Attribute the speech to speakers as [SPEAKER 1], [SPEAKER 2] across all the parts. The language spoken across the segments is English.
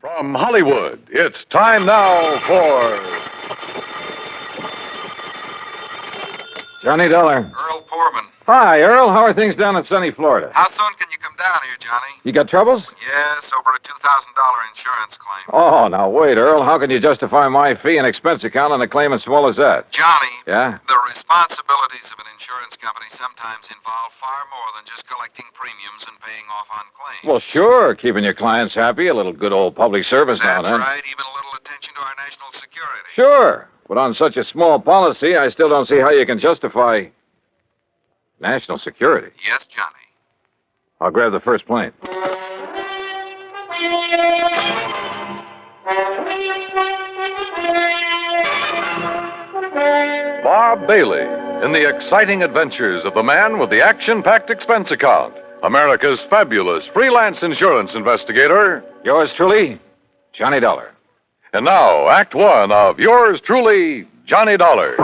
[SPEAKER 1] From Hollywood, it's time now for...
[SPEAKER 2] Johnny Dollar.
[SPEAKER 3] Earl Poorman.
[SPEAKER 2] Hi, Earl. How are things down in sunny Florida?
[SPEAKER 3] How soon can you come down here, Johnny?
[SPEAKER 2] You got troubles?
[SPEAKER 3] Yes, over a $2,000 insurance claim.
[SPEAKER 2] Oh, now wait, Earl. How can you justify my fee and expense account on a claim as small as that?
[SPEAKER 3] Johnny.
[SPEAKER 2] Yeah?
[SPEAKER 3] The responsibilities of an insurance company sometimes involve far more than just collecting premiums and paying off on claims.
[SPEAKER 2] Well, sure. Keeping your clients happy, a little good old public service now and
[SPEAKER 3] That's
[SPEAKER 2] then.
[SPEAKER 3] right. Even a little attention to our national security.
[SPEAKER 2] Sure. But on such a small policy, I still don't see how you can justify national security.
[SPEAKER 3] Yes, Johnny.
[SPEAKER 2] I'll grab the first plane.
[SPEAKER 1] Bob Bailey in the exciting adventures of the man with the action-packed expense account, America's fabulous freelance insurance investigator.
[SPEAKER 2] Yours truly, Johnny Dollar.
[SPEAKER 1] And now, Act One of yours truly, Johnny Dollar.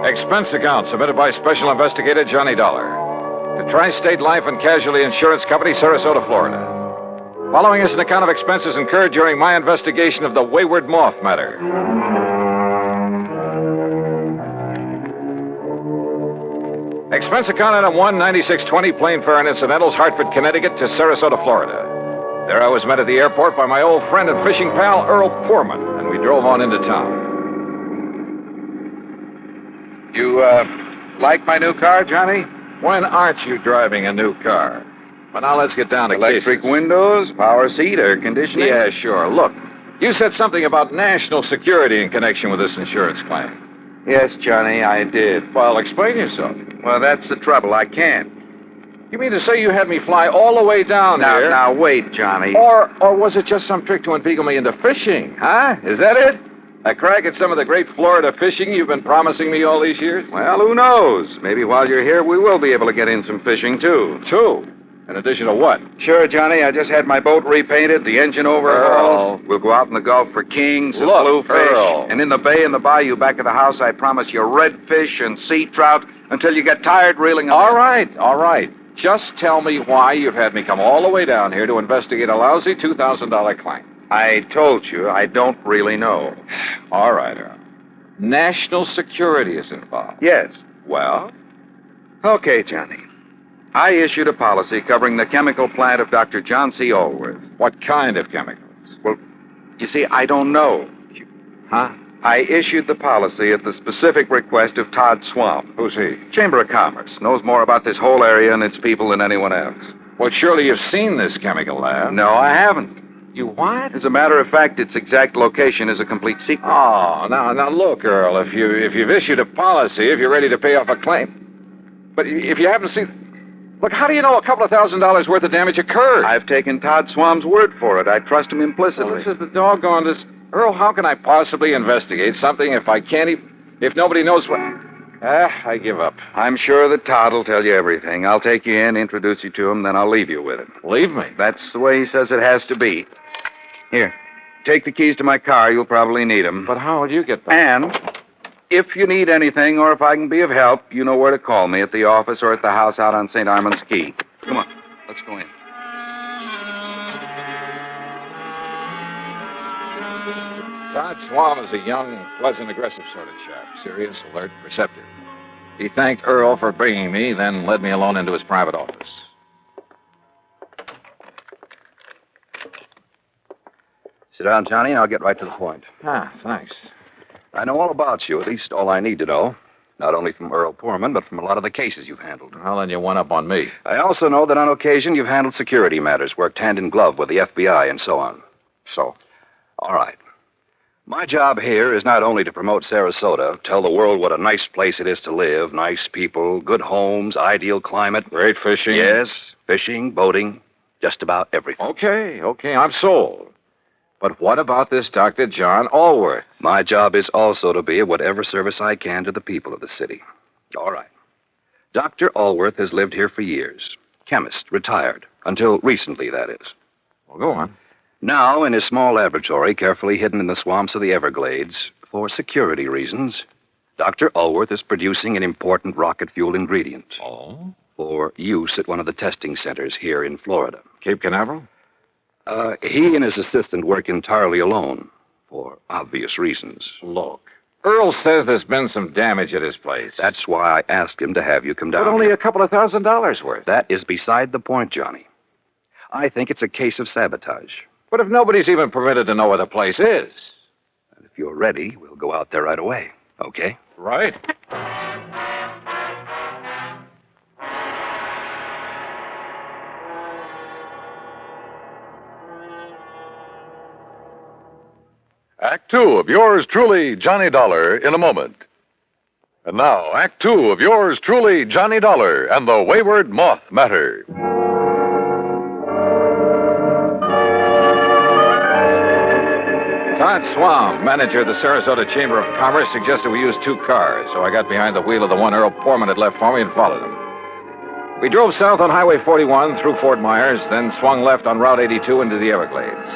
[SPEAKER 2] Expense account submitted by Special Investigator Johnny Dollar to Tri-State Life and Casualty Insurance Company, Sarasota, Florida. Following is an account of expenses incurred during my investigation of the Wayward Moth matter. Expense account item 19620, plane fare and incidentals, Hartford, Connecticut to Sarasota, Florida. There I was met at the airport by my old friend and fishing pal, Earl Poorman, and we drove on into town.
[SPEAKER 3] You, like my new car, Johnny?
[SPEAKER 2] When aren't you driving a new car? But now let's get down to
[SPEAKER 3] Electric
[SPEAKER 2] cases.
[SPEAKER 3] windows, power seat, air conditioning.
[SPEAKER 2] Yeah, sure. Look, you said something about national security in connection with this insurance claim.
[SPEAKER 3] Yes, Johnny, I did.
[SPEAKER 2] Well, explain yourself.
[SPEAKER 3] Well, that's the trouble. I can't.
[SPEAKER 2] You mean to say you had me fly all the way down here?
[SPEAKER 3] Now, wait, Johnny.
[SPEAKER 2] Or was it just some trick to inveigle me into fishing, huh? Is that it? A crack at some of the great Florida fishing you've been promising me all these years?
[SPEAKER 3] Well, who knows? Maybe while you're here, we will be able to get in some fishing, too.
[SPEAKER 2] Two? In addition to what?
[SPEAKER 3] Sure, Johnny. I just had my boat repainted, the engine overhauled. We'll go out in the Gulf for kings and
[SPEAKER 2] Look,
[SPEAKER 3] bluefish.
[SPEAKER 2] Earl.
[SPEAKER 3] And in the bay and the bayou back of the house, I promise you redfish and sea trout until you get tired reeling them
[SPEAKER 2] All
[SPEAKER 3] in.
[SPEAKER 2] right, all right. Just tell me why you've had me come all the way down here to investigate a lousy $2,000 claim.
[SPEAKER 3] I told you I don't really know.
[SPEAKER 2] All right, Earl. National security is involved.
[SPEAKER 3] Yes.
[SPEAKER 2] Well?
[SPEAKER 3] Okay, Johnny. I issued a policy covering the chemical plant of Dr. John C. Allworth.
[SPEAKER 2] What kind of chemicals?
[SPEAKER 3] Well, you see, I don't know.
[SPEAKER 2] Huh?
[SPEAKER 3] I issued the policy at the specific request of Todd Swamp.
[SPEAKER 2] Who's he?
[SPEAKER 3] Chamber of Commerce. Knows more about this whole area and its people than anyone else.
[SPEAKER 2] Well, surely you've seen this chemical lab.
[SPEAKER 3] No, I haven't.
[SPEAKER 2] You what?
[SPEAKER 3] As a matter of fact, its exact location is a complete secret.
[SPEAKER 2] Oh, now look, Earl, if you've issued a policy, if you're ready to pay off a claim. But if you haven't seen... Look, how do you know a couple of $1,000s worth of damage occurred?
[SPEAKER 3] I've taken Todd Swamp's word for it. I trust him implicitly.
[SPEAKER 2] Well, this is the doggonedest... Earl, how can I possibly investigate something if I can't if nobody knows what... I give up.
[SPEAKER 3] I'm sure that Todd will tell you everything. I'll take you in, introduce you to him, then I'll leave you with it.
[SPEAKER 2] Leave me?
[SPEAKER 3] That's the way he says it has to be. Here, take the keys to my car. You'll probably need them.
[SPEAKER 2] But how would you get back?
[SPEAKER 3] And if you need anything or if I can be of help, you know where to call me, at the office or at the house out on St. Armand's Key. Come on, let's go in.
[SPEAKER 2] Todd Swam is a young, pleasant, aggressive sort of chap. Serious, alert, receptive. He thanked Earl for bringing me, then led me alone into his private office.
[SPEAKER 4] Sit down, Johnny, and I'll get right to the point.
[SPEAKER 2] Ah, thanks.
[SPEAKER 4] I know all about you, at least all I need to know. Not only from Earl Poorman, but from a lot of the cases you've handled.
[SPEAKER 2] Well, then you one up on me.
[SPEAKER 4] I also know that on occasion you've handled security matters, worked hand in glove with the FBI and so on.
[SPEAKER 2] So?
[SPEAKER 4] All right. My job here is not only to promote Sarasota, tell the world what a nice place it is to live, nice people, good homes, ideal climate.
[SPEAKER 2] Great fishing?
[SPEAKER 4] Yes, fishing, boating, just about everything.
[SPEAKER 2] Okay, I'm sold. But what about this Dr. John Allworth?
[SPEAKER 4] My job is also to be of whatever service I can to the people of the city. All right. Dr. Allworth has lived here for years. Chemist, retired. Until recently, that is.
[SPEAKER 2] Well, go on.
[SPEAKER 4] Now, in his small laboratory, carefully hidden in the swamps of the Everglades, for security reasons, Dr. Ulworth is producing an important rocket fuel ingredient.
[SPEAKER 2] Oh?
[SPEAKER 4] For use at one of the testing centers here in Florida.
[SPEAKER 2] Cape Canaveral?
[SPEAKER 4] He and his assistant work entirely alone, for obvious reasons.
[SPEAKER 2] Look, Earl says there's been some damage at his place.
[SPEAKER 4] That's why I asked him to have you come down.
[SPEAKER 2] But only
[SPEAKER 4] here.
[SPEAKER 2] a couple of $1,000 worth.
[SPEAKER 4] That is beside the point, Johnny. I think it's a case of sabotage.
[SPEAKER 2] But if nobody's even permitted to know where the place is.
[SPEAKER 4] And if you're ready, we'll go out there right away, okay?
[SPEAKER 2] Right.
[SPEAKER 1] Act two of yours truly, Johnny Dollar, in a moment. And now, Act two of yours truly, Johnny Dollar and the Wayward Moth Matter.
[SPEAKER 2] Todd Swam, manager of the Sarasota Chamber of Commerce, suggested we use 2 cars, so I got behind the wheel of the one Earl Poorman had left for me and followed him. We drove south on Highway 41 through Fort Myers, then swung left on Route 82 into the Everglades,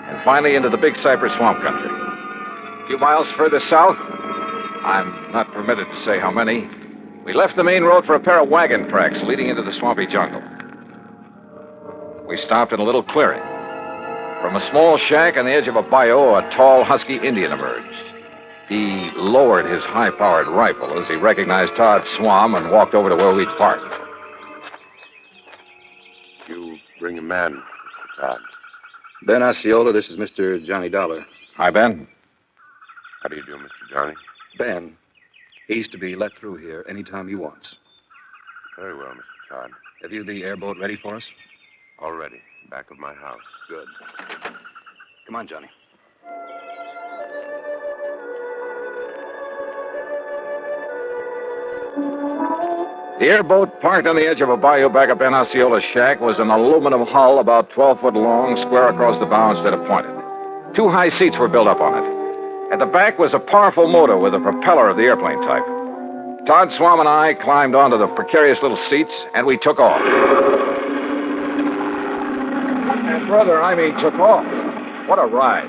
[SPEAKER 2] and finally into the Big Cypress Swamp Country. A few miles further south, I'm not permitted to say how many, we left the main road for a pair of wagon tracks leading into the swampy jungle. We stopped in a little clearing. From a small shack on the edge of a bayou, a tall, husky Indian emerged. He lowered his high-powered rifle as he recognized Todd Swam and walked over to where we'd parked.
[SPEAKER 5] You bring a man, Mr. Todd.
[SPEAKER 4] Ben Osceola, this is Mr. Johnny Dollar.
[SPEAKER 2] Hi, Ben.
[SPEAKER 5] How do you do, Mr. Johnny?
[SPEAKER 4] Ben, he's to be let through here anytime he wants.
[SPEAKER 5] Very well, Mr. Todd.
[SPEAKER 4] Have you the airboat ready for us?
[SPEAKER 5] All ready. Back of my house.
[SPEAKER 4] Good. Come on, Johnny.
[SPEAKER 2] The airboat, parked on the edge of a bayou back of Ben Osceola's shack, was an aluminum hull about 12 foot long, square across the bow instead of pointed. 2 high seats were built up on it. At the back was a powerful motor with a propeller of the airplane type. Todd Swam and I climbed onto the precarious little seats, and we took off. And brother, I mean took off. What a ride.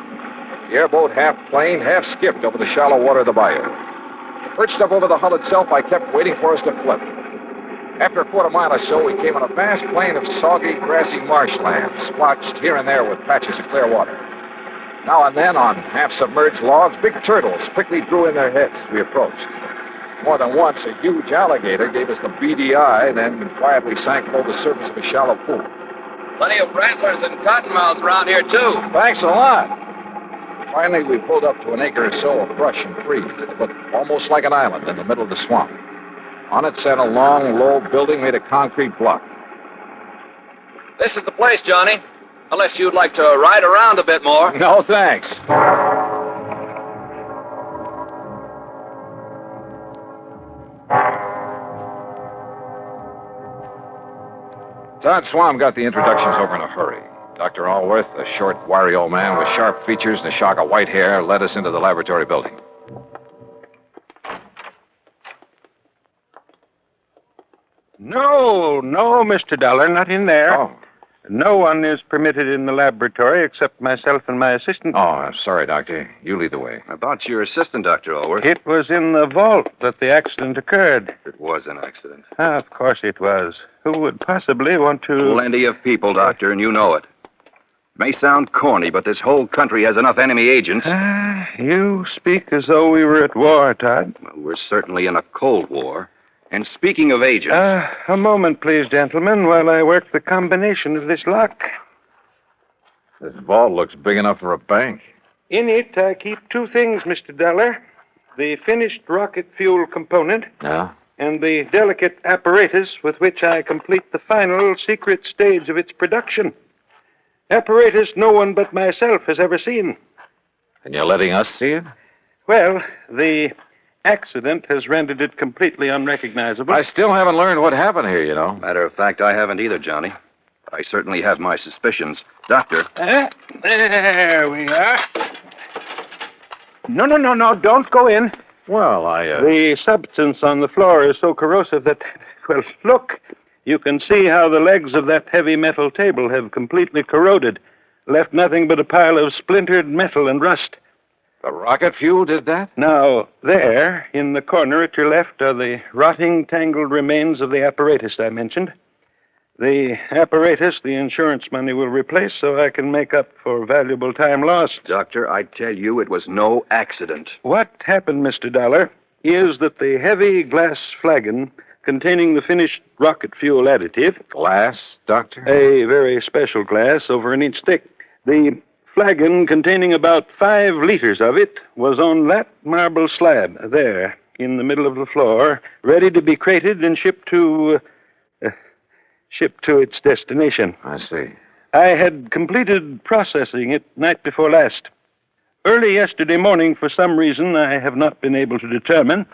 [SPEAKER 2] The airboat half planed, half skipped over the shallow water of the bayou. Perched up over the hull itself, I kept waiting for us to flip. After a quarter mile or so, we came on a vast plain of soggy, grassy marshland, splotched here and there with patches of clear water. Now and then, on half-submerged logs, big turtles quickly drew in their heads as we approached. More than once, a huge alligator gave us the beady eye, then quietly sank below the surface of a shallow pool.
[SPEAKER 6] Plenty of rattlers and cottonmouths around here, too.
[SPEAKER 2] Thanks a lot. Finally, we pulled up to an acre or so of brush and trees that looked almost like an island in the middle of the swamp. On it sat a long, low building made of concrete block.
[SPEAKER 6] This is the place, Johnny. Unless you'd like to ride around a bit more.
[SPEAKER 2] No, thanks. Todd Swam got the introductions over in a hurry. Dr. Allworth, a short, wiry old man with sharp features and a shock of white hair, led us into the laboratory building.
[SPEAKER 7] No, Mr. Dollar, not in there.
[SPEAKER 2] Oh.
[SPEAKER 7] No one is permitted in the laboratory except myself and my assistant.
[SPEAKER 2] Oh, I'm sorry, Doctor. You lead the way.
[SPEAKER 4] About your assistant, Dr. Ulworth.
[SPEAKER 7] It was in the vault that the accident occurred.
[SPEAKER 4] It was an accident.
[SPEAKER 7] Of course it was. Who would possibly want to...
[SPEAKER 4] Plenty of people, Doctor, and you know it. May sound corny, but this whole country has enough enemy agents.
[SPEAKER 7] You speak as though we were at war, Todd.
[SPEAKER 4] Well, we're certainly in a Cold War. And speaking of agents...
[SPEAKER 7] A moment, please, gentlemen, while I work the combination of this lock.
[SPEAKER 2] This vault looks big enough for a bank.
[SPEAKER 7] In it, I keep 2 things, Mr. Dollar. The finished rocket fuel component
[SPEAKER 2] Yeah?
[SPEAKER 7] and the delicate apparatus with which I complete the final secret stage of its production. Apparatus no one but myself has ever seen.
[SPEAKER 2] And you're letting us see it?
[SPEAKER 7] Well, the accident has rendered it completely unrecognizable.
[SPEAKER 2] I still haven't learned what happened here, you know.
[SPEAKER 4] Matter of fact, I haven't either, Johnny. I certainly have my suspicions. Doctor.
[SPEAKER 7] There we are. No, don't go in.
[SPEAKER 2] Well,
[SPEAKER 7] The substance on the floor is so corrosive that, well, look. You can see how the legs of that heavy metal table have completely corroded, left nothing but a pile of splintered metal and rust.
[SPEAKER 2] The rocket fuel did that?
[SPEAKER 7] Now, there, in the corner at your left, are the rotting, tangled remains of the apparatus I mentioned. The apparatus the insurance money will replace so I can make up for valuable time lost.
[SPEAKER 4] Doctor, I tell you, it was no accident.
[SPEAKER 7] What happened, Mr. Dollar, is that the heavy glass flagon containing the finished rocket fuel additive,
[SPEAKER 2] Glass, Doctor?
[SPEAKER 7] a very special glass over an inch thick, the flagon containing about 5 liters of it was on that marble slab there in the middle of the floor, ready to be crated and shipped to its destination.
[SPEAKER 2] I see.
[SPEAKER 7] I had completed processing it night before last. Early yesterday morning, for some reason I have not been able to determine,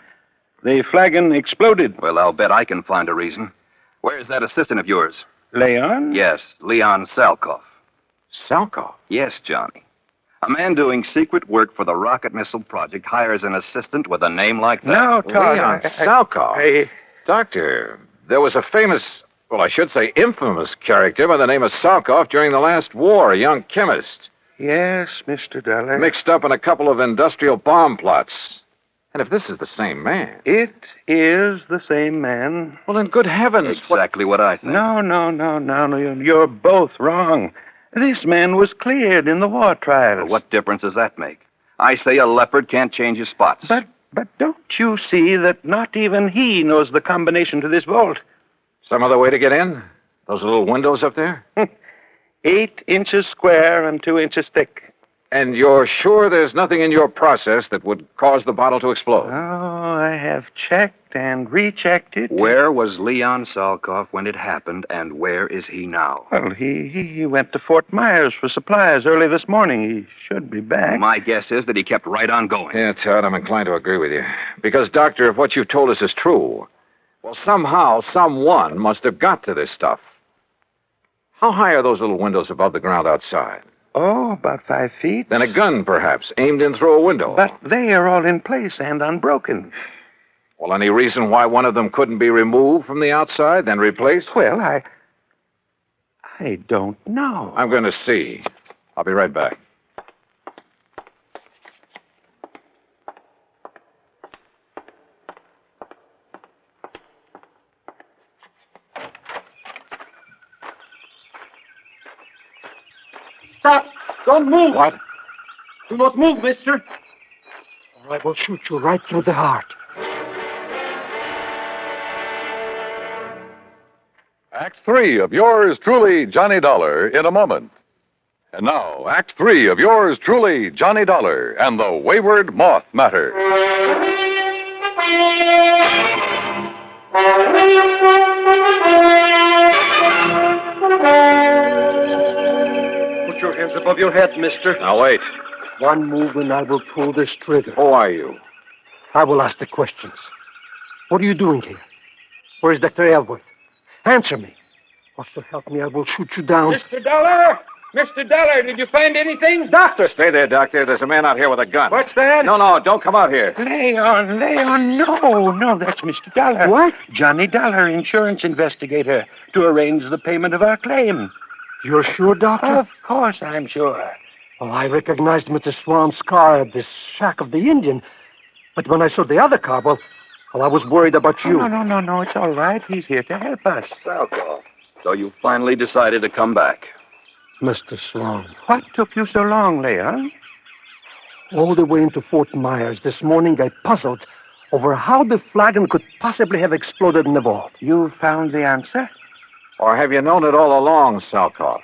[SPEAKER 7] the flagon exploded.
[SPEAKER 4] Well, I'll bet I can find a reason. Where's that assistant of yours?
[SPEAKER 7] Leon?
[SPEAKER 4] Yes, Leon Salkoff.
[SPEAKER 2] Salkoff?
[SPEAKER 4] Yes, Johnny. A man doing secret work for the rocket missile project hires an assistant with a name like that.
[SPEAKER 7] Now, Todd,
[SPEAKER 2] Leon Salkoff. Doctor, there was a famous, well, I should say infamous character by the name of Salkoff during the last war, a young chemist.
[SPEAKER 7] Yes, Mr. Dollar.
[SPEAKER 2] Mixed up in a couple of industrial bomb plots. And if this is the same man...
[SPEAKER 7] It is the same man.
[SPEAKER 2] Well, then, good heavens.
[SPEAKER 4] Exactly what I think.
[SPEAKER 7] No. You're both wrong. This man was cleared in the war trials.
[SPEAKER 4] Well, what difference does that make? I say a leopard can't change his spots.
[SPEAKER 7] But don't you see that not even he knows the combination to this vault?
[SPEAKER 2] Some other way to get in? Those little windows up there?
[SPEAKER 7] 8 inches square and 2 inches thick.
[SPEAKER 2] And you're sure there's nothing in your process that would cause the bottle to explode?
[SPEAKER 7] Oh, I have checked and rechecked it.
[SPEAKER 4] Where was Leon Salkoff when it happened, and where is he now?
[SPEAKER 7] Well, he went to Fort Myers for supplies early this morning. He should be back.
[SPEAKER 4] My guess is that he kept right on going.
[SPEAKER 2] Yeah, Todd, I'm inclined to agree with you. Because, Doctor, if what you've told us is true, well, somehow, someone must have got to this stuff. How high are those little windows above the ground outside?
[SPEAKER 7] Oh, about 5 feet.
[SPEAKER 2] Then a gun, perhaps, aimed in through a window.
[SPEAKER 7] But they are all in place and unbroken.
[SPEAKER 2] Well, any reason why one of them couldn't be removed from the outside, then replaced?
[SPEAKER 7] Well, I don't know.
[SPEAKER 2] I'm going to see. I'll be right back.
[SPEAKER 8] Stop! Don't move!
[SPEAKER 2] What?
[SPEAKER 8] Do not move, mister. Or I will shoot you right through the heart.
[SPEAKER 1] Act 3 of yours truly, Johnny Dollar, in a moment. And now, Act 3 of yours truly, Johnny Dollar, and the Wayward Moth Matter.
[SPEAKER 8] Put your hands above your head, mister.
[SPEAKER 2] Now, wait.
[SPEAKER 8] One move and I will pull this trigger.
[SPEAKER 2] Who are you?
[SPEAKER 8] I will ask the questions. What are you doing here? Where is Dr. Elworth? Answer me. Or so help me, I will shoot you down.
[SPEAKER 7] Mr. Dollar! Mr. Dollar, did you find anything?
[SPEAKER 2] Doctor! Stay there, Doctor. There's a man out here with a gun.
[SPEAKER 7] What's that?
[SPEAKER 2] No, don't come out here.
[SPEAKER 7] Leon, no, that's Mr. Dollar.
[SPEAKER 8] What?
[SPEAKER 7] Johnny Dollar, insurance investigator, to arrange the payment of our claim.
[SPEAKER 8] You're sure, Doctor?
[SPEAKER 7] Of course I'm sure.
[SPEAKER 8] Well, I recognized Mr. Swan's car at the shack of the Indian. But when I saw the other car, well, I was worried about you.
[SPEAKER 7] Oh, no, it's all right. He's here to help us.
[SPEAKER 4] Salkoff. So you finally decided to come back.
[SPEAKER 8] Mr. Swan.
[SPEAKER 7] What took you so long, Leon?
[SPEAKER 8] All the way into Fort Myers this morning, I puzzled over how the flagon could possibly have exploded in the vault.
[SPEAKER 7] You found the answer?
[SPEAKER 2] Or have you known it all along, Salkoff?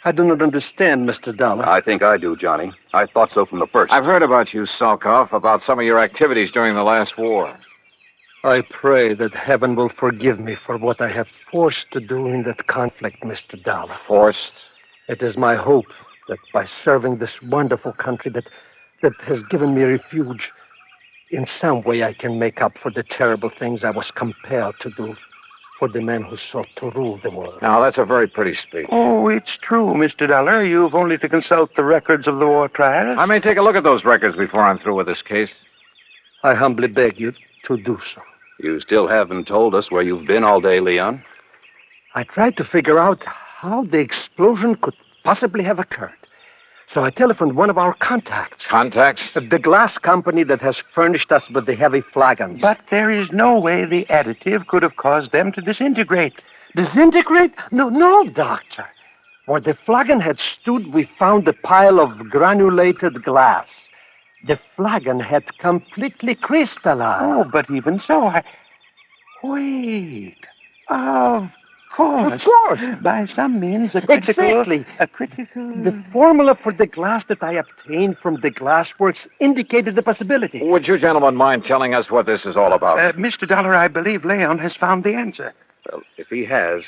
[SPEAKER 8] I do not understand, Mr. Dollar.
[SPEAKER 4] I think I do, Johnny. I thought so from the first.
[SPEAKER 2] I've heard about you, Salkoff, about some of your activities during the last war.
[SPEAKER 8] I pray that heaven will forgive me for what I have forced to do in that conflict, Mr. Dollar.
[SPEAKER 2] Forced?
[SPEAKER 8] It is my hope that by serving this wonderful country that has given me refuge, in some way I can make up for the terrible things I was compelled to do for the man who sought to rule the world.
[SPEAKER 2] Now, that's a very pretty speech.
[SPEAKER 7] Oh, it's true, Mr. Dollar. You've only to consult the records of the war trials.
[SPEAKER 2] I may take a look at those records before I'm through with this case.
[SPEAKER 8] I humbly beg you to do so.
[SPEAKER 4] You still haven't told us where you've been all day, Leon.
[SPEAKER 8] I tried to figure out how the explosion could possibly have occurred. So I telephoned one of our contacts.
[SPEAKER 2] Contacts?
[SPEAKER 8] The glass company that has furnished us with the heavy flagons.
[SPEAKER 7] But there is no way the additive could have caused them to disintegrate.
[SPEAKER 8] Disintegrate? No, Doctor. Where the flagon had stood, we found a pile of granulated glass. The flagon had completely crystallized.
[SPEAKER 7] Oh, but even so, Wait. Of course.
[SPEAKER 8] Of course.
[SPEAKER 7] By some means,
[SPEAKER 8] Exactly. The formula for the glass that I obtained from the glassworks indicated the possibility.
[SPEAKER 2] Would you gentlemen mind telling us what this is all about?
[SPEAKER 7] Mr. Dollar, I believe Leon has found the answer.
[SPEAKER 4] Well, if he has,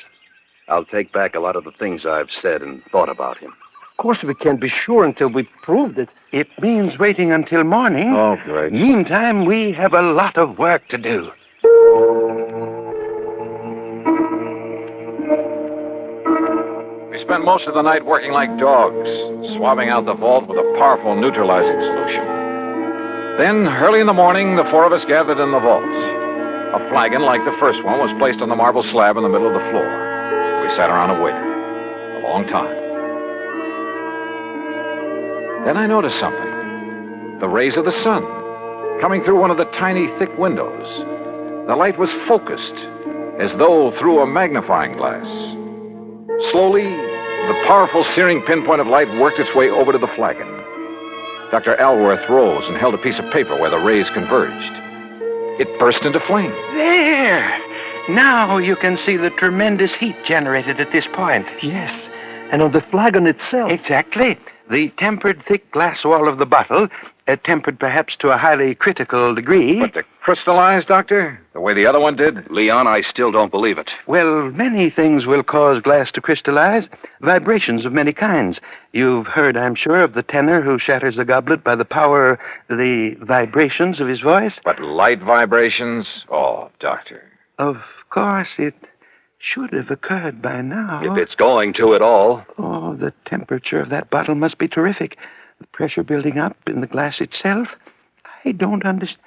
[SPEAKER 4] I'll take back a lot of the things I've said and thought about him.
[SPEAKER 8] Of course, we can't be sure until we proved it.
[SPEAKER 7] It means waiting until morning.
[SPEAKER 2] Oh, great.
[SPEAKER 7] Meantime, we have a lot of work to do.
[SPEAKER 2] We spent most of the night working like dogs, swabbing out the vault with a powerful neutralizing solution. Then, early in the morning, the four of us gathered in the vault. A flagon like the first one was placed on the marble slab in the middle of the floor. We sat around and waited. A long time. Then I noticed something. The rays of the sun, coming through one of the tiny, thick windows. The light was focused, as though through a magnifying glass. Slowly, the powerful searing pinpoint of light worked its way over to the flagon. Dr. Alworth rose and held a piece of paper where the rays converged. It burst into flame.
[SPEAKER 7] There! Now you can see the tremendous heat generated at this point.
[SPEAKER 8] Yes, and on the flagon itself.
[SPEAKER 7] Exactly. The tempered thick glass wall of the bottle, tempered perhaps to a highly critical degree.
[SPEAKER 2] But to crystallize, Doctor, the way the other one did?
[SPEAKER 4] Leon, I still don't believe it.
[SPEAKER 7] Well, many things will cause glass to crystallize. Vibrations of many kinds. You've heard, I'm sure, of the tenor who shatters a goblet by the power, the vibrations of his voice.
[SPEAKER 2] But light vibrations? Oh, Doctor.
[SPEAKER 7] Of course, it should have occurred by now.
[SPEAKER 4] If it's going to at all.
[SPEAKER 7] Oh, the temperature of that bottle must be terrific. The pressure building up in the glass itself. I don't understand.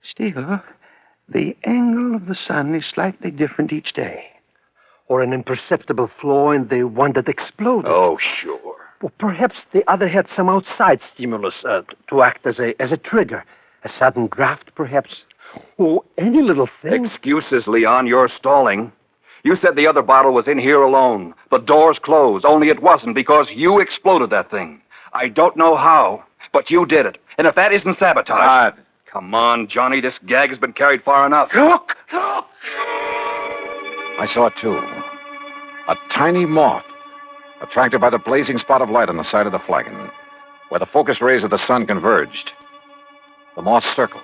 [SPEAKER 7] Still, the angle of the sun is slightly different each day.
[SPEAKER 8] Or an imperceptible flaw in the one that exploded.
[SPEAKER 4] Oh, sure.
[SPEAKER 8] Well, perhaps the other had some outside stimulus to act as a trigger. A sudden draft, perhaps. Oh, any little thing.
[SPEAKER 4] Excuses, Leon. You're stalling. You said the other bottle was in here alone. The door's closed, only it wasn't because you exploded that thing. I don't know how, but you did it. And if that isn't sabotage...
[SPEAKER 2] God.
[SPEAKER 4] Come on, Johnny. This gag has been carried far enough.
[SPEAKER 7] Look!
[SPEAKER 2] I saw it, too. A tiny moth, attracted by the blazing spot of light on the side of the flagon, where the focused rays of the sun converged. The moth circled,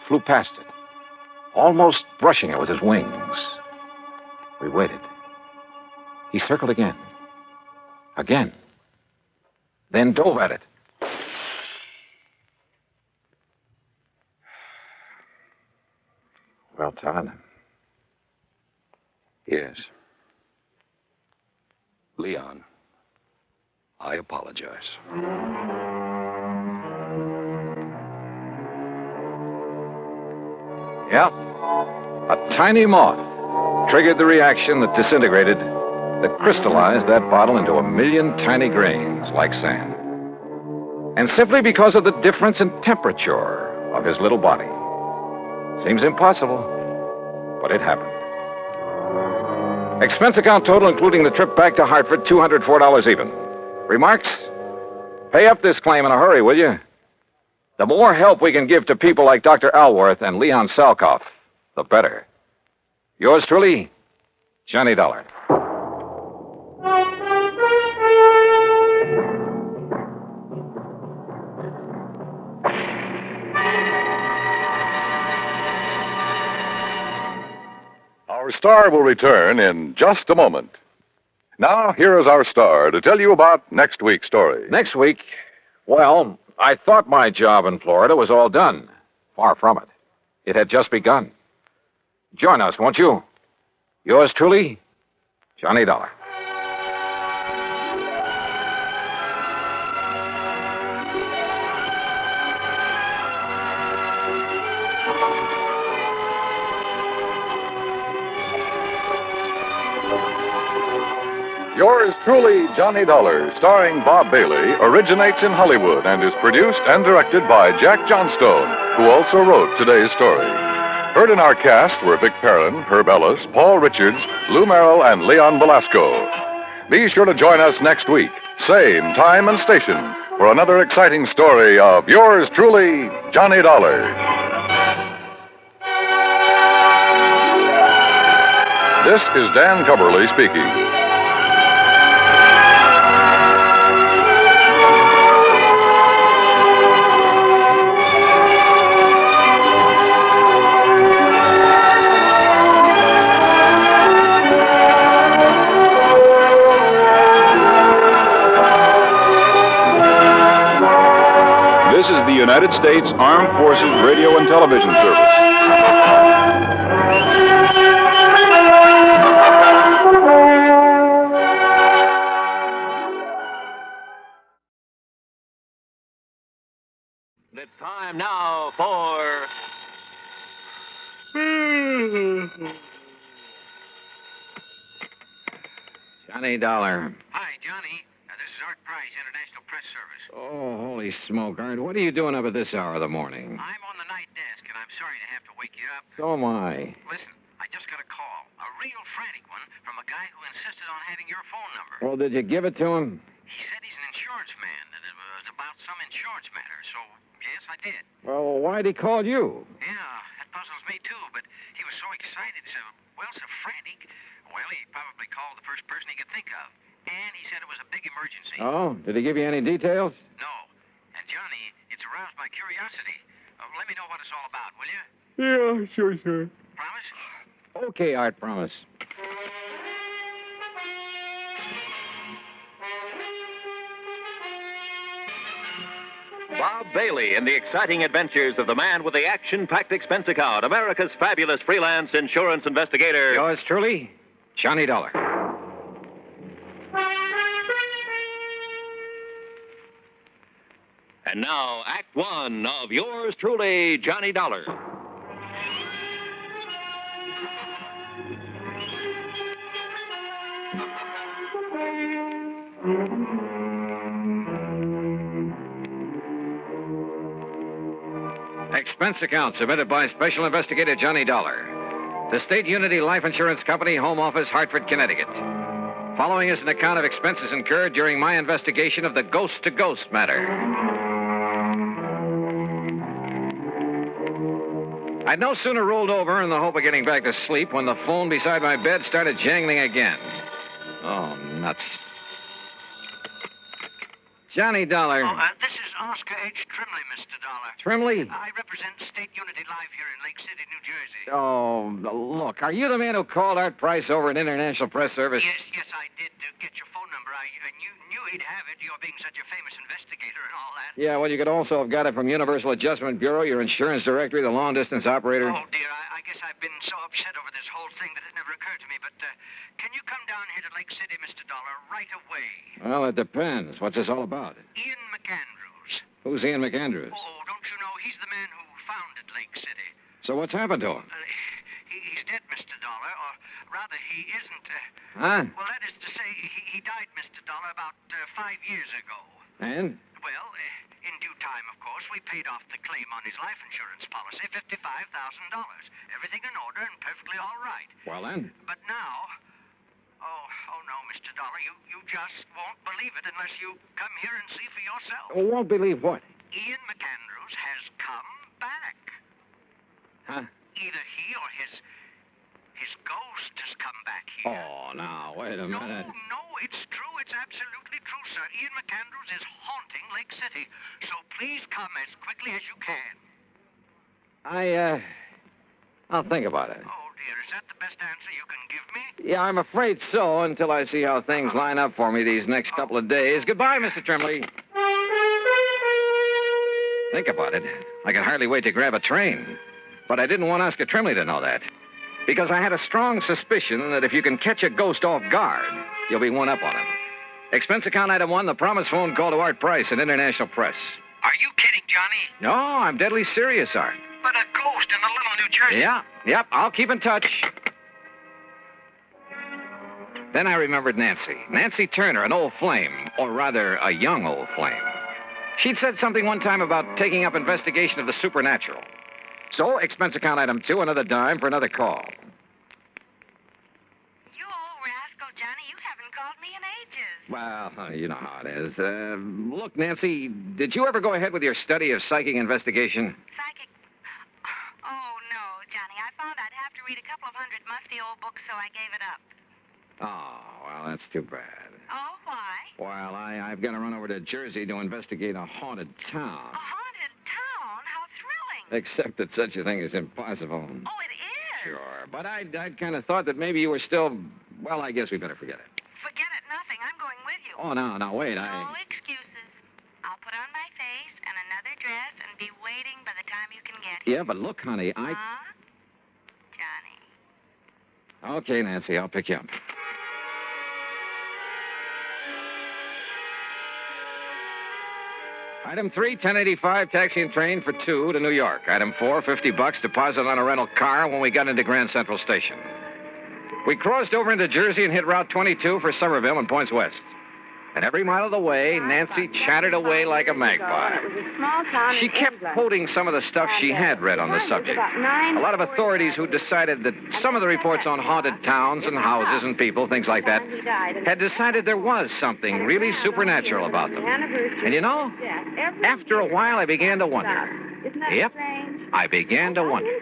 [SPEAKER 2] flew past it, almost brushing it with his wings. We waited. He circled again. Again. Then dove at it. Well, Todd.
[SPEAKER 4] Yes. Leon, I apologize.
[SPEAKER 2] Yeah. A tiny moth triggered the reaction that disintegrated, that crystallized that bottle into a million tiny grains like sand. And simply because of the difference in temperature of his little body. Seems impossible, but it happened. Expense account total, including the trip back to Hartford, $204 even. Remarks? Pay up this claim in a hurry, will you? The more help we can give to people like Dr. Alworth and Leon Salkoff, the better. Yours truly, Johnny Dollar.
[SPEAKER 1] Our star will return in just a moment. Now, here is our star to tell you about next week's story.
[SPEAKER 2] Next week, well, I thought my job in Florida was all done. Far from it. It had just begun. Join us, won't you? Yours truly, Johnny Dollar.
[SPEAKER 1] Yours Truly, Johnny Dollar, starring Bob Bailey, originates in Hollywood and is produced and directed by Jack Johnstone, who also wrote today's story. Heard in our cast were Vic Perrin, Herb Ellis, Paul Richards, Lou Merrill, and Leon Velasco. Be sure to join us next week, same time and station, for another exciting story of Yours Truly, Johnny Dollar. This is Dan Cubberly speaking.
[SPEAKER 9] This is the United States Armed Forces Radio and Television Service.
[SPEAKER 10] The time now for...
[SPEAKER 2] Johnny Dollar.
[SPEAKER 11] Hi, Johnny. This is Art Price, International Press Service.
[SPEAKER 2] Oh, holy smoke, Art. What are you doing up at this hour of the morning?
[SPEAKER 11] I'm on the night desk, and I'm sorry to have to wake you up.
[SPEAKER 2] So am I.
[SPEAKER 11] Listen, I just got a call. A real frantic one from a guy who insisted on having your phone number.
[SPEAKER 2] Well, did you give it to him?
[SPEAKER 11] He said he's an insurance man, that it was about some insurance matter, so yes, I did.
[SPEAKER 2] Well, why'd he call you?
[SPEAKER 11] Yeah, that puzzles me, too, but he was so excited, so frantic. Well, he probably called the first person he could think of. And he said it was a big emergency.
[SPEAKER 2] Oh, did he give you any details?
[SPEAKER 11] No. And, Johnny, it's aroused my curiosity. Let me know what it's all about, will you?
[SPEAKER 9] Yeah, sure.
[SPEAKER 11] Promise?
[SPEAKER 2] Okay, Art, promise.
[SPEAKER 10] Bob Bailey in the exciting adventures of the man with the action-packed expense account, America's fabulous freelance insurance investigator.
[SPEAKER 2] Yours truly, Johnny Dollar.
[SPEAKER 10] And now, Act One of Yours Truly, Johnny Dollar.
[SPEAKER 2] Expense account submitted by Special Investigator Johnny Dollar. The State Unity Life Insurance Company, Home Office, Hartford, Connecticut. Following is an account of expenses incurred during my investigation of the ghost-to-ghost matter. I'd no sooner rolled over in the hope of getting back to sleep when the phone beside my bed started jangling again. Oh, nuts. Johnny Dollar.
[SPEAKER 11] Oh, this is Oscar H. Trimley, Mr. Dollar.
[SPEAKER 2] Trimley?
[SPEAKER 11] I represent State Unity Life here in Lake City, New Jersey.
[SPEAKER 2] Oh, look, are you the man who called Art Price over at International Press Service?
[SPEAKER 11] Yes, I did get your phone number. I knew he'd have it, you're being such a famous investigator and all that.
[SPEAKER 2] Yeah, well, you could also have got it from Universal Adjustment Bureau, your insurance directory, the long-distance operator.
[SPEAKER 11] Oh, dear, I guess I've been so upset over this whole thing that it never occurred to me, but can you come down here to Lake City, Mr. Dollar, right away?
[SPEAKER 2] Well, it depends. What's this all about?
[SPEAKER 11] Ian McAndrews.
[SPEAKER 2] Who's Ian McAndrews?
[SPEAKER 11] Oh, don't you know, he's the man who founded Lake City.
[SPEAKER 2] So what's happened to him?
[SPEAKER 11] He's dead, Mr. Dollar, or rather, he isn't.
[SPEAKER 2] Huh?
[SPEAKER 11] Well, that is to say, he died, Mr. Dollar, about 5 years ago.
[SPEAKER 2] And?
[SPEAKER 11] Well, in due time, of course, we paid off the claim on his life insurance policy, $55,000. Everything in order and perfectly all right.
[SPEAKER 2] Well, then?
[SPEAKER 11] But now... Oh, no, Mr. Dollar, you just won't believe it unless you come here and see for yourself.
[SPEAKER 2] Oh, won't believe what?
[SPEAKER 11] Ian McAndrews has come back.
[SPEAKER 2] Huh?
[SPEAKER 11] Either he or his ghost has come back here.
[SPEAKER 2] Oh, now, wait a minute.
[SPEAKER 11] No, it's true. It's absolutely true, sir. Ian McAndrews is haunting Lake City. So please come as quickly as you can.
[SPEAKER 2] I'll think about it.
[SPEAKER 11] Oh, dear, is that the best answer you can give me?
[SPEAKER 2] Yeah, I'm afraid so, until I see how things line up for me these next couple of days. Goodbye, Mr. Trimley. Think about it. I could hardly wait to grab a train. But I didn't want Oscar Trimley to know that. Because I had a strong suspicion that if you can catch a ghost off guard, you'll be one up on him. Expense account item 1, the promise phone call to Art Price at International Press.
[SPEAKER 11] Are you kidding, Johnny?
[SPEAKER 2] No, I'm deadly serious, Art.
[SPEAKER 11] But a ghost in a little New Jersey.
[SPEAKER 2] Yep, I'll keep in touch. Then I remembered Nancy. Nancy Turner, an old flame, or rather, a young old flame. She'd said something one time about taking up investigation of the supernatural. So, expense account item 2, another dime for another call.
[SPEAKER 11] You old rascal, Johnny, you haven't called me in ages.
[SPEAKER 2] Well, you know how it is. Look, Nancy, did you ever go ahead with your study of psychic investigation?
[SPEAKER 11] Psychic? Oh, no, Johnny. I found I'd have to read a couple of hundred musty old books, so I gave it up.
[SPEAKER 2] Oh, well, that's too bad.
[SPEAKER 11] Oh, why?
[SPEAKER 2] Well, I've got to run over to Jersey to investigate a haunted town.
[SPEAKER 11] A haunted town? How thrilling.
[SPEAKER 2] Except that such a thing is impossible.
[SPEAKER 11] Oh, it is?
[SPEAKER 2] Sure, but I'd kind of thought that maybe you were still... Well, I guess we better forget it.
[SPEAKER 11] Forget it, nothing. I'm going with you.
[SPEAKER 2] Oh, no, wait,
[SPEAKER 11] No excuses. I'll put on my face and another dress and be waiting by the time you can get here.
[SPEAKER 2] Yeah, but look, honey,
[SPEAKER 11] Huh? Johnny.
[SPEAKER 2] Okay, Nancy, I'll pick you up. Item 3, 1085, taxi and train for 2 to New York. Item 4, $50 deposit on a rental car when we got into Grand Central Station. We crossed over into Jersey and hit Route 22 for Somerville and points west. And every mile of the way, Nancy chattered away like a magpie. She kept quoting some of the stuff she had read on the subject. A lot of authorities who decided that some of the reports on haunted towns and houses and people, things like that, had decided there was something really supernatural about them. And you know, after a while, I began to wonder. Yep, I began to wonder.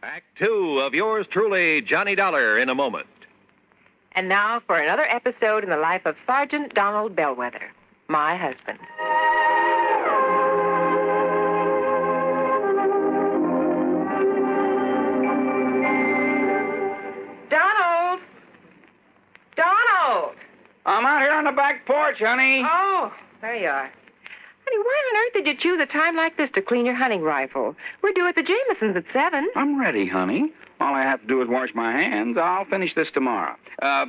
[SPEAKER 10] Act 2 of yours truly, Johnny Dollar, in a moment.
[SPEAKER 12] And now for another episode in the life of Sergeant Donald Bellwether, my husband. Donald! Donald!
[SPEAKER 3] I'm out here on the back porch, honey.
[SPEAKER 12] Oh, there you are. Honey, why on earth did you choose a time like this to clean your hunting rifle? We're due at the Jamesons at 7.
[SPEAKER 3] I'm ready, honey. All I have to do is wash my hands. I'll finish this tomorrow.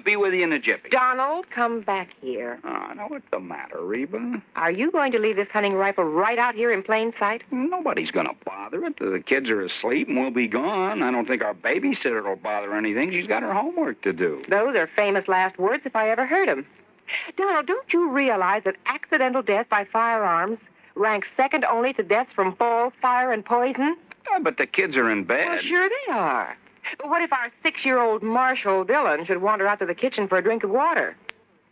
[SPEAKER 3] Be with you in a jiffy.
[SPEAKER 12] Donald, come back here.
[SPEAKER 3] Oh, now, what's the matter, Reba?
[SPEAKER 12] Are you going to leave this hunting rifle right out here in plain sight?
[SPEAKER 3] Nobody's going to bother it. The kids are asleep and we'll be gone. I don't think our babysitter will bother anything. She's got her homework to do.
[SPEAKER 12] Those are famous last words if I ever heard them. Donald, don't you realize that accidental death by firearms ranks second only to deaths from fall, fire, and poison?
[SPEAKER 3] Yeah, but the kids are in bed.
[SPEAKER 12] Well, sure they are. But what if our 6-year-old Marshall Dillon should wander out to the kitchen for a drink of water?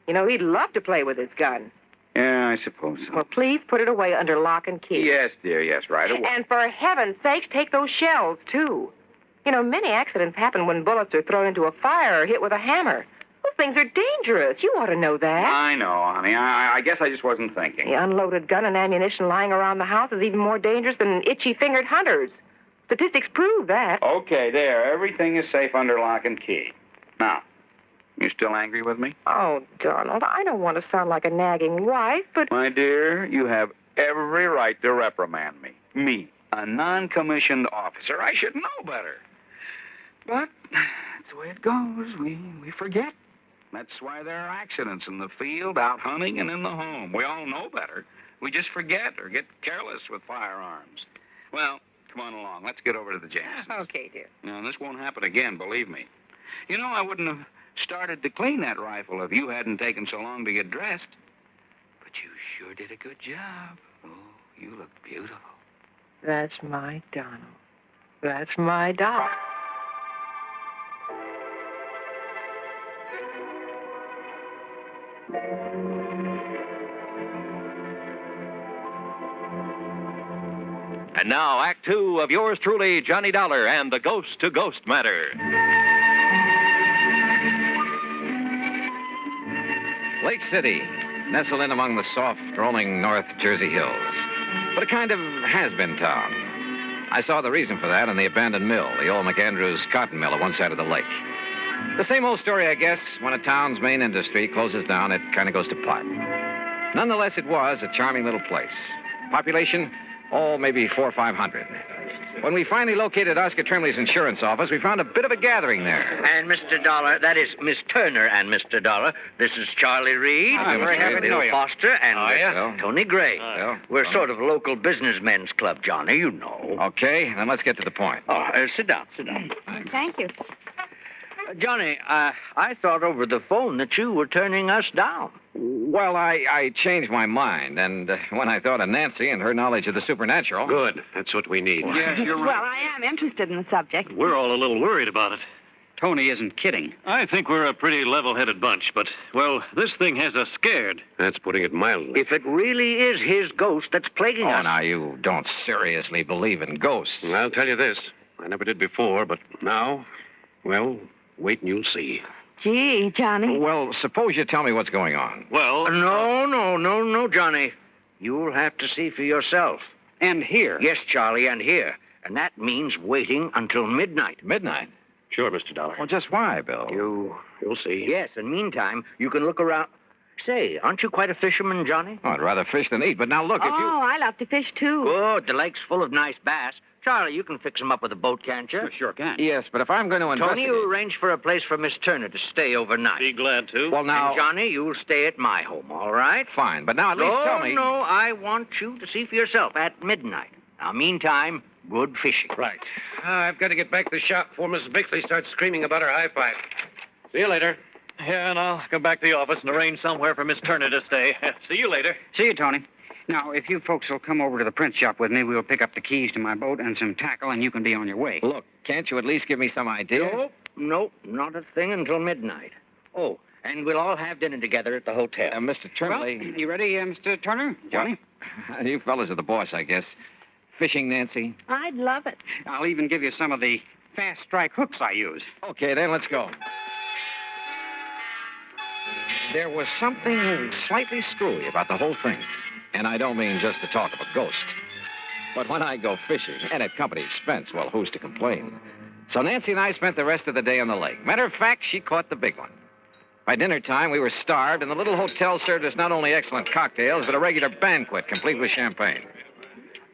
[SPEAKER 12] You know, he'd love to play with his gun.
[SPEAKER 3] Yeah, I suppose so.
[SPEAKER 12] Well, please put it away under lock and key.
[SPEAKER 3] Yes, dear, yes, right away.
[SPEAKER 12] And for heaven's sakes, take those shells, too. You know, many accidents happen when bullets are thrown into a fire or hit with a hammer. Those things are dangerous. You ought to know that.
[SPEAKER 3] I know, honey. I guess I just wasn't thinking.
[SPEAKER 12] The unloaded gun and ammunition lying around the house is even more dangerous than itchy-fingered hunters. Statistics prove that.
[SPEAKER 3] Okay, there. Everything is safe under lock and key. Now, you still angry with me?
[SPEAKER 12] Oh, Donald, I don't want to sound like a nagging wife, but...
[SPEAKER 3] My dear, you have every right to reprimand me. Me, a non-commissioned officer. I should know better. But that's the way it goes. We forget. That's why there are accidents in the field, out hunting, and in the home. We all know better. We just forget or get careless with firearms. Well, come on along. Let's get over to the Jamesons.
[SPEAKER 12] Okay, dear.
[SPEAKER 3] Now, this won't happen again, believe me. You know, I wouldn't have started to clean that rifle if you hadn't taken so long to get dressed. But you sure did a good job. Oh, you look beautiful.
[SPEAKER 12] That's my Donald. That's my doll.
[SPEAKER 10] And now, Act 2 of yours truly, Johnny Dollar, and the Ghost-to-Ghost Matter.
[SPEAKER 2] Lake City, nestled in among the soft, rolling North Jersey hills. But a kind of has-been town. I saw the reason for that in the abandoned mill, the old McAndrews cotton mill at one side of the lake. The same old story, I guess. When a town's main industry closes down, it kind of goes to pot. Nonetheless, it was a charming little place. Population, maybe 400 or 500. When we finally located Oscar Trimley's insurance office, we found a bit of a gathering there.
[SPEAKER 11] And Mr. Dollar, that is Miss Turner and Mr. Dollar. This is Charlie Reed.
[SPEAKER 2] I'm very happy to know
[SPEAKER 11] Bill
[SPEAKER 2] you.
[SPEAKER 11] Foster and
[SPEAKER 2] Bill.
[SPEAKER 11] Tony Gray.
[SPEAKER 2] Bill.
[SPEAKER 11] We're sort of local businessmen's club, Johnny, you know.
[SPEAKER 2] Okay, then let's get to the point.
[SPEAKER 11] Sit down.
[SPEAKER 12] Thank you.
[SPEAKER 11] Johnny, I thought over the phone that you were turning us down.
[SPEAKER 2] Well, I changed my mind, and when I thought of Nancy and her knowledge of the supernatural...
[SPEAKER 13] Good. That's what we need.
[SPEAKER 3] Yes, you're
[SPEAKER 12] Well,
[SPEAKER 3] right.
[SPEAKER 12] I am interested in the subject.
[SPEAKER 13] We're all a little worried about it.
[SPEAKER 3] Tony isn't kidding.
[SPEAKER 13] I think we're a pretty level-headed bunch, but, well, this thing has us scared. That's putting it mildly.
[SPEAKER 11] If it really is his ghost that's plaguing
[SPEAKER 2] Oh,
[SPEAKER 11] us.
[SPEAKER 2] now, you don't seriously believe in ghosts.
[SPEAKER 13] I'll tell you this. I never did before, but now, well, wait and you'll see.
[SPEAKER 12] Gee, Johnny.
[SPEAKER 2] Well, suppose you tell me what's going on.
[SPEAKER 13] Well...
[SPEAKER 11] No, Johnny. You'll have to see for yourself.
[SPEAKER 3] And here.
[SPEAKER 11] Yes, Charlie, and here. And that means waiting until midnight.
[SPEAKER 2] Midnight?
[SPEAKER 13] Sure, Mr. Dollar.
[SPEAKER 2] Well, just why, Bill?
[SPEAKER 13] You'll see.
[SPEAKER 11] Yes, and meantime, you can look around. Say, aren't you quite a fisherman, Johnny?
[SPEAKER 2] Oh, I'd rather fish than eat, but now look, if you...
[SPEAKER 12] Oh, I love to fish, too.
[SPEAKER 11] Good. The lake's full of nice bass. Charlie, you can fix them up with a boat, can't you?
[SPEAKER 3] Sure can.
[SPEAKER 2] Yes, but if I'm going to
[SPEAKER 11] Tony,
[SPEAKER 2] investigate...
[SPEAKER 11] you arrange for a place for Miss Turner to stay overnight.
[SPEAKER 13] Be glad to.
[SPEAKER 2] Well, now...
[SPEAKER 11] And Johnny, you'll stay at my home, all right?
[SPEAKER 2] Fine, but now at least tell me...
[SPEAKER 11] No, I want you to see for yourself at midnight. Now, meantime, good fishing.
[SPEAKER 13] Right. I've got to get back to the shop before Mrs. Bixley starts screaming about her high five. See you later.
[SPEAKER 10] Yeah, and I'll come back to the office and arrange somewhere for Miss Turner to stay. See you later.
[SPEAKER 3] See you, Tony. Now, if you folks will come over to the print shop with me, we'll pick up the keys to my boat and some tackle, and you can be on your way.
[SPEAKER 2] Look, can't you at least give me some idea?
[SPEAKER 11] Nope, not a thing until midnight. Oh, and we'll all have dinner together at the hotel.
[SPEAKER 2] Mr. Trimley...
[SPEAKER 3] Well, you ready, Mr. Turner? Johnny?
[SPEAKER 2] You fellas are the boss, I guess. Fishing, Nancy?
[SPEAKER 12] I'd love it.
[SPEAKER 3] I'll even give you some of the fast strike hooks I use.
[SPEAKER 2] Okay, then, let's go. There was something slightly screwy about the whole thing. And I don't mean just the talk of a ghost. But when I go fishing, and at company expense, well, who's to complain? So Nancy and I spent the rest of the day on the lake. Matter of fact, she caught the big one. By dinner time, we were starved, and the little hotel served us not only excellent cocktails, but a regular banquet, complete with champagne.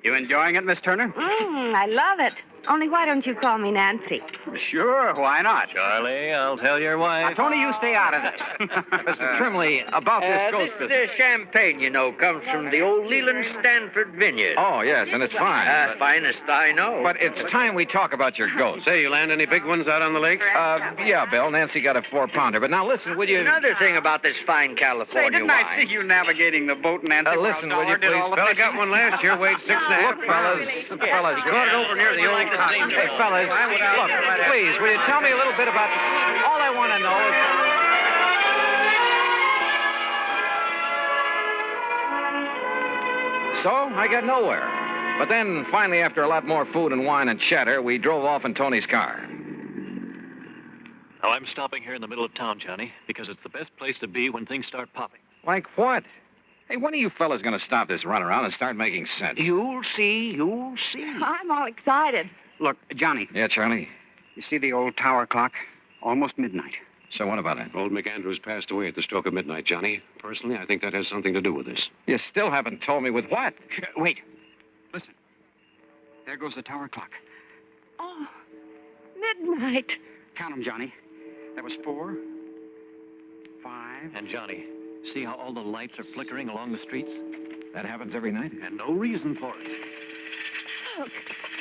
[SPEAKER 3] You enjoying it, Miss Turner?
[SPEAKER 12] I love it. Only why don't you call me Nancy?
[SPEAKER 3] Sure, why not?
[SPEAKER 10] Charlie, I'll tell your wife.
[SPEAKER 3] Now, Tony, you stay out of this.
[SPEAKER 2] Mr. Trimley, about this ghost business.
[SPEAKER 11] Champagne, you know, comes from the old Leland Stanford vineyard.
[SPEAKER 2] Oh, yes, and it's fine.
[SPEAKER 11] Finest I know.
[SPEAKER 2] But it's time we talk about your ghost.
[SPEAKER 13] Say, you land any big ones out on the lake?
[SPEAKER 2] Yeah, Bill. Nancy got a 4-pounder. But now listen, would you...
[SPEAKER 11] Another thing about this fine California
[SPEAKER 3] Say, didn't
[SPEAKER 11] wine.
[SPEAKER 3] I see you navigating the boat, Nancy?
[SPEAKER 2] Listen,
[SPEAKER 3] while
[SPEAKER 2] will you
[SPEAKER 3] Dollar did
[SPEAKER 2] please?
[SPEAKER 3] all the
[SPEAKER 13] Fella
[SPEAKER 3] fishing?
[SPEAKER 13] got one last year, weighed 6.5.
[SPEAKER 2] Look, fellas,
[SPEAKER 3] He caught it over near the old cotton.
[SPEAKER 2] Hey, fellas, look, please, will you tell me a little bit about... All I want to know is... So, I got nowhere. But then, finally, after a lot more food and wine and chatter, we drove off in Tony's car.
[SPEAKER 10] Oh, I'm stopping here in the middle of town, Johnny, because it's the best place to be when things start popping.
[SPEAKER 2] Like what? Hey, when are you fellas going to stop this runaround and start making sense?
[SPEAKER 11] You'll see.
[SPEAKER 12] I'm all excited.
[SPEAKER 3] Look, Johnny,
[SPEAKER 2] Yeah, Charlie?
[SPEAKER 3] you see the old tower clock? Almost midnight.
[SPEAKER 2] So what about it?
[SPEAKER 13] Old McAndrews passed away at the stroke of midnight, Johnny. Personally, I think that has something to do with this.
[SPEAKER 2] You still haven't told me with what?
[SPEAKER 3] Wait. Listen. There goes the tower clock.
[SPEAKER 12] Oh, midnight.
[SPEAKER 3] Count 'em, Johnny. That was 4, 5.
[SPEAKER 10] And Johnny, see how all the lights are flickering along the streets?
[SPEAKER 2] That happens every night?
[SPEAKER 10] And no reason for it.
[SPEAKER 12] Look,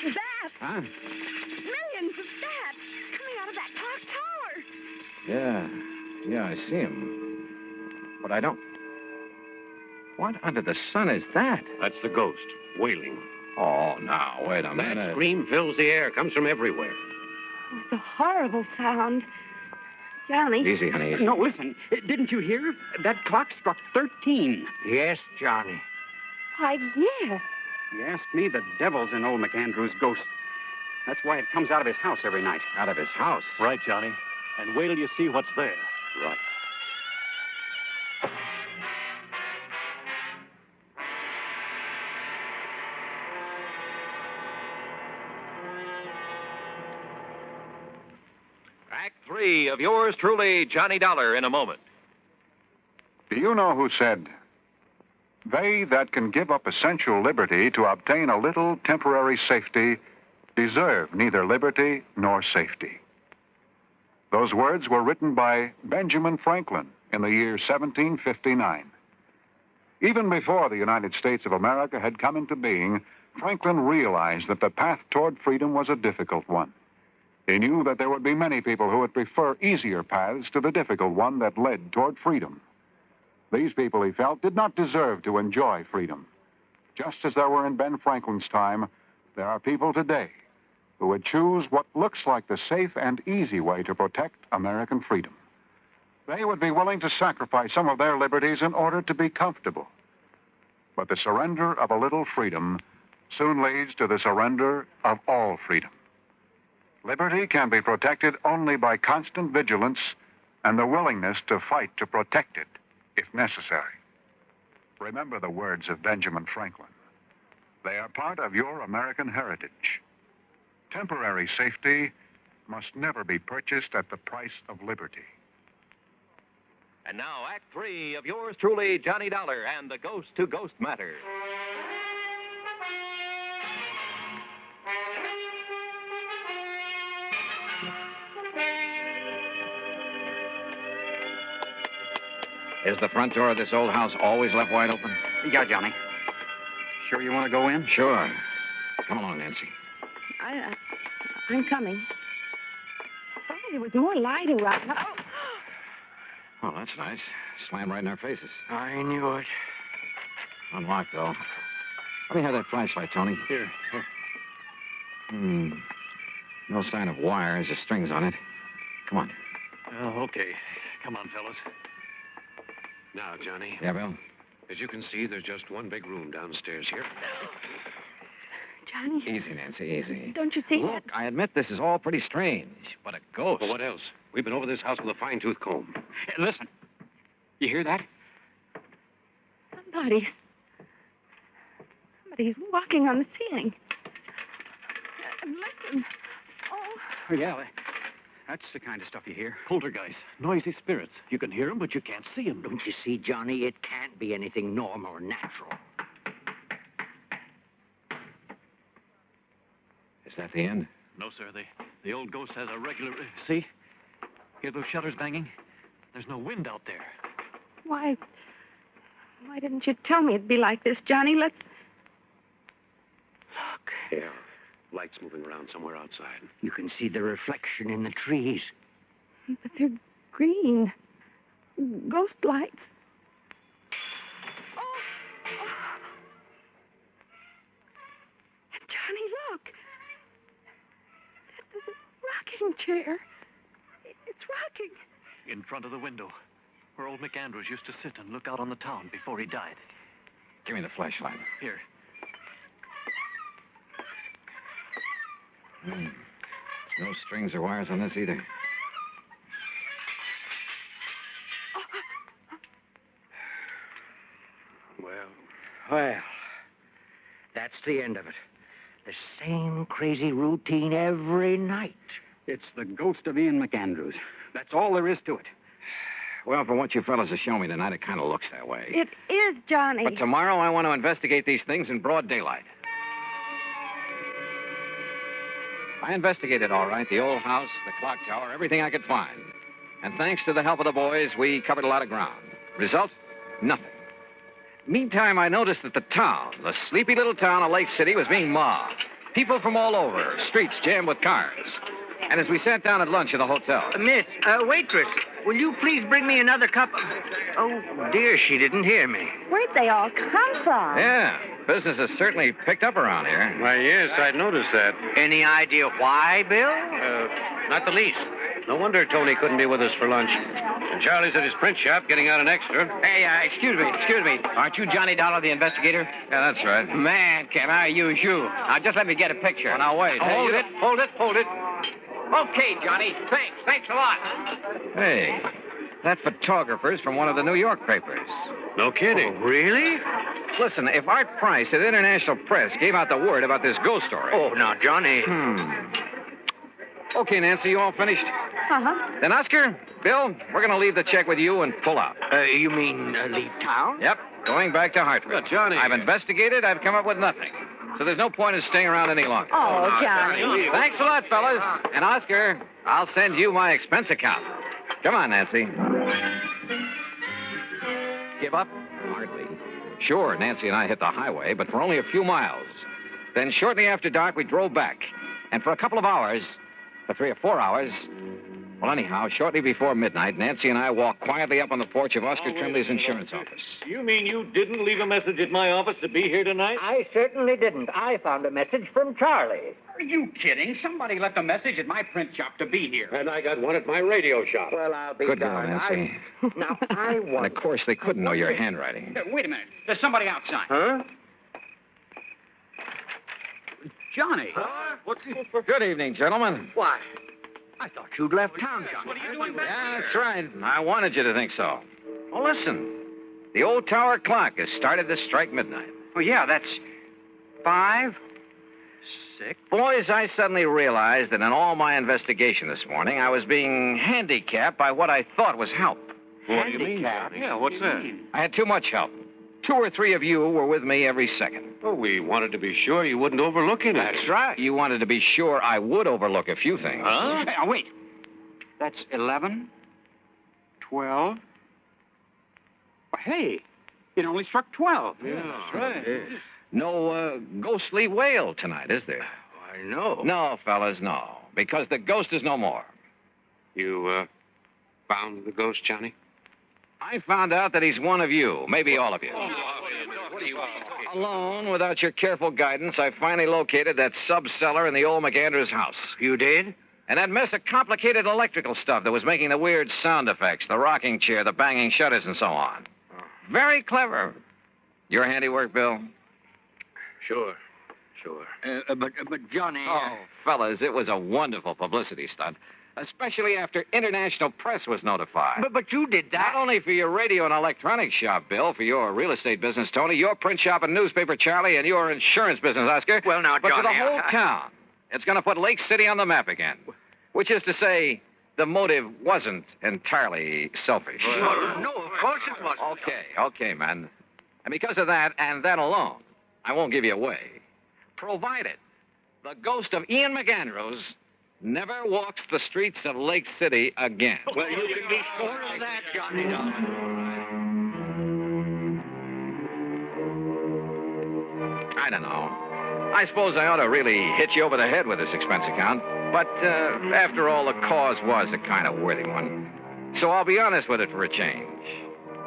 [SPEAKER 12] bats.
[SPEAKER 2] Huh?
[SPEAKER 12] Millions of bats coming out of that clock tower.
[SPEAKER 2] Yeah, I see him. But I don't... What under the sun is that?
[SPEAKER 13] That's the ghost, wailing.
[SPEAKER 2] Oh, now, wait a
[SPEAKER 13] That
[SPEAKER 2] minute.
[SPEAKER 13] scream fills the air, comes from everywhere.
[SPEAKER 12] Oh, it's a horrible sound. Johnny.
[SPEAKER 2] Easy, honey.
[SPEAKER 3] No, listen. Didn't you hear? That clock struck 13.
[SPEAKER 11] Yes, Johnny.
[SPEAKER 12] Why, yes.
[SPEAKER 3] You ask me, the devil's in old McAndrew's ghost. That's why it comes out of his house every night.
[SPEAKER 2] Out of his house?
[SPEAKER 10] Right, Johnny. And wait till you see what's there.
[SPEAKER 13] Right.
[SPEAKER 10] Act 3 of yours truly, Johnny Dollar, in a moment.
[SPEAKER 1] Do you know who said, "They that can give up essential liberty to obtain a little temporary safety
[SPEAKER 14] deserve neither liberty nor safety. Those words were written by Benjamin Franklin in the year 1759. Even before the United States of America had come into being, Franklin realized that the path toward freedom was a difficult one. He knew that there would be many people who would prefer easier paths to the difficult one that led toward freedom. These people, he felt, did not deserve to enjoy freedom. Just as there were in Ben Franklin's time, there are people today who would choose what looks like the safe and easy way to protect American freedom. They would be willing to sacrifice some of their liberties in order to be comfortable. But the surrender of a little freedom soon leads to the surrender of all freedom. Liberty can be protected only by constant vigilance and the willingness to fight to protect it, if necessary. Remember the words of Benjamin Franklin. They are part of your American heritage. Temporary safety must never be purchased at the price of liberty.
[SPEAKER 10] And now, Act 3 of yours truly, Johnny Dollar and the Ghost to Ghost Matter.
[SPEAKER 2] Is the front door of this old house always left wide open?
[SPEAKER 3] Yeah, Johnny. Sure you want to go in?
[SPEAKER 2] Sure. Come along, Nancy.
[SPEAKER 12] I'm coming. Thought there was more light around.
[SPEAKER 2] Oh, that's nice. Slammed right in our faces.
[SPEAKER 3] I knew it.
[SPEAKER 2] Unlocked, though. Let me have that flashlight, Tony.
[SPEAKER 3] Here.
[SPEAKER 2] No sign of wires or strings on it. Come on.
[SPEAKER 13] Oh, okay. Come on, fellas. Now, Johnny.
[SPEAKER 2] Yeah, Bill?
[SPEAKER 13] As you can see, there's just one big room downstairs here.
[SPEAKER 12] Johnny.
[SPEAKER 2] Easy, Nancy, easy.
[SPEAKER 12] Don't you see that?
[SPEAKER 2] Look, I admit this is all pretty strange, but a ghost.
[SPEAKER 13] Well, what else? We've been over this house with a fine-tooth comb.
[SPEAKER 3] Hey, listen. You hear that?
[SPEAKER 12] Somebody's walking on the ceiling. Listen. Oh.
[SPEAKER 3] Yeah, that's the kind of stuff you hear.
[SPEAKER 13] Poltergeist, noisy spirits. You can hear them, but you can't see them.
[SPEAKER 11] Don't you see, Johnny? It can't be anything normal or natural.
[SPEAKER 2] Is that the end?
[SPEAKER 13] No, sir. The old ghost has a regular... See? Hear those shutters banging? There's no wind out there.
[SPEAKER 12] Why didn't you tell me it'd be like this, Johnny? Let's...
[SPEAKER 13] Look. Yeah. Lights moving around somewhere outside.
[SPEAKER 11] You can see the reflection in the trees.
[SPEAKER 12] But they're green. Ghost lights. Oh. Johnny, look. There's a rocking chair. It's rocking.
[SPEAKER 13] In front of the window, where old McAndrews used to sit and look out on the town before he died.
[SPEAKER 2] Give me the flashlight.
[SPEAKER 13] Here.
[SPEAKER 2] No strings or wires on this either.
[SPEAKER 11] Well, that's the end of it. The same crazy routine every night.
[SPEAKER 3] It's the ghost of Ian McAndrews. That's all there is to it.
[SPEAKER 2] Well, from what you fellas have shown me tonight, it kind of looks that way.
[SPEAKER 12] It is, Johnny.
[SPEAKER 2] But tomorrow I want to investigate these things in broad daylight. I investigated all right, the old house, the clock tower, everything I could find. And thanks to the help of the boys, we covered a lot of ground. Result? Nothing. Meantime, I noticed that the town, the sleepy little town of Lake City, was being mobbed. People from all over, streets jammed with cars. And as we sat down at lunch in the hotel...
[SPEAKER 11] Miss, waitress, will you please bring me another cup of... Oh, dear, she didn't hear me.
[SPEAKER 12] Where'd they all come from?
[SPEAKER 2] Yeah, business has certainly picked up around here.
[SPEAKER 13] Why, yes, I'd noticed that.
[SPEAKER 11] Any idea why, Bill?
[SPEAKER 13] Not the least. No wonder Tony couldn't be with us for lunch. And Charlie's at his print shop getting out an extra.
[SPEAKER 3] Hey, excuse me. Aren't you Johnny Dollar, the investigator?
[SPEAKER 2] Yeah, that's right.
[SPEAKER 3] Man, can I use you? Now, just let me get a picture.
[SPEAKER 2] Well, now, wait.
[SPEAKER 3] Hold it. Okay, Johnny. Thanks a lot.
[SPEAKER 2] Hey, that photographer's from one of the New York papers.
[SPEAKER 13] No kidding.
[SPEAKER 11] Oh, really?
[SPEAKER 2] Listen, if Art Price at International Press gave out the word about this ghost story...
[SPEAKER 11] Oh, now, Johnny...
[SPEAKER 2] Okay, Nancy, you all finished?
[SPEAKER 12] Uh-huh.
[SPEAKER 2] Then, Oscar, Bill, we're going to leave the check with you and pull out.
[SPEAKER 11] You mean leave town?
[SPEAKER 2] Yep, going back to Hartford.
[SPEAKER 13] But, Johnny...
[SPEAKER 2] I've investigated, I've come up with nothing. So there's no point in staying around any longer.
[SPEAKER 12] Oh, Johnny.
[SPEAKER 2] Thanks a lot, fellas. And Oscar, I'll send you my expense account. Come on, Nancy. Give up? Hardly. Sure, Nancy and I hit the highway, but for only a few miles. Then shortly after dark, we drove back. And for a couple of hours, for 3 or 4 hours, well, anyhow, shortly before midnight, Nancy and I walked quietly up on the porch of Oscar Trimley's insurance office.
[SPEAKER 10] You mean you didn't leave a message at my office to be here tonight?
[SPEAKER 11] I certainly didn't. I found a message from Charlie.
[SPEAKER 3] Are you kidding? Somebody left a message at my print shop to be here.
[SPEAKER 13] And I got one at my radio shop.
[SPEAKER 11] Well, I'll be
[SPEAKER 2] Good girl,
[SPEAKER 11] darned.
[SPEAKER 2] Nancy.
[SPEAKER 11] Now, I
[SPEAKER 2] And
[SPEAKER 11] want...
[SPEAKER 2] of course, they couldn't know your handwriting.
[SPEAKER 3] Wait a minute. There's somebody outside.
[SPEAKER 11] Huh?
[SPEAKER 3] Johnny.
[SPEAKER 10] What's he...
[SPEAKER 2] Good evening, gentlemen.
[SPEAKER 11] Why, I thought you'd left town, Johnny.
[SPEAKER 3] What are you doing back
[SPEAKER 2] Yeah,
[SPEAKER 3] here?
[SPEAKER 2] that's right. I wanted you to think so. Well, listen. The old tower clock has started to strike midnight.
[SPEAKER 3] Oh, yeah, that's 5, 6.
[SPEAKER 2] Boys, I suddenly realized that in all my investigation this morning, I was being handicapped by what I thought was help.
[SPEAKER 10] What do you mean, Johnny? Yeah, what's that?
[SPEAKER 2] I had too much help. 2 or 3 of you were with me every second.
[SPEAKER 13] Oh, we wanted to be sure you wouldn't overlook anything.
[SPEAKER 2] That's right. You wanted to be sure I would overlook a few things.
[SPEAKER 13] Huh?
[SPEAKER 3] Hey, wait. That's 11, 12. Well, hey, it only struck 12.
[SPEAKER 13] Yeah, that's right.
[SPEAKER 2] No ghostly wail tonight, is there?
[SPEAKER 13] I know.
[SPEAKER 2] No, fellas, no. Because the ghost is no more.
[SPEAKER 13] You, found the ghost, Johnny?
[SPEAKER 2] I found out that he's one of you, maybe all of you.
[SPEAKER 13] What are you...
[SPEAKER 2] Alone, without your careful guidance, I finally located that sub-cellar in the old McAndrews house.
[SPEAKER 11] You did?
[SPEAKER 2] And that mess of complicated electrical stuff that was making the weird sound effects, the rocking chair, the banging shutters, and so on. Very clever. Your handiwork, Bill?
[SPEAKER 13] Sure.
[SPEAKER 3] But Johnny...
[SPEAKER 2] Oh, fellas, it was a wonderful publicity stunt. Especially after international press was notified.
[SPEAKER 11] But you did that.
[SPEAKER 2] Not only for your radio and electronics shop, Bill, for your real estate business, Tony, your print shop and newspaper, Charlie, and your insurance business, Oscar.
[SPEAKER 11] Well, now,
[SPEAKER 2] but for the
[SPEAKER 11] Johnny,
[SPEAKER 2] whole town. It's going to put Lake City on the map again. Which is to say, the motive wasn't entirely selfish.
[SPEAKER 11] No, of course it wasn't.
[SPEAKER 2] Okay, man. And because of that, and that alone, I won't give you away. Provided the ghost of Ian McAndrews never walks the streets of Lake City again.
[SPEAKER 11] Well, you can be sure of that, Johnny.
[SPEAKER 2] I don't know. I suppose I ought to really hit you over the head with this expense account. But after all, the cause was a kind of worthy one. So I'll be honest with it for a change.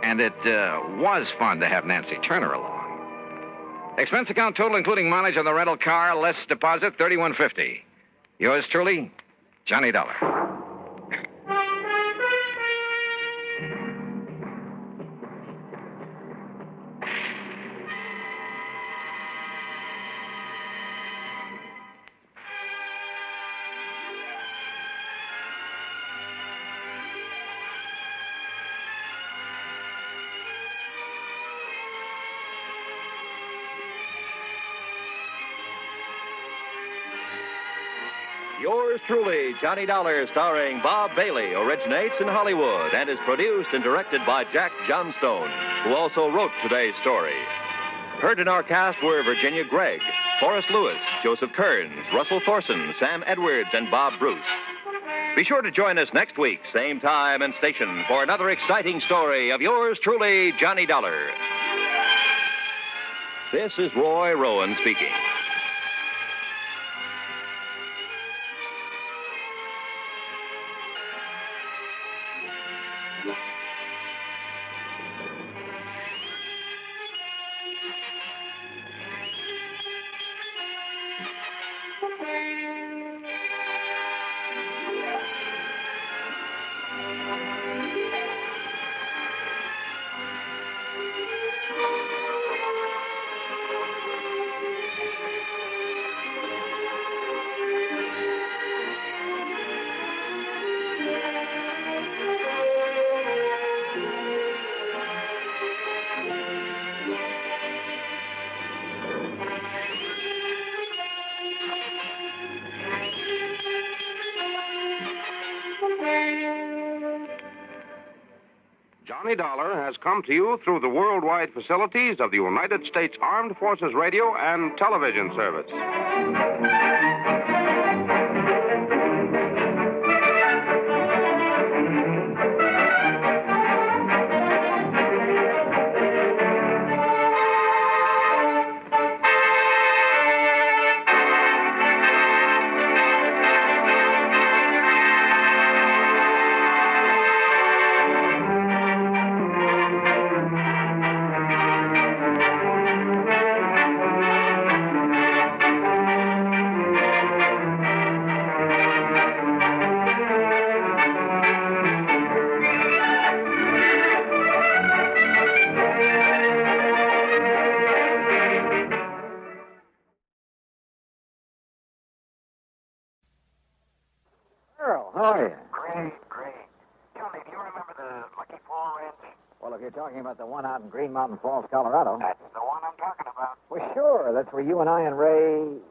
[SPEAKER 2] And it was fun to have Nancy Turner along. Expense account total, including mileage on the rental car, less deposit, $31.50. Yours truly, Johnny Dollar.
[SPEAKER 10] Yours truly, Johnny Dollar, starring Bob Bailey, originates in Hollywood and is produced and directed by Jack Johnstone, who also wrote today's story. Heard in our cast were Virginia Gregg, Forrest Lewis, Joseph Kearns, Russell Thorson, Sam Edwards, and Bob Bruce. Be sure to join us next week, same time and station, for another exciting story of yours truly, Johnny Dollar. This is Roy Rowan speaking.
[SPEAKER 15] Johnny Dollar has come to you through the worldwide facilities of the United States Armed Forces Radio and Television Service.
[SPEAKER 2] Earl, how are you?
[SPEAKER 11] Great. Johnny, do you remember the Lucky Fall Ranch?
[SPEAKER 2] Well, if you're talking about the one out in Green Mountain Falls, Colorado.
[SPEAKER 11] That's the one I'm talking about.
[SPEAKER 2] Well, sure. That's where you and I and Ray,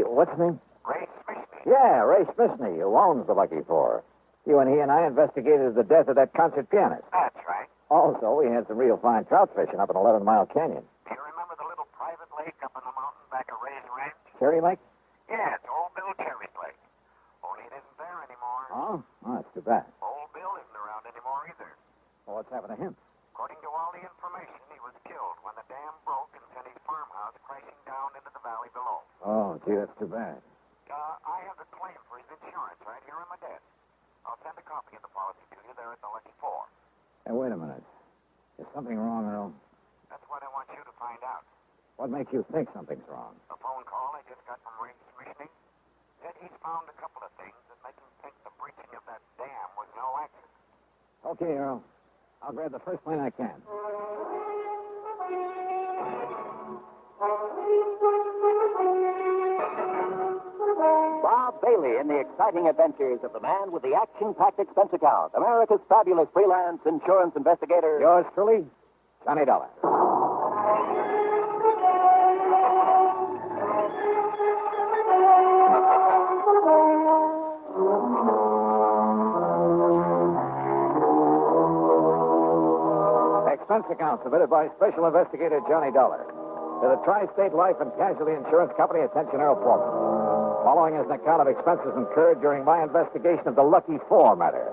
[SPEAKER 2] what's his name?
[SPEAKER 11] Ray Smithney.
[SPEAKER 2] Yeah, Ray Smithney, who owns the Lucky Four. You and he and I investigated the death of that concert pianist.
[SPEAKER 11] That's right.
[SPEAKER 2] Also, we had some real fine trout fishing up in 11 Mile Canyon.
[SPEAKER 11] Do you remember the little private lake up in the mountain back of Ray's ranch?
[SPEAKER 2] Cherry Lake?
[SPEAKER 11] Yeah, it's Old Bill Cherry's lake. Only it isn't there anymore.
[SPEAKER 2] Oh, that's too bad.
[SPEAKER 11] Old Bill isn't around anymore either.
[SPEAKER 2] Well, what's happened to him?
[SPEAKER 11] According to all the information, he was killed when the dam broke and sent his farmhouse crashing down into the valley below.
[SPEAKER 2] Oh, gee, that's too bad.
[SPEAKER 11] I have the claim for his insurance right here on my desk. I'll send a copy of the policy to you there at the Lucky Four.
[SPEAKER 2] Hey, wait a minute. Is something wrong, Earl?
[SPEAKER 11] That's what I want you to find out.
[SPEAKER 2] What makes you think something's wrong?
[SPEAKER 11] A phone call I just got from Ray Smithney said he's found a couple of things that make him think the breaching of that dam was no accident.
[SPEAKER 2] Okay, Earl. I'll grab the first plane I can.
[SPEAKER 16] Bob Bailey in the exciting adventures of the man with the action-packed expense account, America's fabulous freelance insurance investigator.
[SPEAKER 2] Yours truly, Johnny Dollar. Expense account submitted by Special Investigator Johnny Dollar to the Tri-State Life and Casualty Insurance Company. Attention, Earl Foreman. Following is an account of expenses incurred during my investigation of the Lucky Four matter.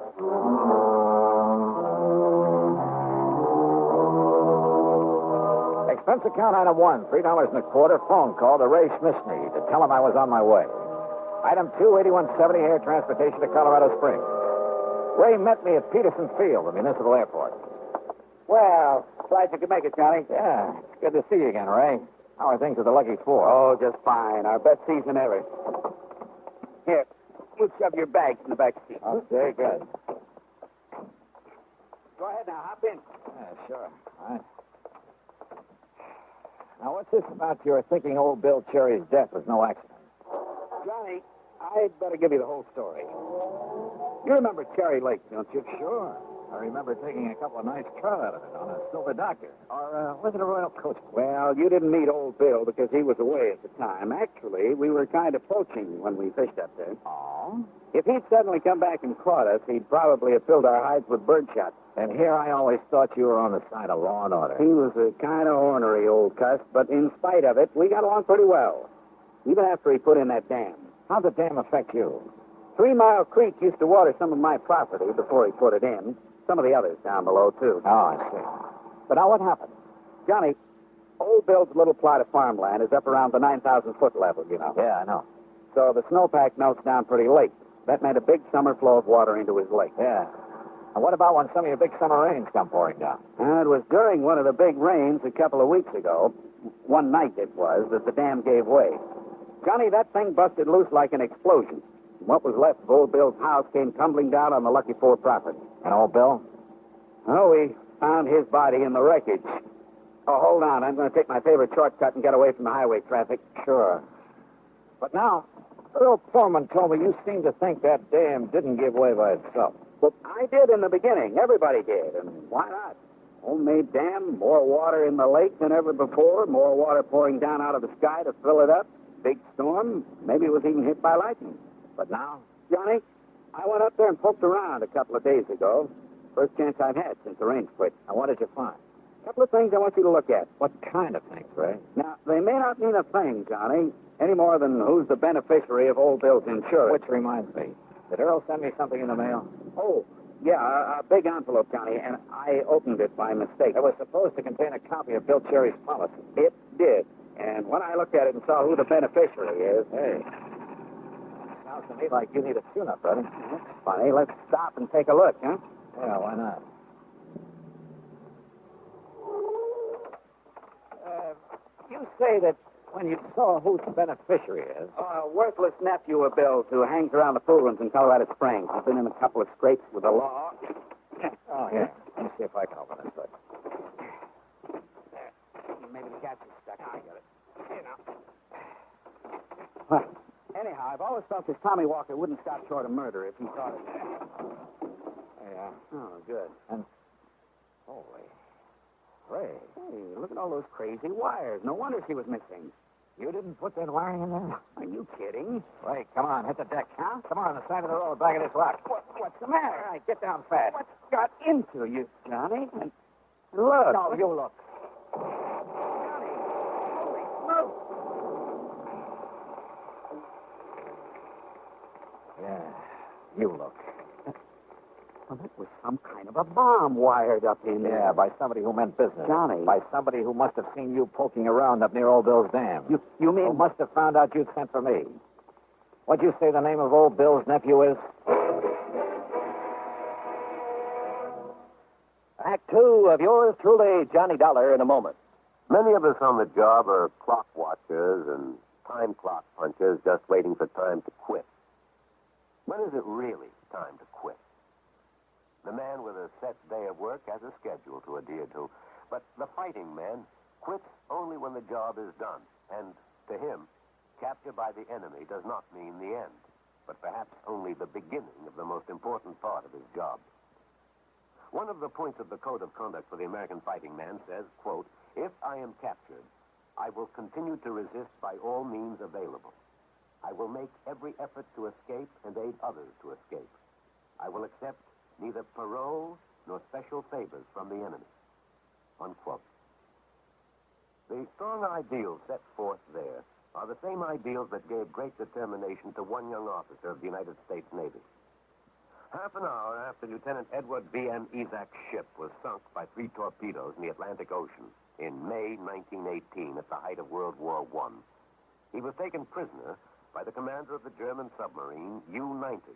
[SPEAKER 2] Expense account item 1, $3.25 phone call to Ray Smithney to tell him I was on my way. Item 2, 8170 air transportation to Colorado Springs. Ray met me at Peterson Field, the municipal airport.
[SPEAKER 17] Well, glad you could make it, Johnny.
[SPEAKER 2] Yeah, it's good to see you again, Ray. How are things with the Lucky Four?
[SPEAKER 17] Oh, just fine. Our best season ever. Here, we'll shove your bags in the back seat.
[SPEAKER 2] Okay, good.
[SPEAKER 17] Go ahead now, hop in.
[SPEAKER 2] Yeah, sure. All right. Now, what's this about your thinking old Bill Cherry's death was no accident?
[SPEAKER 17] Johnny, I'd better give you the whole story. You remember Cherry Lake, don't you?
[SPEAKER 2] Sure. I remember taking a couple of nice trout out of it on a Silver Doctor. Or was it a Royal Coach?
[SPEAKER 17] Well, you didn't meet old Bill because he was away at the time. Actually, we were kind of poaching when we fished up there.
[SPEAKER 2] Oh?
[SPEAKER 17] If he'd suddenly come back and caught us, he'd probably have filled our hides with birdshot.
[SPEAKER 2] And here I always thought you were on the side of law and order.
[SPEAKER 17] He was a kind of ornery old cuss, but in spite of it, we got along pretty well. Even after he put in that dam.
[SPEAKER 2] How'd the dam affect you?
[SPEAKER 17] 3 Mile Creek used to water some of my property before he put it in. Some of the others down below, too.
[SPEAKER 2] Oh, I see. But now what happened?
[SPEAKER 17] Johnny, old Bill's little plot of farmland is up around the 9,000-foot level, you know.
[SPEAKER 2] Yeah, I know.
[SPEAKER 17] So the snowpack melts down pretty late. That meant a big summer flow of water into his lake.
[SPEAKER 2] Yeah. And what about when some of your big summer rains come pouring down?
[SPEAKER 17] It was during one of the big rains a couple of weeks ago, one night it was, that the dam gave way. Johnny, that thing busted loose like an explosion. What was left of old Bill's house came tumbling down on the Lucky Four property.
[SPEAKER 2] And old Bill?
[SPEAKER 17] Oh, we found his body in the wreckage. Oh, hold on. I'm going to take my favorite shortcut and get away from the highway traffic.
[SPEAKER 2] Sure. But now, Earl Foreman told me you seem to think that dam didn't give way by itself.
[SPEAKER 17] Well, I did in the beginning. Everybody did. And why not? Homemade dam, more water in the lake than ever before, more water pouring down out of the sky to fill it up. Big storm. Maybe it was even hit by lightning.
[SPEAKER 2] But now?
[SPEAKER 17] Johnny, I went up there and poked around a couple of days ago. First chance I've had since the rain quit. Now, what did you find? A couple of things I want you to look at.
[SPEAKER 6] What kind of things, Ray?
[SPEAKER 17] Now, they may not mean a thing, Johnny, any more than who's the beneficiary of old Bill's insurance.
[SPEAKER 6] Which reminds me, did Earl send me something in the mail?
[SPEAKER 17] Oh, yeah, a big envelope, Johnny, and I opened it by mistake.
[SPEAKER 6] It was supposed to contain a copy of Bill Cherry's policy.
[SPEAKER 17] It did. And when I looked at it and saw who the beneficiary is...
[SPEAKER 6] Hey, sounds to me like you need a tune-up, buddy.
[SPEAKER 17] That's funny. Let's stop and take a look, huh?
[SPEAKER 6] Yeah, why not? You say that when you saw who the beneficiary is...
[SPEAKER 17] A worthless nephew of Bill's who hangs around the pool rooms in Colorado Springs. He's been in a couple of scrapes with the law.
[SPEAKER 6] Oh, here. Let me see if I can open this book.
[SPEAKER 17] Maybe the catch is stuck.
[SPEAKER 6] I got it.
[SPEAKER 17] You know. Well, anyhow, I've always felt this Tommy Walker wouldn't stop short of murder if he thought it.
[SPEAKER 6] Yeah.
[SPEAKER 17] Oh, good.
[SPEAKER 6] And... Holy... Ray.
[SPEAKER 17] Hey, look at all those crazy wires. No wonder she was missing.
[SPEAKER 6] You didn't put that wiring in there?
[SPEAKER 17] Are you kidding?
[SPEAKER 6] Ray, come on, hit the deck. Huh? Come on the side of the road, back of this rock.
[SPEAKER 17] What's the matter?
[SPEAKER 6] All right, get down fast.
[SPEAKER 17] What's got into you, Johnny? And look.
[SPEAKER 6] No, you look.
[SPEAKER 17] Johnny, holy smoke.
[SPEAKER 6] Yeah, you look.
[SPEAKER 17] Well, that was some kind of a bomb wired up in there.
[SPEAKER 6] Yeah, by somebody who meant business.
[SPEAKER 17] Johnny.
[SPEAKER 6] By somebody who must have seen you poking around up near Old Bill's dam.
[SPEAKER 17] You mean...
[SPEAKER 6] Who must have found out you'd sent for me. What'd you say the name of Old Bill's nephew is?
[SPEAKER 16] Act 2 of yours truly, Johnny Dollar, in a moment. Many of us on the job are clock watchers and time clock punchers just waiting for time to quit. When is it really time to quit? The man with a set day of work has a schedule to adhere to, but the fighting man quits only when the job is done. And to him, capture by the enemy does not mean the end, but perhaps only the beginning of the most important part of his job. One of the points of the Code of Conduct for the American fighting man says, quote, "If I am captured, I will continue to resist by all means available. I will make every effort to escape and aid others to escape. I will accept neither parole nor special favors from the enemy." Unquote. The strong ideals set forth there are the same ideals that gave great determination to one young officer of the United States Navy. Half an hour after Lieutenant Edward V.M. Isaac's ship was sunk by 3 torpedoes in the Atlantic Ocean in May 1918 at the height of World War I, he was taken prisoner by the commander of the German submarine U-90.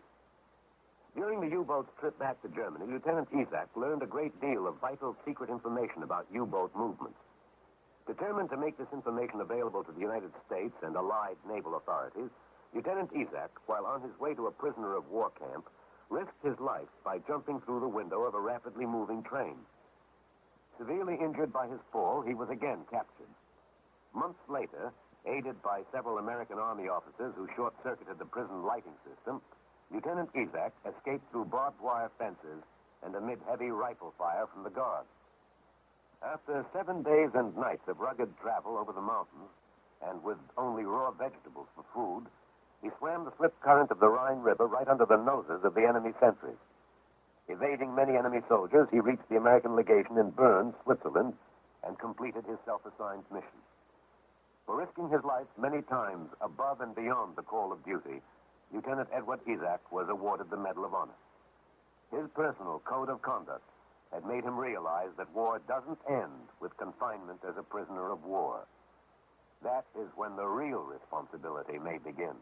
[SPEAKER 16] During the U-boat's trip back to Germany, Lieutenant Isaac learned a great deal of vital secret information about U-boat movements. Determined to make this information available to the United States and allied naval authorities, Lieutenant Isaac, while on his way to a prisoner of war camp, risked his life by jumping through the window of a rapidly moving train. Severely injured by his fall, he was again captured. Months later, aided by several American Army officers who short-circuited the prison lighting system, Lieutenant Isaac escaped through barbed wire fences and amid heavy rifle fire from the guards. After 7 days and nights of rugged travel over the mountains, and with only raw vegetables for food, he swam the swift current of the Rhine River right under the noses of the enemy sentries. Evading many enemy soldiers, he reached the American legation in Bern, Switzerland, and completed his self-assigned mission. For risking his life many times above and beyond the call of duty, Lieutenant Edward Isaac was awarded the Medal of Honor. His personal code of conduct had made him realize that war doesn't end with confinement as a prisoner of war. That is when the real responsibility may begin.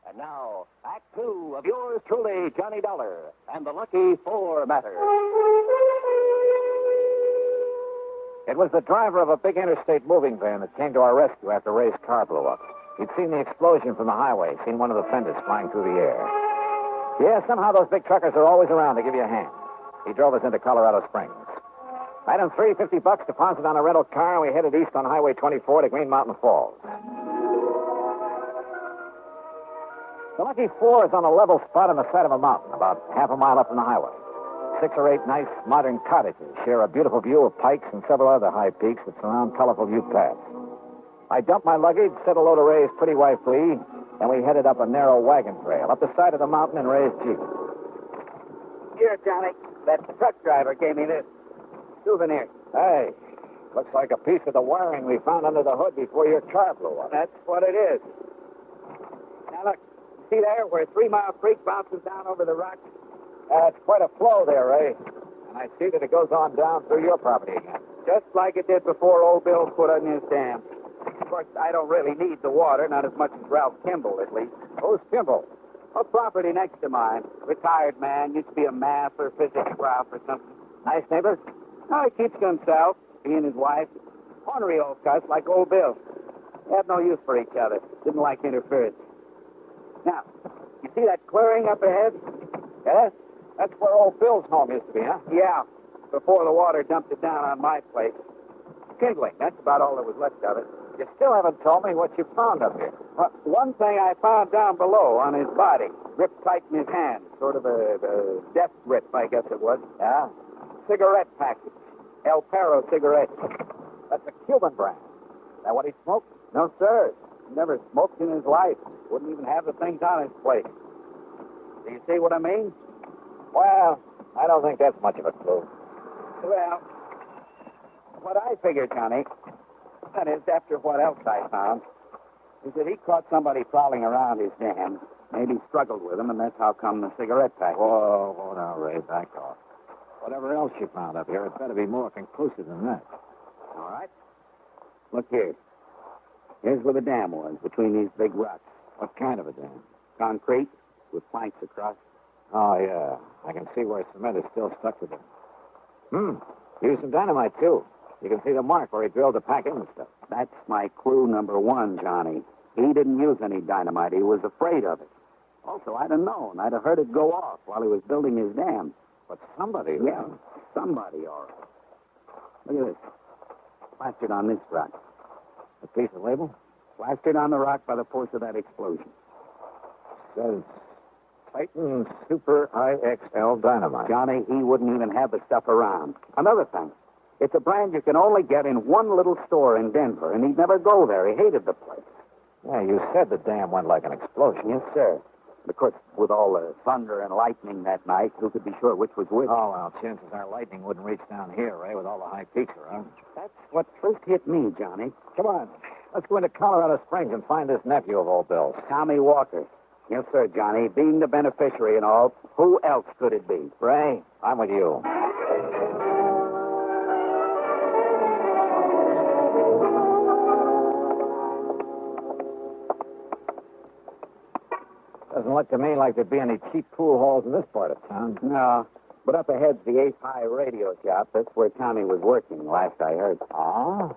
[SPEAKER 16] And now, Act 2 of yours truly, Johnny Dollar, and the Lucky 4 matter.
[SPEAKER 6] It was the driver of a big interstate moving van that came to our rescue after Ray's car blew up. He'd seen the explosion from the highway, seen one of the fenders flying through the air. Yeah, somehow those big truckers are always around to give you a hand. He drove us into Colorado Springs. Item 3, $50 deposit on a rental car, and we headed east on Highway 24 to Green Mountain Falls. The Lucky 4 is on a level spot on the side of a mountain, about half a mile up from the highway. 6 or 8 nice modern cottages share a beautiful view of Pikes and several other high peaks that surround colorful Ute paths. I dumped my luggage, said hello to Ray's pretty wife, Lee, and we headed up a narrow wagon trail, up the side of the mountain in Ray's Jeep.
[SPEAKER 17] Here, Johnny. That truck driver gave me this. Souvenir.
[SPEAKER 6] Hey, looks like a piece of the wiring we found under the hood before your car blew up.
[SPEAKER 17] That's what it is. Now, look. See there where 3 Mile Creek bounces down over the rocks?
[SPEAKER 6] It's quite a flow there, Ray. And I see that it goes on down through your property again.
[SPEAKER 17] Just like it did before old Bill put in his dam. Of course, I don't really need the water, not as much as Ralph Kimball, at least.
[SPEAKER 6] Who's Kimball?
[SPEAKER 17] A property next to mine. Retired man. Used to be a math or physics prof or something.
[SPEAKER 6] Nice neighbor?
[SPEAKER 17] Oh, he keeps to himself. He and his wife. Ornery old cuss like old Bill. They had no use for each other. Didn't like interference. Now, you see that clearing up ahead?
[SPEAKER 6] Yes? That's where old Bill's home used to be, huh?
[SPEAKER 17] Yeah. Before the water dumped it down on my place. Kindling. That's about all that was left of it.
[SPEAKER 6] You still haven't told me what you found up here.
[SPEAKER 17] One thing I found down below on his body, gripped tight in his hand, sort of a death grip, I guess it was.
[SPEAKER 6] Yeah?
[SPEAKER 17] Cigarette package. El Perro cigarette.
[SPEAKER 6] That's a Cuban brand. Is that what he smoked?
[SPEAKER 17] No, sir. Never smoked in his life. Wouldn't even have the things on his plate. Do you see what I mean?
[SPEAKER 6] Well, I don't think that's much of a clue.
[SPEAKER 17] Well, what I figure, Johnny, that is, after what else I found, is that he caught somebody prowling around his dam, maybe struggled with him, and that's how come the cigarette package.
[SPEAKER 6] Whoa, now, Ray, back off. Whatever else you found up here, it better be more conclusive than that.
[SPEAKER 17] All right. Look here. Here's where the dam was, between these big rocks.
[SPEAKER 6] What kind of a dam?
[SPEAKER 17] Concrete, with planks across.
[SPEAKER 6] Oh, yeah. I can see where cement is still stuck to them. Used some dynamite, too. You can see the mark where he drilled the pack in and stuff.
[SPEAKER 17] That's my clue number one, Johnny. He didn't use any dynamite. He was afraid of it. Also, I'd have known. I'd have heard it go off while he was building his dam.
[SPEAKER 6] But somebody...
[SPEAKER 17] Yeah, somebody, all right. Look at this. Plastered on this rock.
[SPEAKER 6] A piece of label?
[SPEAKER 17] Plastered on the rock by the force of that explosion.
[SPEAKER 6] Says Titan Super IXL Dynamite.
[SPEAKER 17] Johnny, he wouldn't even have the stuff around. Another thing. It's a brand you can only get in one little store in Denver, and he'd never go there. He hated the place.
[SPEAKER 6] Yeah, you said the dam went like an explosion.
[SPEAKER 17] Yes, sir. But of course, with all the thunder and lightning that night, who could be sure which was which?
[SPEAKER 6] Oh, well, chances are lightning wouldn't reach down here, Ray, with all the high peaks around.
[SPEAKER 17] That's what first hit me, Johnny.
[SPEAKER 6] Come on. Let's go into Colorado Springs and find this nephew of old Bill's.
[SPEAKER 17] Tommy Walker. Yes, sir, Johnny. Being the beneficiary and all, who else could it be?
[SPEAKER 6] Ray, I'm with you. Doesn't look to me like there'd be any cheap pool halls in this part of town.
[SPEAKER 17] No. But up ahead's the Ace High radio shop. That's where Tommy was working, last I heard.
[SPEAKER 6] Oh?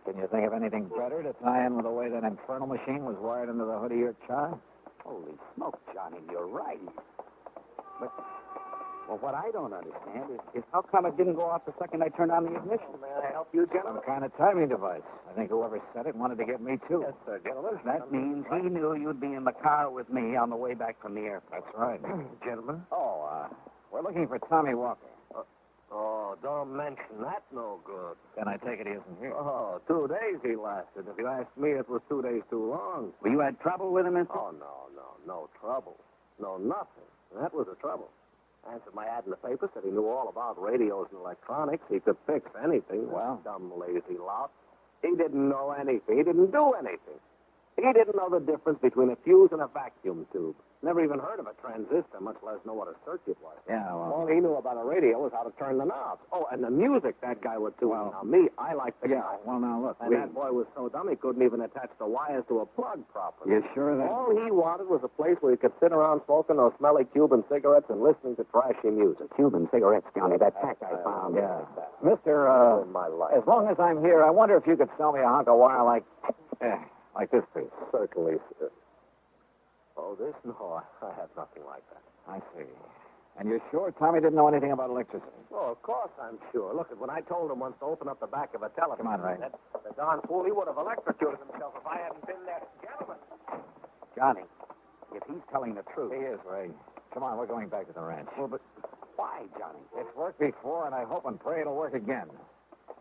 [SPEAKER 6] Can you think of anything better to tie in with the way that infernal machine was wired into the hood of your car?
[SPEAKER 17] Holy smoke, Johnny, you're right. But, well, what I don't understand is how come it didn't go off the second I turned on the ignition? May I help you, gentlemen?
[SPEAKER 6] Some kind of timing device. I think whoever said it wanted to get me, too.
[SPEAKER 17] Yes, sir, gentlemen. That means he knew you'd be in the car with me on the way back from the airport.
[SPEAKER 6] That's right.
[SPEAKER 17] Gentlemen?
[SPEAKER 6] Oh, we're looking for Tommy Walker.
[SPEAKER 8] Oh, don't mention that, no good.
[SPEAKER 6] Then I take it he isn't here.
[SPEAKER 8] Oh, 2 days he lasted. If you ask me, it was 2 days too long.
[SPEAKER 17] Well, you had trouble with him, mister?
[SPEAKER 8] Oh, no trouble. No, nothing. That was the trouble. Answered my ad in the paper, said he knew all about radios and electronics. He could fix anything.
[SPEAKER 6] Well?
[SPEAKER 8] Dumb, lazy lout. He didn't know anything. He didn't do anything. He didn't know the difference between a fuse and a vacuum tube. Never even heard of a transistor, much less know what a circuit was.
[SPEAKER 6] Yeah, well...
[SPEAKER 8] All he knew about a radio was how to turn the knobs. Oh, and the music that guy would do.
[SPEAKER 6] Well,
[SPEAKER 8] now, me, I like the
[SPEAKER 6] yeah,
[SPEAKER 8] guy.
[SPEAKER 6] well, now, look.
[SPEAKER 8] And that boy was so dumb he couldn't even attach the wires to a plug properly.
[SPEAKER 6] You sure of that?
[SPEAKER 8] All he wanted was a place where he could sit around smoking those smelly Cuban cigarettes and listening to trashy music.
[SPEAKER 17] Cuban cigarettes, Johnny. That pack I found.
[SPEAKER 6] Yeah. Mister,
[SPEAKER 8] my life.
[SPEAKER 6] as long as I'm here, I wonder if you could sell me a hunk of wire like this piece.
[SPEAKER 8] Certainly, sir. Oh, this? No, I have nothing like that.
[SPEAKER 6] I see. And you're sure Tommy didn't know anything about electricity?
[SPEAKER 8] Oh, of course I'm sure. Look, when I told him once to open up the back of a telephone...
[SPEAKER 6] Come on, Ray.
[SPEAKER 8] The darn fool, he would have electrocuted himself if I hadn't been there. Gentlemen!
[SPEAKER 17] Johnny, if he's telling the truth...
[SPEAKER 6] He is, Ray. Come on, we're going back to the ranch.
[SPEAKER 17] Well, but why, Johnny?
[SPEAKER 6] It's worked before, and I hope and pray it'll work again.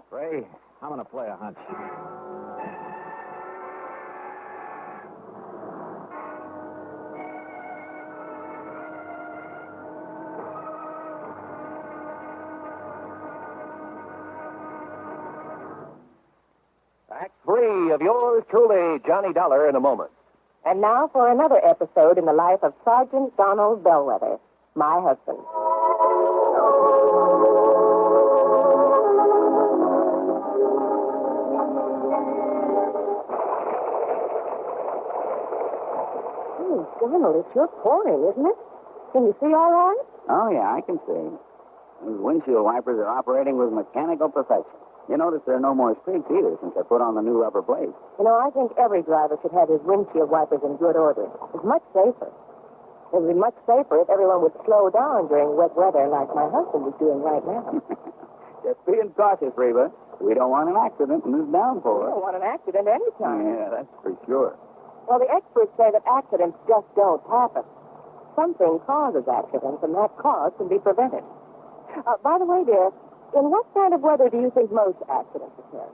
[SPEAKER 6] Ray, I'm going to play a hunch.
[SPEAKER 16] 3 of yours truly, Johnny Dollar, in a moment.
[SPEAKER 12] And now for another episode in the life of Sergeant Donald Bellwether, my husband. Donald, it's sure pouring, isn't it? Can you see all right?
[SPEAKER 17] Oh, yeah, I can see. These windshield wipers are operating with mechanical perfection. You notice there are no more streaks either since I put on the new rubber blades.
[SPEAKER 12] You know, I think every driver should have his windshield wipers in good order. It's much safer. It would be much safer if everyone would slow down during wet weather like my husband is doing right now.
[SPEAKER 17] Just being cautious, Reba. We don't want an accident in this downpour.
[SPEAKER 12] We don't want an accident anytime.
[SPEAKER 17] Yeah, that's for sure.
[SPEAKER 12] Well, the experts say that accidents just don't happen. Something causes accidents, and that cause can be prevented. By the way, dear, in what kind of weather do you think most accidents occur?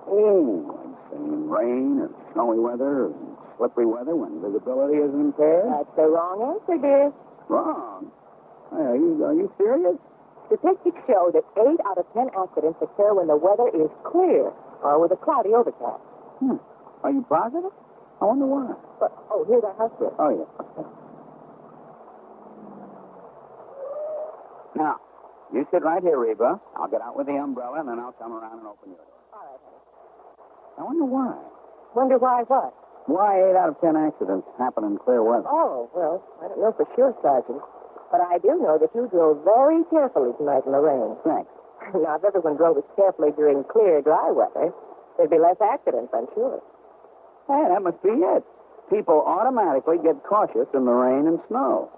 [SPEAKER 17] Oh, I'd say in rain or snowy weather or slippery weather when visibility is impaired.
[SPEAKER 12] That's the wrong answer, dear.
[SPEAKER 17] Wrong? Are you serious?
[SPEAKER 12] Statistics show that 8 out of 10 accidents occur when the weather is clear or with a cloudy overcast.
[SPEAKER 17] Are you positive? I wonder why.
[SPEAKER 12] Oh, here's our house bill.
[SPEAKER 17] Oh, yeah. Now, you sit right here, Reba. I'll get out with the umbrella, and then I'll come around and open your door.
[SPEAKER 12] All right, honey.
[SPEAKER 17] I wonder why.
[SPEAKER 12] Wonder why what?
[SPEAKER 17] Why 8 out of 10 accidents happen in clear weather?
[SPEAKER 12] Oh, well, I don't know for sure, Sergeant. But I do know that you drove very carefully tonight in the rain.
[SPEAKER 17] Thanks.
[SPEAKER 12] Now, if everyone drove as carefully during clear, dry weather, there'd be less accidents, I'm sure.
[SPEAKER 17] Hey, that must be it. People automatically get cautious in the rain and snow.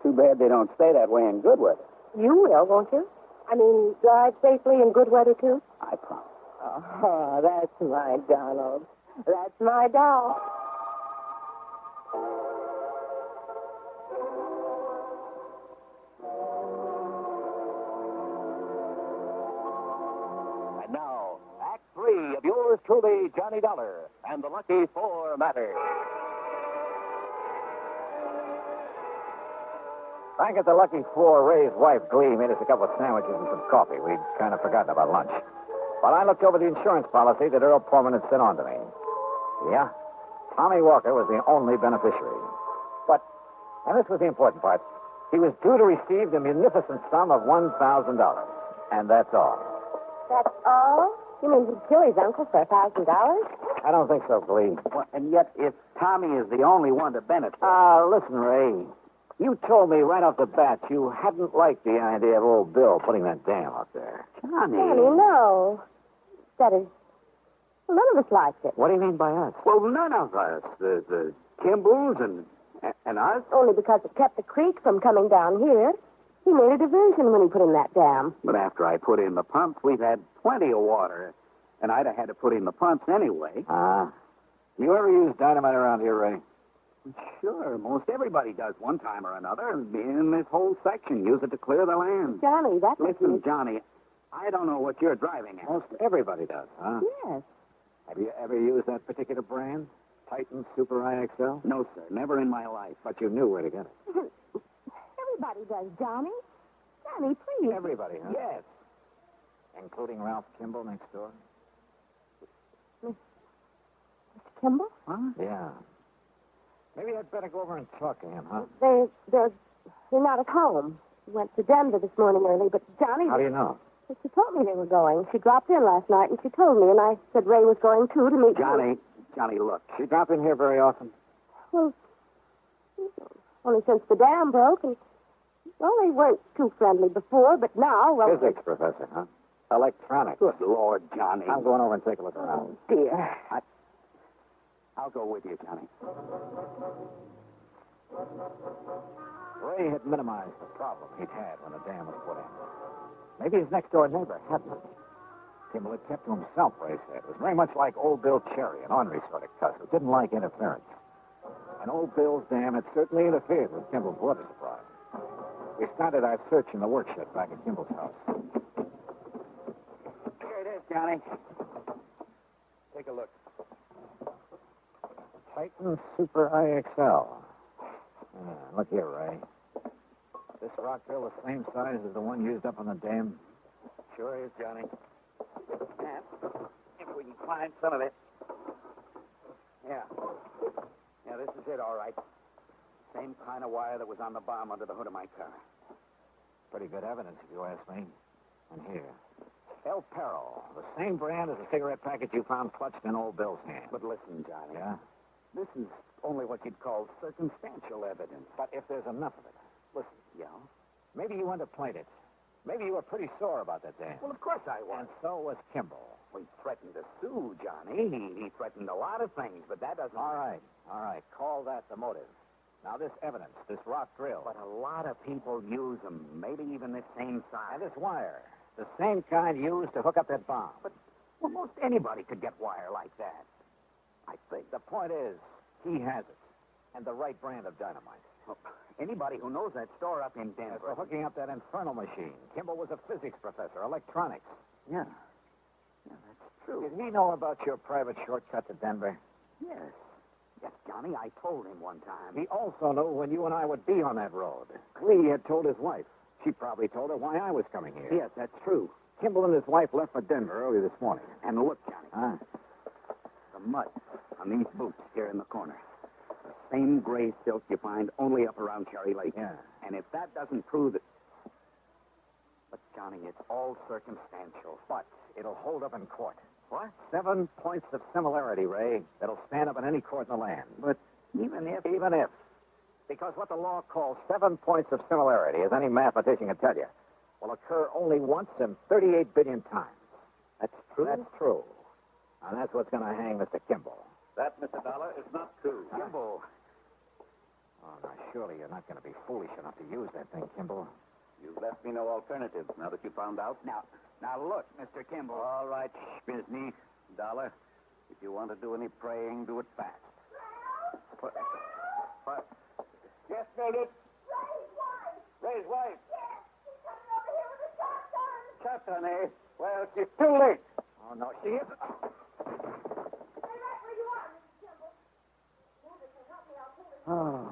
[SPEAKER 17] Too bad they don't stay that way in good weather.
[SPEAKER 12] You will, won't you? I mean, drive safely in good weather, too?
[SPEAKER 17] I promise.
[SPEAKER 12] Oh, that's my Donald. That's my doll.
[SPEAKER 16] And now, Act 3 of yours truly, Johnny Dollar, and the Lucky 4 Matters.
[SPEAKER 6] Back at the Lucky 4, Ray's wife, Glee, made us a couple of sandwiches and some coffee. We'd kind of forgotten about lunch. While I looked over the insurance policy that Earl Pullman had sent on to me. Yeah, Tommy Walker was the only beneficiary. But, and this was the important part, he was due to receive the munificent sum of $1,000. And that's all.
[SPEAKER 12] That's all? You mean he'd kill his uncle for $1,000?
[SPEAKER 6] I don't think so, Glee.
[SPEAKER 17] Well, and yet, if Tommy is the only one to benefit...
[SPEAKER 6] Listen, Ray. You told me right off the bat you hadn't liked the idea of old Bill putting that dam up there.
[SPEAKER 17] Johnny,
[SPEAKER 12] no. That is, none of us liked it.
[SPEAKER 6] What do you mean by us?
[SPEAKER 17] Well, none of us. The Kimballs and us.
[SPEAKER 12] Only because it kept the creek from coming down here. He made a diversion when he put in that dam.
[SPEAKER 17] But after I put in the pumps, we've had plenty of water. And I'd have had to put in the pumps anyway.
[SPEAKER 6] You ever use dynamite around here, Ray?
[SPEAKER 17] Sure, most everybody does one time or another. In this whole section, use it to clear the land.
[SPEAKER 12] Johnny, that's...
[SPEAKER 17] Listen, Johnny, I don't know what you're driving at.
[SPEAKER 6] Most everybody does, huh?
[SPEAKER 12] Yes.
[SPEAKER 6] Have you ever used that particular brand? Titan Super IXL?
[SPEAKER 17] No, sir, never in my life.
[SPEAKER 6] But you knew where to get it.
[SPEAKER 12] Everybody does, Johnny. Johnny, please.
[SPEAKER 6] Everybody, huh?
[SPEAKER 17] Yes.
[SPEAKER 6] Including Ralph Kimball next door?
[SPEAKER 12] Mr. Kimball?
[SPEAKER 6] Huh? Yeah. Maybe I'd better go over and talk to him, huh?
[SPEAKER 12] They're not at home. He went to Denver this morning early, but Johnny...
[SPEAKER 6] How do you know?
[SPEAKER 12] She told me they were going. She dropped in last night, and she told me, and I said Ray was going, too, to meet...
[SPEAKER 17] Johnny, look.
[SPEAKER 6] She drop in here very often?
[SPEAKER 12] Well, only since the dam broke, and... Well, they weren't too friendly before, but now, well...
[SPEAKER 6] Physics professor, huh? Electronics.
[SPEAKER 17] Good Lord, Johnny.
[SPEAKER 6] I'm going over and take a look around.
[SPEAKER 12] Oh, dear.
[SPEAKER 17] I'll go with you, Johnny.
[SPEAKER 6] Ray had minimized the problem he'd had when the dam was put in. Maybe his next-door neighbor hadn't. Kimball had kept to himself, Ray said. It was very much like old Bill Cherry, an ornery sort of cuss who didn't like interference. And old Bill's dam had certainly interfered with Kimball's water supply. We started our search in the workshop back at Kimball's house.
[SPEAKER 17] Here it is, Johnny.
[SPEAKER 6] Take a look. Titan Super IXL. Look here, Ray. This rock drill the same size as the one used up on the dam?
[SPEAKER 17] Sure is, Johnny. And if if we can find some of it. Yeah. Yeah, this is it, all right. Same kind of wire that was on the bomb under the hood of my car.
[SPEAKER 6] Pretty good evidence, if you ask me. And here. El Perro, the same brand as the cigarette package you found clutched in old Bill's hand.
[SPEAKER 17] But listen, Johnny.
[SPEAKER 6] Yeah?
[SPEAKER 17] This is only what you'd call circumstantial evidence.
[SPEAKER 6] But if there's enough of it. Listen,
[SPEAKER 17] Yeah?
[SPEAKER 6] maybe you underplayed it. Maybe you were pretty sore about that dam.
[SPEAKER 17] Well, of course I was.
[SPEAKER 6] And so was Kimball.
[SPEAKER 17] Well, he threatened to sue, Johnny. He threatened a lot of things, but that doesn't...
[SPEAKER 6] All right. Call that the motive. Now, this evidence, this rock drill.
[SPEAKER 17] But a lot of people use them, maybe even the same size.
[SPEAKER 6] And this wire, the same kind used to hook up that bomb.
[SPEAKER 17] But, well, most anybody could get wire like that. I think.
[SPEAKER 6] The point is, he has it. And the right brand of dynamite.
[SPEAKER 17] Well, anybody who knows that store up in Denver...
[SPEAKER 6] For hooking up that infernal machine. Kimball was a physics professor, electronics.
[SPEAKER 17] Yeah. Yeah, that's true.
[SPEAKER 6] Did he know about your private shortcut to Denver?
[SPEAKER 17] Yes. Yes, Johnny, I told him one time.
[SPEAKER 6] He also knew when you and I would be on that road. Lee had told his wife. She probably told her why I was coming here.
[SPEAKER 17] Yes, that's true.
[SPEAKER 6] Kimball and his wife left for Denver early this morning.
[SPEAKER 17] And look, Johnny.
[SPEAKER 6] Huh?
[SPEAKER 17] The mud on these boots here in the corner. The same gray silk you find only up around Cherry Lake.
[SPEAKER 6] Yeah.
[SPEAKER 17] And if that doesn't prove that... But, Johnny, it's all circumstantial.
[SPEAKER 6] But it'll hold up in court.
[SPEAKER 17] What?
[SPEAKER 6] 7 points of similarity, Ray, that'll stand up in any court in the land.
[SPEAKER 17] But even if...
[SPEAKER 6] Even if. Because what the law calls 7 points of similarity, as any mathematician can tell you, will occur only once in 38 billion times.
[SPEAKER 17] That's true?
[SPEAKER 6] That's true. And that's what's going to hang Mr. Kimball.
[SPEAKER 17] That, Mr. Dollar, is not true.
[SPEAKER 6] Kimball. Oh, now, surely you're not going to be foolish enough to use that thing, Kimball.
[SPEAKER 17] You've left me no alternatives now that you found out. Now, look, Mr. Kimball. All right, Bisney, Dollar. If you want to do any praying, do it fast. What? Yes, Mildred? Ray's wife. Shotgun, eh? Well, she's too late.
[SPEAKER 6] Oh, no, she isn't.
[SPEAKER 17] Oh,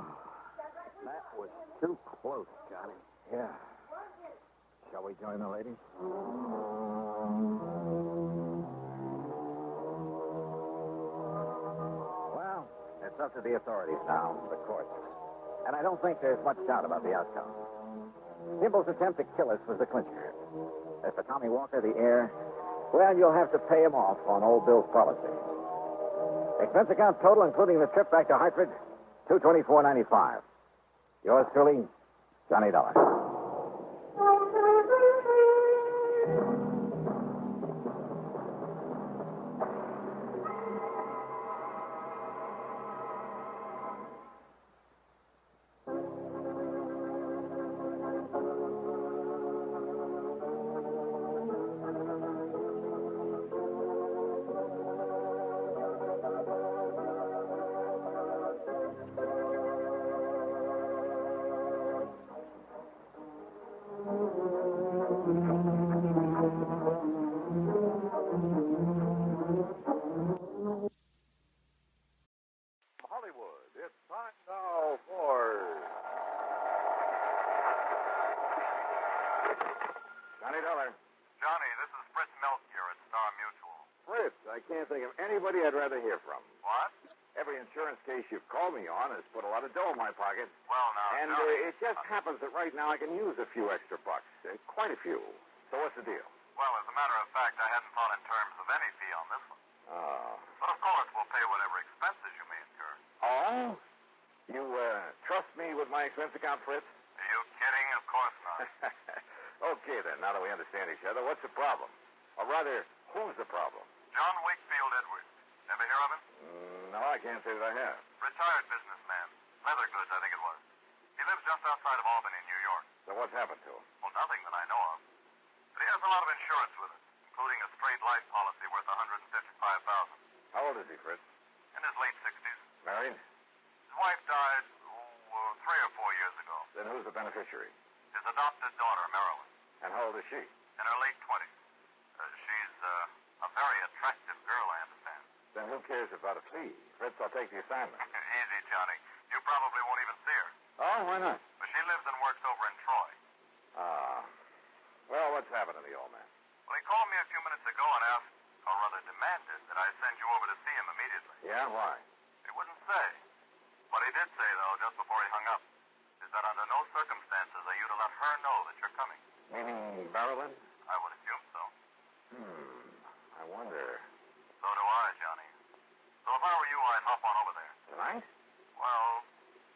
[SPEAKER 17] that was too close, Johnny.
[SPEAKER 6] Yeah. Shall we join the ladies? Well, it's up to the authorities now, the courts. And I don't think there's much doubt about the outcome. Kimball's attempt to kill us was the clincher. As for Tommy Walker, the heir, well, you'll have to pay him off on old Bill's policy. Expense account total, including the trip back to Hartford, $224.95. Yours truly, Johnny Dollar.
[SPEAKER 1] Hollywood, it's time now for Johnny Dollar.
[SPEAKER 2] Johnny, this is Fritz Milk here at Star Mutual.
[SPEAKER 1] Fritz, I can't think of anybody I'd rather hear from.
[SPEAKER 2] What?
[SPEAKER 1] Every insurance case you've called me on has put a lot of dough in my pocket.
[SPEAKER 2] Well, now,
[SPEAKER 1] And
[SPEAKER 2] Johnny...
[SPEAKER 1] it just happens that right now I can use a few extra bucks. Quite a few. So what's the deal?
[SPEAKER 2] Well, as a matter of fact, I hadn't thought in terms of any fee on this one.
[SPEAKER 1] Oh.
[SPEAKER 2] But of course, we'll pay whatever expenses you may incur.
[SPEAKER 1] Oh? You trust me with my expense account, Fritz?
[SPEAKER 2] Are you kidding? Of course not.
[SPEAKER 1] Okay, then, now that we understand each other, what's the problem? Or rather, who's the problem?
[SPEAKER 2] John Wakefield Edwards. Ever hear of him?
[SPEAKER 1] No, I can't say that I have.
[SPEAKER 2] Retired businessman. Leather goods, I think it was. He lives just outside of Albany, New York.
[SPEAKER 1] So what's happened to him?
[SPEAKER 2] Well, nothing that I know of. But he has a lot of insurance with it, including a straight life policy worth $155,000.
[SPEAKER 1] How old is he, Fritz?
[SPEAKER 2] In his late 60s.
[SPEAKER 1] Married?
[SPEAKER 2] His wife died, 3 or 4 years ago.
[SPEAKER 1] Then who's the beneficiary?
[SPEAKER 2] His adopted daughter, Marilyn.
[SPEAKER 1] And how old is she?
[SPEAKER 2] In her late 20s. She's a very attractive girl, I understand.
[SPEAKER 1] Then who cares about a fee? Fritz, I'll take the assignment.
[SPEAKER 2] Easy, Johnny. You probably won't even see her.
[SPEAKER 1] Oh, why not?
[SPEAKER 2] But she lives and works over in Troy.
[SPEAKER 1] Well, what's happened to the old man?
[SPEAKER 2] Well, he called me a few minutes ago and asked, or rather demanded,
[SPEAKER 18] demanded that I send you over to see him immediately.
[SPEAKER 2] Yeah, why?
[SPEAKER 18] He wouldn't say. What he did say, though, just before he hung up, is that under no circumstances are you to let her know that you're coming.
[SPEAKER 2] Meaning Marilyn?
[SPEAKER 18] I would assume so.
[SPEAKER 2] I wonder.
[SPEAKER 18] So do I, Johnny. So if I were you, I'd hop on over there.
[SPEAKER 2] Tonight?
[SPEAKER 18] Well,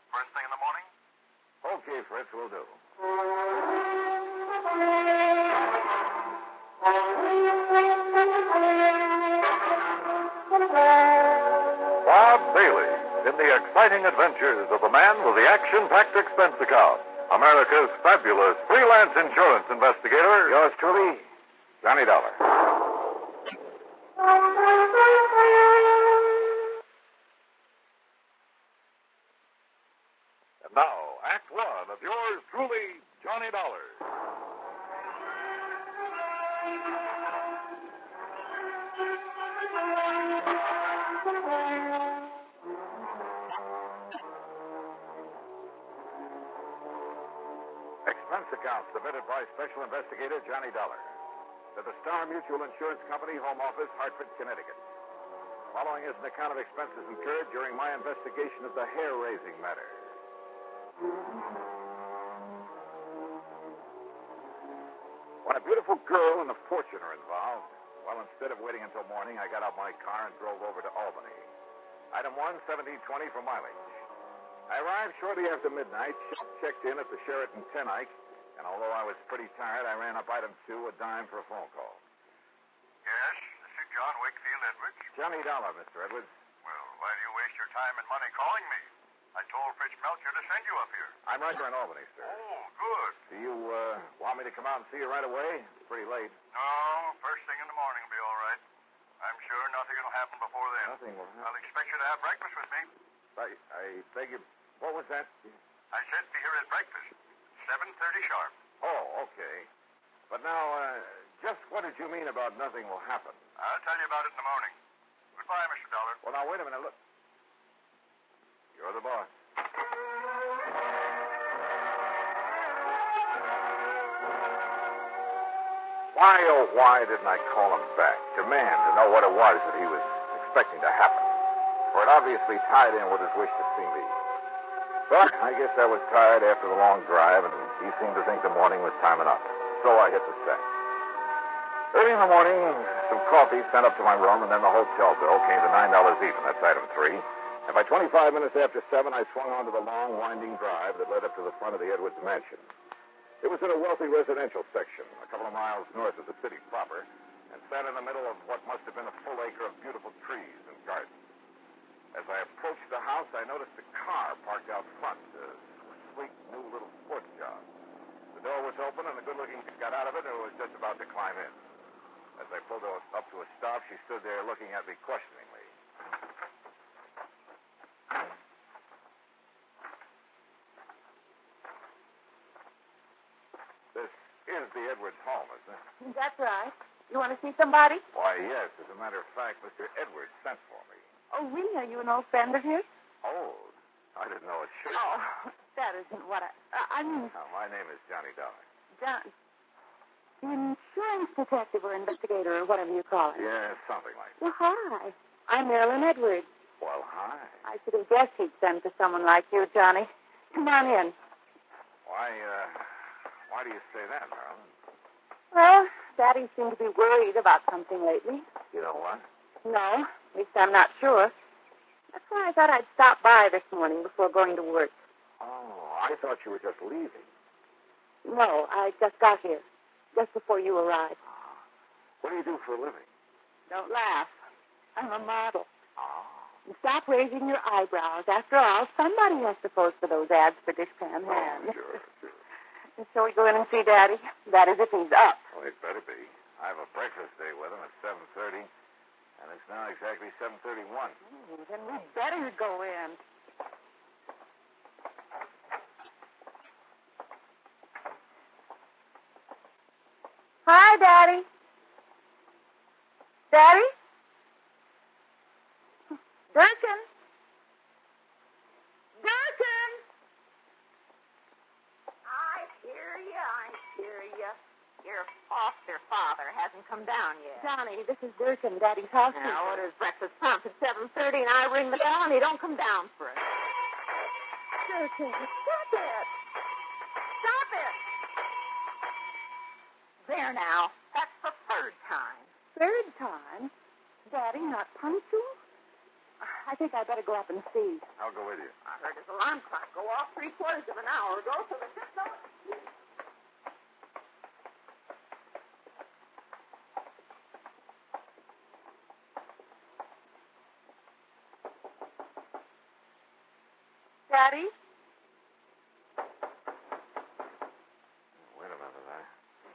[SPEAKER 18] first thing in the morning?
[SPEAKER 2] Okay, Fritz, we'll do.
[SPEAKER 1] Bob Bailey in the exciting adventures of the man with the action-packed expense account. America's fabulous freelance insurance investigator.
[SPEAKER 2] Yours truly, Johnny Dollar.
[SPEAKER 1] And now, Act One of yours truly, Johnny Dollar.
[SPEAKER 2] Expense account submitted by Special Investigator Johnny Dollar to the Star Mutual Insurance Company, Home Office, Hartford, Connecticut. Following is an account of expenses incurred during my investigation of the hair-raising matter. When a beautiful girl and a fortune are involved, well, instead of waiting until morning, I got out my car and drove over to Albany. Item 1, 1720 for mileage. I arrived shortly after midnight, checked in at the Sheraton Ten Eyck, and although I was pretty tired, I ran up item 2, a dime for a phone call.
[SPEAKER 18] Yes, this is John Wakefield Edwards.
[SPEAKER 2] Johnny Dollar, Mr. Edwards.
[SPEAKER 18] Well, why do you waste your time and money calling me? I told Fritz Melcher to send you up here.
[SPEAKER 2] I'm right here in Albany, sir.
[SPEAKER 18] Oh, good.
[SPEAKER 2] Do you want me to come out and see you right away? It's pretty late.
[SPEAKER 18] No, first thing in the morning will be all right. I'm sure nothing will happen before then.
[SPEAKER 2] Nothing will happen.
[SPEAKER 18] I'll expect you to have breakfast with me.
[SPEAKER 2] I beg you. What was that?
[SPEAKER 18] I said be here at breakfast. 7:30 sharp.
[SPEAKER 2] Oh, okay. But now, just what did you mean about nothing will happen?
[SPEAKER 18] I'll tell you about it in the morning. Goodbye, Mr. Dollar.
[SPEAKER 2] Well, now, wait a minute. Look. You're the boss. Why, oh, why didn't I call him back? Demand to know what it was that he was expecting to happen. For it obviously tied in with his wish to see me. But I guess I was tired after the long drive, and he seemed to think the morning was time enough. So I hit the set. Early in the morning, some coffee sent up to my room, and then the hotel bill came to $9 even. That's item 3. And by 25 minutes after 7, I swung onto the long, winding drive that led up to the front of the Edwards mansion. It was in a wealthy residential section, a couple of miles north of the city proper, and sat in the middle of what must have been a full acre of beautiful trees and gardens. As I approached the house, I noticed a car parked out front, a sleek, new little sports car. The door was open, and the good-looking chick got out of it and was just about to climb in. As I pulled her up to a stop, she stood there looking at me questioningly. This is the Edwards home, isn't it?
[SPEAKER 12] That's right. You want to see somebody?
[SPEAKER 2] Why, yes. As a matter of fact, Mr. Edwards sent for me.
[SPEAKER 12] Oh, really? Are you an old friend of his?
[SPEAKER 2] Oh, I didn't know it should.
[SPEAKER 12] Oh, that isn't what I mean.
[SPEAKER 2] Now, my name is Johnny Dollar.
[SPEAKER 12] John. Insurance detective or investigator or whatever you call it.
[SPEAKER 2] Yeah, something like that.
[SPEAKER 12] Well, hi. I'm Marilyn Edwards.
[SPEAKER 2] Well, hi.
[SPEAKER 12] I should have guessed he'd send for someone like you, Johnny. Come on in.
[SPEAKER 2] Why do you say that, Marilyn?
[SPEAKER 12] Well, Daddy seemed to be worried about something lately.
[SPEAKER 2] You know what?
[SPEAKER 12] No, at least I'm not sure. That's why I thought I'd stop by this morning before going to work.
[SPEAKER 2] Oh, I thought you were just leaving.
[SPEAKER 12] No, I just got here, just before you arrived.
[SPEAKER 2] What do you do for a living?
[SPEAKER 12] Don't laugh. I'm a model.
[SPEAKER 2] Oh.
[SPEAKER 12] And stop raising your eyebrows. After all, somebody has to post for those ads for dishpan hands.
[SPEAKER 2] Oh, sure.
[SPEAKER 12] And so we go in and see Daddy. That is if he's up.
[SPEAKER 2] Well, it better be. I have a breakfast date with him at 7:30, and it's now exactly 7:31.
[SPEAKER 12] Then we better go in. Hi, Daddy. Daddy? Duncan? Duncan! I hear you. Your foster father hasn't come
[SPEAKER 19] come down yet.
[SPEAKER 12] Johnny, this is Durkin, Daddy's housekeeper.
[SPEAKER 19] Now, what is breakfast prompt at 7:30, and I ring the bell, and he don't come down for it.
[SPEAKER 12] Durkin, stop it.
[SPEAKER 19] Stop it! There now. That's the third time.
[SPEAKER 12] Third time? Daddy, not punctual? I think I better go up and see.
[SPEAKER 2] I'll go with you.
[SPEAKER 19] I heard his alarm clock go off 3/4 of an hour ago, so the ship's on.
[SPEAKER 12] Daddy?
[SPEAKER 2] Wait a minute.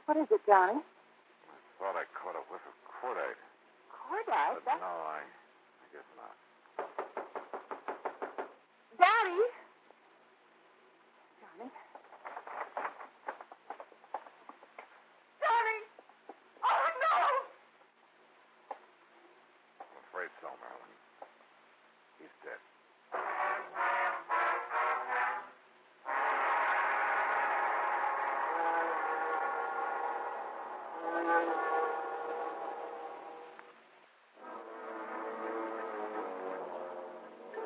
[SPEAKER 12] What is it, Johnny?
[SPEAKER 2] I thought I caught a whiff of cordite.
[SPEAKER 12] Cordite?
[SPEAKER 2] But no, I guess not.
[SPEAKER 12] Daddy? Johnny?
[SPEAKER 19] Johnny! Oh, no!
[SPEAKER 2] I'm afraid so, Marilyn. He's dead.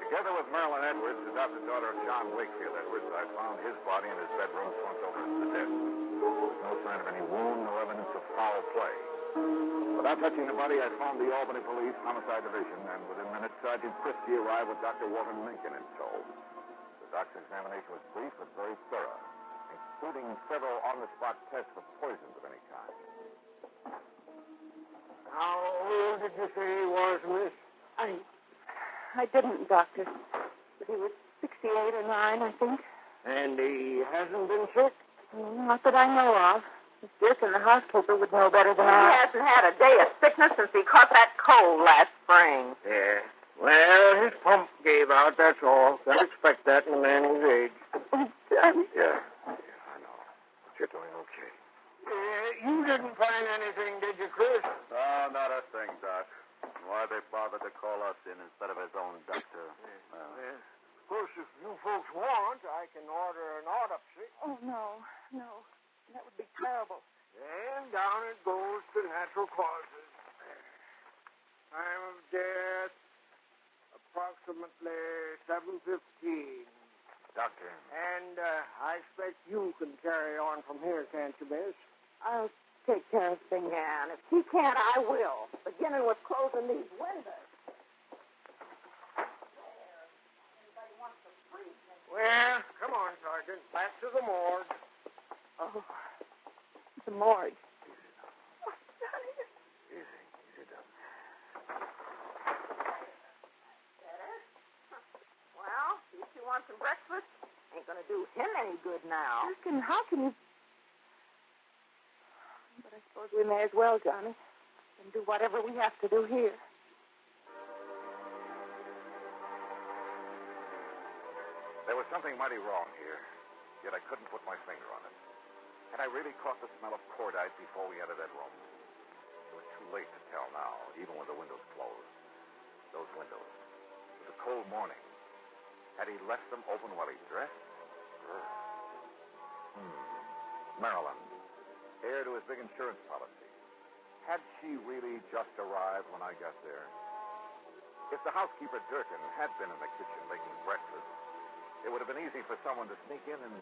[SPEAKER 2] Together with Marilyn Edwards, adopted daughter of John Wakefield Edwards, I found his body in his bedroom slumped over the desk. There was no sign of any wound, no evidence of foul play. Without touching the body, I phoned the Albany Police Homicide Division, and within minutes, Sergeant Christie arrived with Dr. Walter Minkin in tow. The doctor's examination was brief but very thorough, including several on-the-spot tests for poisons of any kind.
[SPEAKER 20] How old did you say he was, miss?
[SPEAKER 12] I didn't, Doctor. But he was 68 or 9, I think.
[SPEAKER 20] And he hasn't been sick?
[SPEAKER 12] Not that I know of. Miss Durkin, the housekeeper, would know better than
[SPEAKER 19] He
[SPEAKER 12] I.
[SPEAKER 19] hasn't had a day of sickness since he caught that cold last spring.
[SPEAKER 20] Yeah. Well, his pump gave out, that's all. Can't expect that in a man his age.
[SPEAKER 2] Yeah, I know. But you're doing okay.
[SPEAKER 20] You didn't find anything, did you, Chris?
[SPEAKER 5] Oh, not a thing, Doc. Why they bothered to call us in instead of his own doctor?
[SPEAKER 20] Of course, if you folks want, I can order an autopsy.
[SPEAKER 12] Oh, no. That would be terrible.
[SPEAKER 20] And down it goes to natural causes. Time of death, approximately 7:15.
[SPEAKER 2] Doctor.
[SPEAKER 20] And I expect you can carry on from here, can't you, miss?
[SPEAKER 12] I'll take care of things.
[SPEAKER 19] Yeah, and if he can't, I will. Beginning with closing these windows.
[SPEAKER 20] Well, come on, Sergeant. Back to the morgue.
[SPEAKER 12] Oh, the morgue.
[SPEAKER 2] Easy, Doc.
[SPEAKER 19] Better? Well, if you want some breakfast, ain't gonna do him any good now.
[SPEAKER 12] Durkin, how can you... But I suppose we may as well, Johnny, and do whatever we have to do here.
[SPEAKER 2] There was something mighty wrong here, yet I couldn't put my finger on it. Had I really caught the smell of cordite before we entered that room? It was too late to tell now, even with the windows closed. Those windows. It was a cold morning. Had he left them open while he dressed? Marilyn, heir to his big insurance policy. Had she really just arrived when I got there? If the housekeeper, Durkin, had been in the kitchen making breakfast, it would have been easy for someone to sneak in and...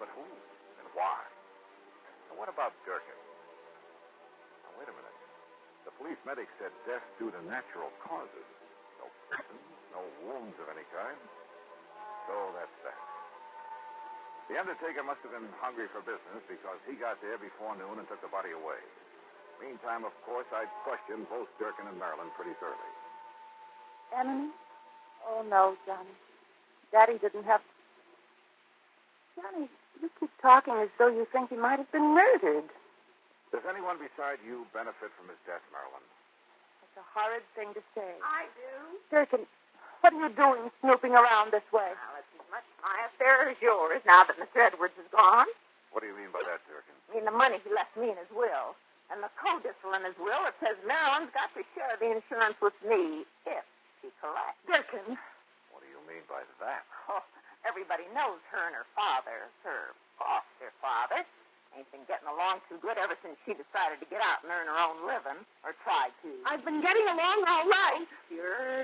[SPEAKER 2] But who? And why? And what about Durkin? Now, wait a minute. The police medic said death due to natural causes. No poison, no wounds of any kind. So that's that. The undertaker must have been hungry for business because he got there before noon and took the body away. Meantime, of course, I'd questioned both Durkin and Marilyn pretty thoroughly.
[SPEAKER 12] Enemy? Oh, no, Johnny. Daddy didn't have... Johnny, you keep talking as though you think he might have been murdered.
[SPEAKER 2] Does anyone beside you benefit from his death, Marilyn?
[SPEAKER 12] It's a horrid thing to say.
[SPEAKER 19] I do.
[SPEAKER 12] Durkin, what are you doing snooping around this way?
[SPEAKER 19] Well, it's as much my affair as yours now that Mr. Edwards is gone.
[SPEAKER 2] What do you mean by that, Durkin?
[SPEAKER 19] I mean the money he left me in his will. And the codicil in his will, it says Marilyn's got to share the insurance with me if she collects.
[SPEAKER 12] Durkin.
[SPEAKER 2] What do you mean by that?
[SPEAKER 19] Oh, everybody knows her and her father, her foster father, Ain't been getting along too good ever since she decided to get out and earn her own living, or tried to.
[SPEAKER 12] I've been getting along all right.
[SPEAKER 19] Sure.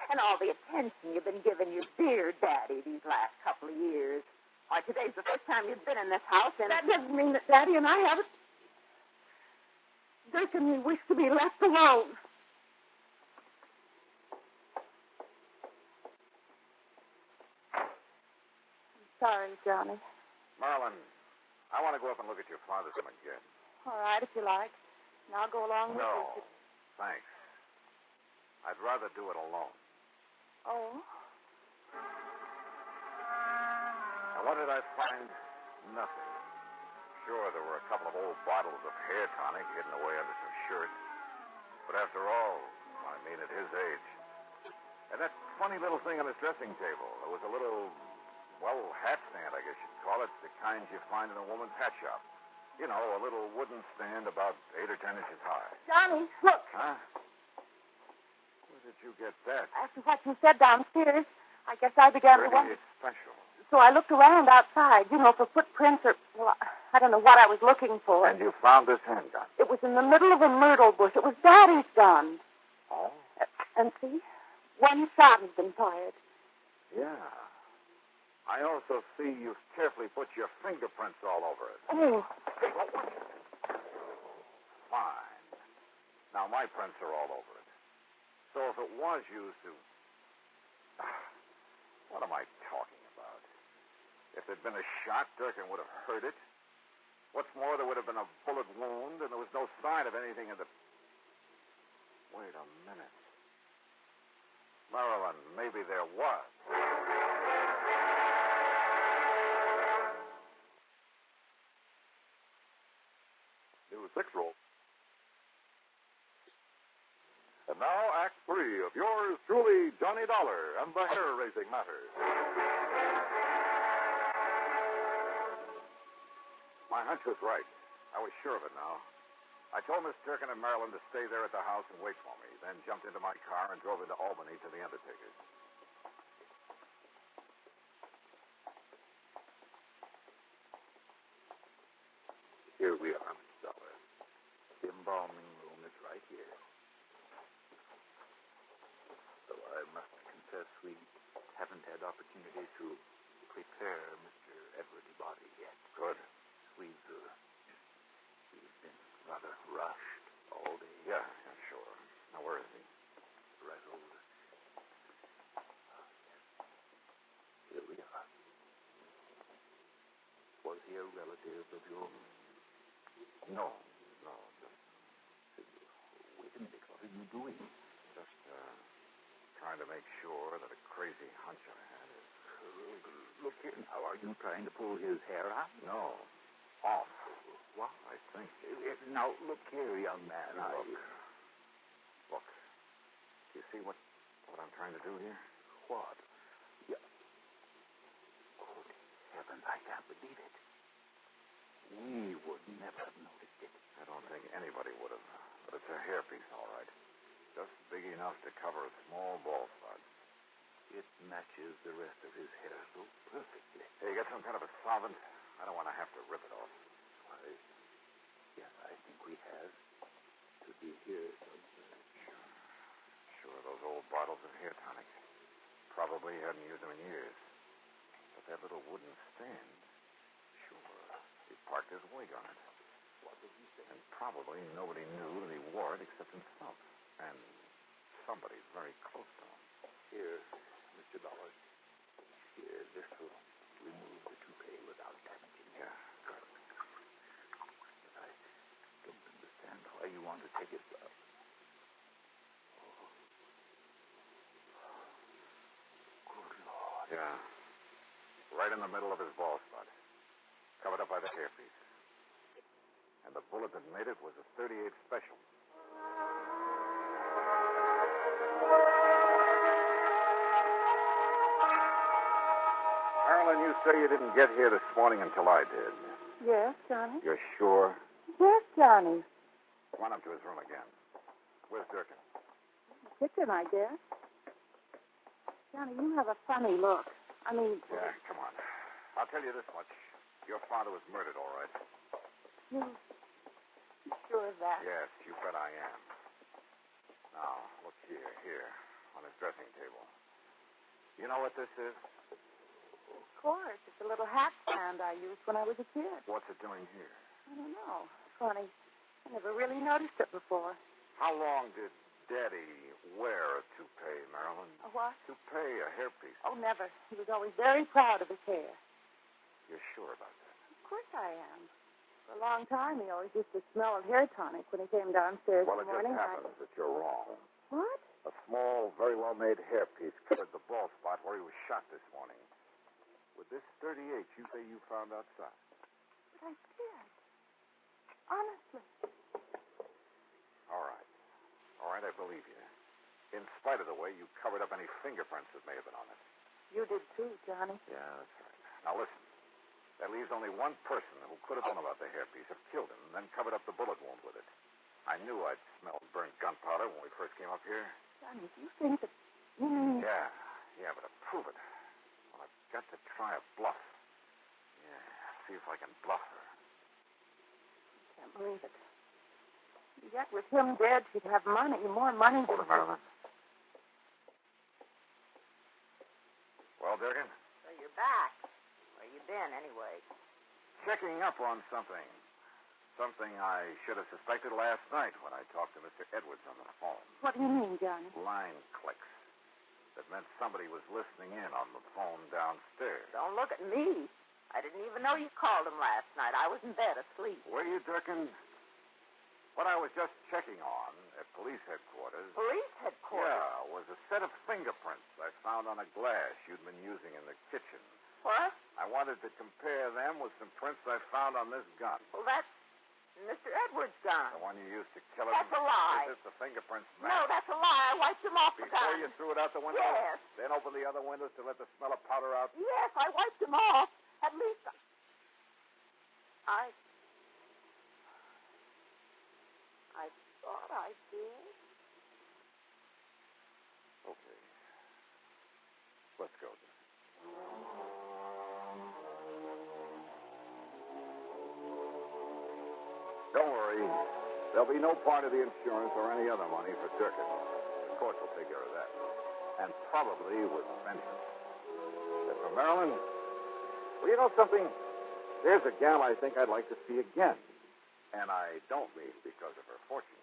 [SPEAKER 19] And all the attention you've been giving your dear daddy these last couple of years. Why, today's the first time you've been in this house, and...
[SPEAKER 12] That doesn't mean that Daddy and I haven't... Dick and me wish to be left alone. I'm sorry, Johnny.
[SPEAKER 2] Marilyn, I want to go up and look at your father's room again.
[SPEAKER 12] All right, if you like. And I'll go along with
[SPEAKER 2] No,
[SPEAKER 12] you.
[SPEAKER 2] thanks. I'd rather do it alone.
[SPEAKER 12] Oh?
[SPEAKER 2] And what did I find? Nothing. Sure, there were a couple of old bottles of hair tonic hidden away under some shirts. But after all, I mean, at his age. And that funny little thing on his dressing table. There was a little, well, hat stand, I guess you'd call it. The kind you find in a woman's hat shop. You know, a little wooden stand about 8 or 10 inches high.
[SPEAKER 12] Johnny, look.
[SPEAKER 2] Huh? Where did you get that?
[SPEAKER 12] After what you said downstairs, I guess I began to
[SPEAKER 2] Pretty
[SPEAKER 12] wonder.
[SPEAKER 2] special.
[SPEAKER 12] So I looked around outside, for footprints or, well, I don't know what I was looking for.
[SPEAKER 2] And you found this handgun?
[SPEAKER 12] It was in the middle of a myrtle bush. It was Daddy's gun.
[SPEAKER 2] Oh?
[SPEAKER 12] And see, one shot has been fired.
[SPEAKER 2] Yeah. I also see you've carefully put your fingerprints all over it.
[SPEAKER 12] Oh.
[SPEAKER 2] Fine. Now, my prints are all over it. So if it was used to... What am I talking about? If there'd been a shot, Durkin would have heard it. What's more, there would have been a bullet wound, and there was no sign of anything in the... Wait a minute. Marilyn, maybe there was.
[SPEAKER 1] New 6 roll. And now, Act 3 of yours truly, Johnny Dollar, and the hair-raising matter.
[SPEAKER 2] My hunch was right. I was sure of it now. I told Miss Durkin and Marilyn to stay there at the house and wait for me, then jumped into my car and drove into Albany to the undertaker's.
[SPEAKER 5] Here we are, Miss Dollar. The embalming room is right here. Though I must confess we haven't had opportunity to prepare Mr. Edward's body yet.
[SPEAKER 2] Good.
[SPEAKER 5] We've been rather rushed all day.
[SPEAKER 2] Yeah, sure. Now, where is he?
[SPEAKER 5] Right over. Here we are. Was he a relative of yours?
[SPEAKER 2] No. Just...
[SPEAKER 5] Wait a minute. What are you doing?
[SPEAKER 2] Just, trying to make sure that a crazy hunch I had is...
[SPEAKER 5] Look here now. Are you trying to pull his hair out?
[SPEAKER 2] No. Off.
[SPEAKER 5] What?
[SPEAKER 2] I think.
[SPEAKER 5] Now, look here, young man.
[SPEAKER 2] Look. Do you see what I'm trying to do here?
[SPEAKER 5] What? Yeah. Good heavens, I can't believe it. We would never have noticed it.
[SPEAKER 2] I don't think anybody would have. But it's a hairpiece, all right. Just big enough to cover a small bald spot.
[SPEAKER 5] It matches the rest of his hair so perfectly.
[SPEAKER 2] Hey, you got some kind of a solvent? I don't want to have to rip it off.
[SPEAKER 5] Yes, I think we have. To be here somewhere.
[SPEAKER 2] Sure, those old bottles of hair tonic. Probably hadn't used them in years. But that little wooden stand, sure, he parked his wig on it.
[SPEAKER 5] What did he say?
[SPEAKER 2] And probably nobody knew that he wore it except himself. And somebody very close to him.
[SPEAKER 5] Here, Mr. Dollar. Here, this will remove the toupee without damaging it.
[SPEAKER 2] Yeah, good.
[SPEAKER 5] But I don't understand why you want to take it. Good Lord.
[SPEAKER 2] Yeah. Right in the middle of his bald spot. Covered up by the hairpiece. And the bullet that made it was a .38 special. Marilyn, you say you didn't get here this morning until I did.
[SPEAKER 12] Yes, Johnny?
[SPEAKER 2] You're sure?
[SPEAKER 12] Yes, Johnny.
[SPEAKER 2] Come on up to his room again. Where's Durkin?
[SPEAKER 12] Kitchen, I guess. Johnny, you have a funny look. I mean...
[SPEAKER 2] Yeah, come on. I'll tell you this much. Your father was murdered, all right.
[SPEAKER 19] You sure of that?
[SPEAKER 2] Yes, you bet I am. Now, look here, on his dressing table. You know what this is?
[SPEAKER 19] Of course. It's a little hat stand I used when I was a kid.
[SPEAKER 2] What's it doing here?
[SPEAKER 19] I don't know. Funny. I never really noticed it before.
[SPEAKER 2] How long did Daddy wear a toupee, Marilyn?
[SPEAKER 19] A what?
[SPEAKER 2] Toupee, a hairpiece.
[SPEAKER 19] Oh, never. He was always very proud of his hair.
[SPEAKER 2] You're sure about that?
[SPEAKER 19] Of course I am. For a long time, he always used to smell of hair tonic when he came downstairs
[SPEAKER 2] Well,
[SPEAKER 19] in
[SPEAKER 2] it
[SPEAKER 19] the morning.
[SPEAKER 2] just happens that you're wrong.
[SPEAKER 19] What?
[SPEAKER 2] A small, very well-made hairpiece covered the bald spot where he was shot this morning. With this .38 you say you found outside?
[SPEAKER 19] But I did. Honestly.
[SPEAKER 2] All right, I believe you. In spite of the way you covered up any fingerprints that may have been on it.
[SPEAKER 19] You did too, Johnny.
[SPEAKER 2] Yeah, that's right. Now listen. That leaves only one person who could have known about the hairpiece, have killed him, and then covered up the bullet wound with it. I knew I'd smelled burnt gunpowder when we first came up here.
[SPEAKER 19] Johnny, do you think that...
[SPEAKER 2] Yeah, but to prove it, well, I've got to try a bluff. Yeah, see if I can bluff her.
[SPEAKER 19] Can't believe it. Yet with him dead, she'd have money, more money
[SPEAKER 2] Hold it, Marilyn. Well, Durkin?
[SPEAKER 19] So you're back. Where you been, anyway?
[SPEAKER 2] Checking up on something. Something I should have suspected last night when I talked to Mr. Edwards on the phone.
[SPEAKER 19] What do you mean, Johnny?
[SPEAKER 2] Line clicks. That meant somebody was listening in on the phone downstairs.
[SPEAKER 19] Don't look at me. I didn't even know you called him last night. I was in bed asleep.
[SPEAKER 2] Were you, Durkin? What I was just checking on at police headquarters...
[SPEAKER 19] Police headquarters?
[SPEAKER 2] Yeah, was a set of fingerprints I found on a glass you'd been using in the kitchen.
[SPEAKER 19] What?
[SPEAKER 2] I wanted to compare them with some prints I found on this gun.
[SPEAKER 19] Well, that's Mr. Edwards' gun.
[SPEAKER 2] The one you used to kill him?
[SPEAKER 19] That's a lie.
[SPEAKER 2] Is it the fingerprints match?
[SPEAKER 19] No, that's a lie. I wiped them off the gun.
[SPEAKER 2] Before you threw it out the window?
[SPEAKER 19] Yes.
[SPEAKER 2] Then opened the other windows to let the smell of powder out?
[SPEAKER 19] Yes, I wiped them off. At least I thought I did.
[SPEAKER 2] Okay. Let's go. Don't worry. There'll be no part of the insurance or any other money for Durkin. The court will take care of that. And probably with vengeance. As for Marilyn, well, you know something? There's a gal I think I'd like to see again. And I don't mean because of her fortune.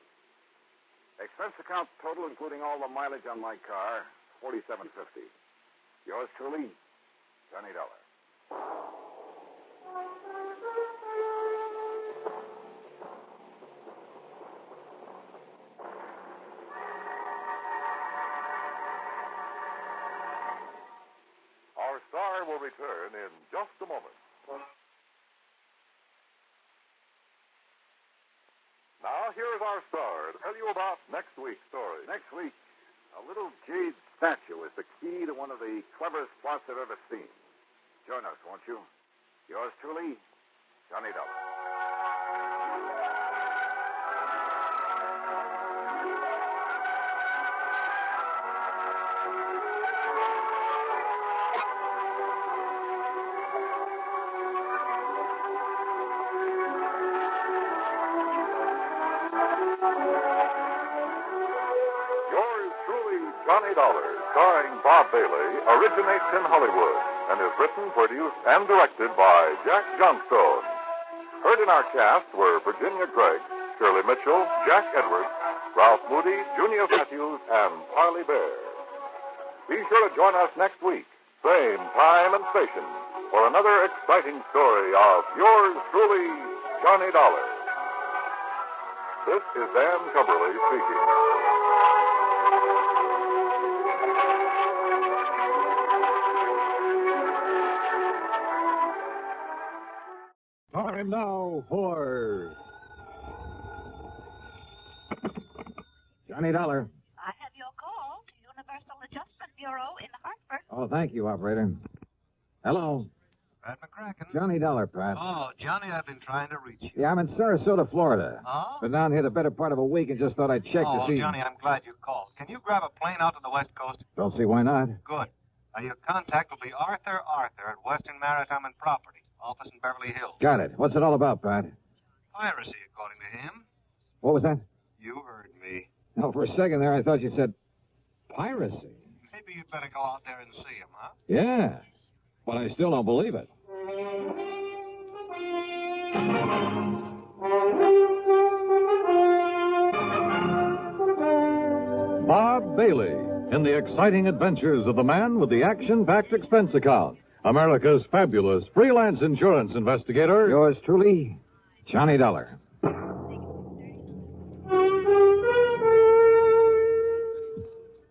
[SPEAKER 2] Expense account total, including all the mileage on my car, $47.50. Yours truly, Johnny Dollar.
[SPEAKER 1] Our star will return in just a moment. Now, here is our star to tell you about next week's story.
[SPEAKER 2] Next week, a little jade statue is the key to one of the cleverest plots I've ever seen. Join us, won't you? Yours truly, Johnny Dollar.
[SPEAKER 1] Johnny Dollar, starring Bob Bailey, originates in Hollywood and is written, produced, and directed by Jack Johnstone. Heard in our cast were Virginia Gregg, Shirley Mitchell, Jack Edwards, Ralph Moody, Junior Matthews, and Parley Bear. Be sure to join us next week, same time and station, for another exciting story of yours truly, Johnny Dollar. This is Dan Cumberly speaking.
[SPEAKER 21] Time now for Johnny Dollar.
[SPEAKER 22] I have your call to Universal Adjustment Bureau in Hartford.
[SPEAKER 21] Oh, thank you, operator. Hello.
[SPEAKER 23] Pat McCracken.
[SPEAKER 21] Johnny Dollar, Pat.
[SPEAKER 23] Oh, Johnny, I've been trying to reach you.
[SPEAKER 21] Yeah, I'm in Sarasota, Florida.
[SPEAKER 23] Oh?
[SPEAKER 21] Been down here the better part of a week and just thought I'd check to see...
[SPEAKER 23] Johnny, I'm glad you called. Can you grab a plane out to the West Coast?
[SPEAKER 21] Don't see why not.
[SPEAKER 23] Good. Now, your contact will be Arthur at Western Maritime and Property, office in Beverly Hills.
[SPEAKER 21] Got it. What's it all about, Pat?
[SPEAKER 23] Piracy, according to him.
[SPEAKER 2] What was that?
[SPEAKER 23] You heard me.
[SPEAKER 2] No, for a second there, I thought you said piracy.
[SPEAKER 23] Maybe you'd better go out there and see him, huh?
[SPEAKER 2] Yeah, but I still don't believe it.
[SPEAKER 1] Bob Bailey in the exciting adventures of the man with the action-packed expense account. America's fabulous freelance insurance investigator.
[SPEAKER 2] Yours truly, Johnny Dollar.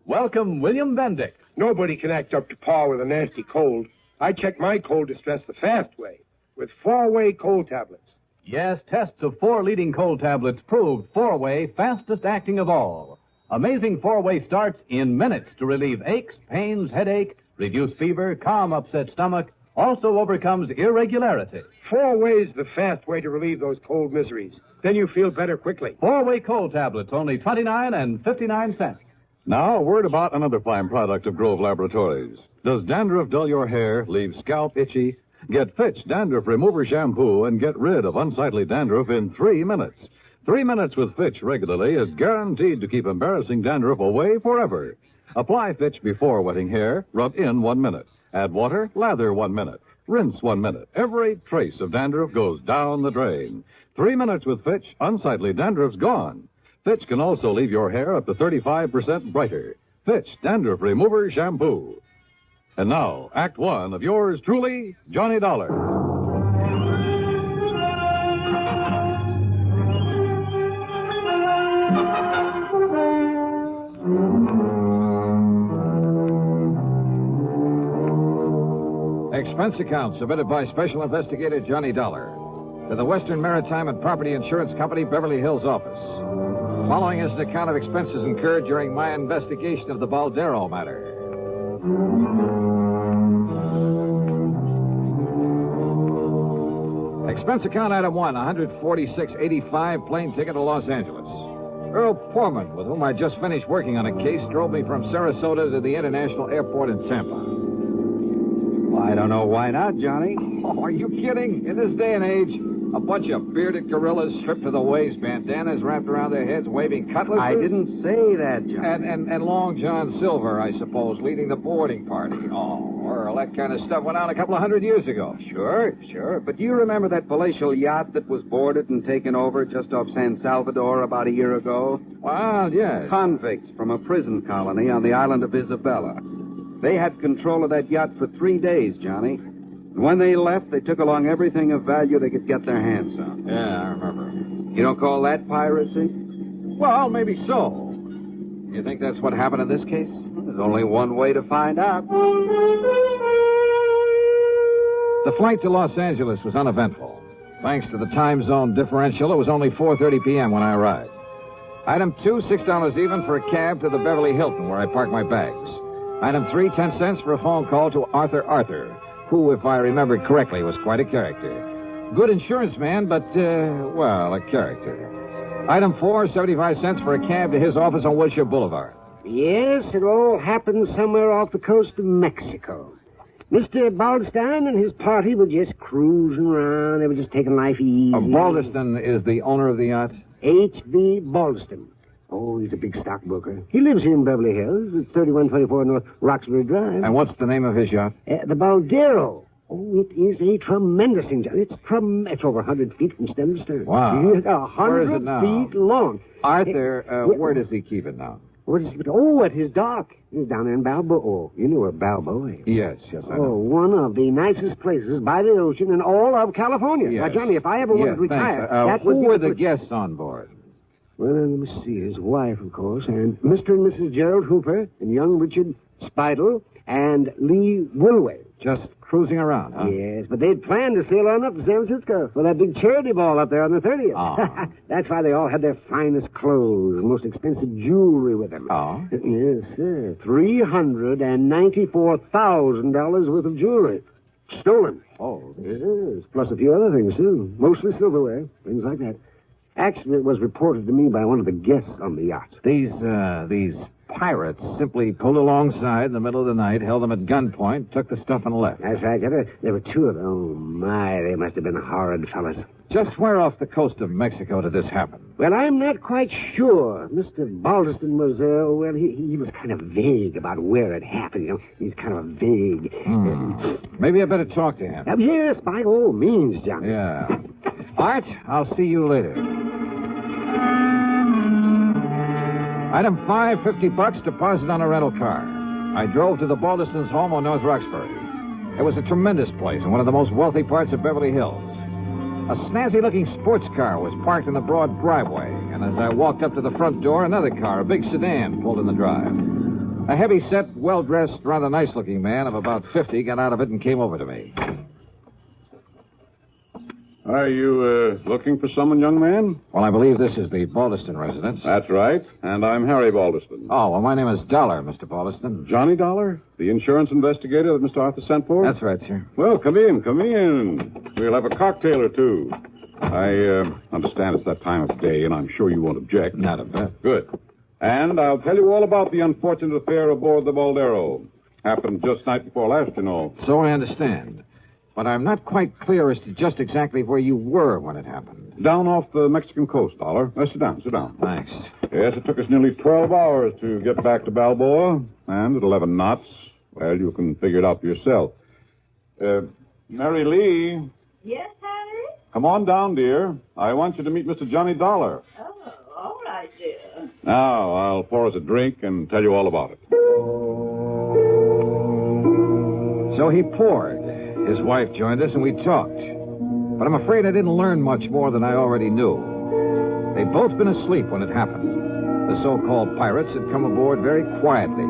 [SPEAKER 4] Welcome, William Bendick. Nobody can act up to par with a nasty cold. I check my cold distress the fast way, with 4-way cold tablets.
[SPEAKER 7] Yes, tests of 4 leading cold tablets proved 4-way fastest acting of all. Amazing 4-way starts in minutes to relieve aches, pains, headache, reduce fever, calm upset stomach, also overcomes irregularity.
[SPEAKER 4] 4-way's the fast way to relieve those cold miseries. Then you feel better quickly.
[SPEAKER 7] 4-way cold tablets, only 29 and 59 cents.
[SPEAKER 1] Now, a word about another fine product of Grove Laboratories. Does dandruff dull your hair, leave scalp itchy? Get Fitch Dandruff Remover Shampoo and get rid of unsightly dandruff in 3 minutes. 3 minutes with Fitch regularly is guaranteed to keep embarrassing dandruff away forever. Apply Fitch before wetting hair, rub in 1 minute. Add water, lather 1 minute. Rinse 1 minute. Every trace of dandruff goes down the drain. 3 minutes with Fitch, unsightly dandruff's gone. Fitch can also leave your hair up to 35% brighter. Fitch Dandruff Remover Shampoo. And now, Act One of yours truly, Johnny Dollar.
[SPEAKER 2] Expense account submitted by Special Investigator Johnny Dollar to the Western Maritime and Property Insurance Company, Beverly Hills office. Following is an account of expenses incurred during my investigation of the Baldero matter. Expense account item 1, $146.85 plane ticket to Los Angeles. Earl Poorman, with whom I just finished working on a case, drove me from Sarasota to the International Airport in Tampa.
[SPEAKER 17] Well, I don't know why not, Johnny.
[SPEAKER 2] Oh, are you kidding? In this day and age, a bunch of bearded gorillas stripped to the waist, bandanas wrapped around their heads, waving cutlasses.
[SPEAKER 17] I didn't say that, Johnny.
[SPEAKER 2] And Long John Silver, I suppose, leading the boarding party. Oh, Earl, that kind of stuff went on a couple of 100 years ago.
[SPEAKER 17] Sure. But do you remember that palatial yacht that was boarded and taken over just off San Salvador about a year ago?
[SPEAKER 2] Well, yes.
[SPEAKER 17] Convicts from a prison colony on the island of Isabella. They had control of that yacht for 3 days, Johnny. And when they left, they took along everything of value they could get their hands on.
[SPEAKER 2] Yeah, I remember.
[SPEAKER 17] You don't call that piracy?
[SPEAKER 2] Well, maybe so. You think that's what happened in this case?
[SPEAKER 17] There's only one way to find out.
[SPEAKER 2] The flight to Los Angeles was uneventful. Thanks to the time zone differential, it was only 4:30 p.m. when I arrived. Item 2, $6 even for a cab to the Beverly Hilton, where I parked my bags. Item 3, 10 cents for a phone call to Arthur, who, if I remembered correctly, was quite a character. Good insurance man, but, a character. Item 4, 75 cents for a cab to his office on Wilshire Boulevard.
[SPEAKER 9] Yes, it all happened somewhere off the coast of Mexico. Mr. Baldstein and his party were just cruising around. They were just taking life easy.
[SPEAKER 2] Baldeston is the owner of the yacht?
[SPEAKER 9] H.B. Baldeston. Oh, he's a big stockbroker. He lives here in Beverly Hills at 3124 North Roxbury Drive.
[SPEAKER 2] And what's the name of his yacht?
[SPEAKER 9] The Baldero. Oh, it is a tremendous thing. It's over 100 feet from stem to stern.
[SPEAKER 2] Wow.
[SPEAKER 9] It's 100
[SPEAKER 2] Where is it now?
[SPEAKER 9] feet long.
[SPEAKER 2] Arthur, where does he keep it now?
[SPEAKER 9] Where does he keep it? Oh, at his dock. He's down there in Balboa. Oh, you know where Balboa is.
[SPEAKER 2] Yes, I know.
[SPEAKER 9] Oh, one of the nicest places by the ocean in all of California.
[SPEAKER 2] Yes.
[SPEAKER 9] Now, Johnny, if I ever wanted to retire, that would
[SPEAKER 2] who
[SPEAKER 9] be
[SPEAKER 2] were the guests on board?
[SPEAKER 9] Well, let me see. His wife, of course, and Mr. and Mrs. Gerald Hooper, and young Richard Speidel, and Lee Woolway.
[SPEAKER 2] Just cruising around, huh?
[SPEAKER 9] Yes, but they'd planned to sail on up to San Francisco for that big charity ball up there on the 30th.
[SPEAKER 2] Oh.
[SPEAKER 9] That's why they all had their finest clothes and most expensive jewelry with them.
[SPEAKER 2] Oh?
[SPEAKER 9] Yes, sir. $394,000 worth of jewelry. Stolen.
[SPEAKER 2] Oh.
[SPEAKER 9] Yes, plus a few other things, too. Mostly silverware, things like that. Actually, it was reported to me by one of the guests on the yacht.
[SPEAKER 2] These
[SPEAKER 21] pirates simply pulled alongside in the middle of the night, held them at gunpoint, took the stuff, and left.
[SPEAKER 9] That's right. There were two of them. Oh, my, they must have been horrid fellas.
[SPEAKER 21] Just where off the coast of Mexico did this happen?
[SPEAKER 9] Well, I'm not quite sure. Mr. Balderston was, he was kind of vague about where it happened. You know, he's kind of vague.
[SPEAKER 21] Maybe I better talk to him.
[SPEAKER 9] Yes, by all means, Johnny.
[SPEAKER 21] Yeah. Art, I'll see you later. Item 5, $50, deposit on a rental car. I drove to the Balderston's home on North Roxbury. It was a tremendous place in one of the most wealthy parts of Beverly Hills. A snazzy-looking sports car was parked in the broad driveway, and as I walked up to the front door, another car, a big sedan, pulled in the drive. A heavy-set, well-dressed, rather nice-looking man of about 50 got out of it and came over to me.
[SPEAKER 3] Are you, looking for someone, young man?
[SPEAKER 21] Well, I believe this is the Balderston residence.
[SPEAKER 3] That's right, and I'm Harry Balderston.
[SPEAKER 21] Oh, well, my name is Dollar, Mr. Balderston.
[SPEAKER 3] Johnny Dollar? The insurance investigator that Mr. Arthur sent for?
[SPEAKER 21] That's right, sir.
[SPEAKER 3] Well, come in. We'll have a cocktail or two. I understand it's that time of day, and I'm sure you won't object.
[SPEAKER 21] Not a bit.
[SPEAKER 3] Good. And I'll tell you all about the unfortunate affair aboard the Boldero. Happened just night before last, you know.
[SPEAKER 21] So I understand. But I'm not quite clear as to just exactly where you were when it happened.
[SPEAKER 3] Down off the Mexican coast, Dollar. Sit down.
[SPEAKER 21] Thanks.
[SPEAKER 3] Yes, it took us nearly 12 hours to get back to Balboa. And at 11 knots, well, you can figure it out for yourself. Mary Lee.
[SPEAKER 22] Yes, Harry?
[SPEAKER 3] Come on down, dear. I want you to meet Mr. Johnny Dollar.
[SPEAKER 22] Oh, all right, dear.
[SPEAKER 3] Now, I'll pour us a drink and tell you all about it.
[SPEAKER 21] So he poured. His wife joined us, and we talked. But I'm afraid I didn't learn much more than I already knew. They'd both been asleep when it happened. The so-called pirates had come aboard very quietly.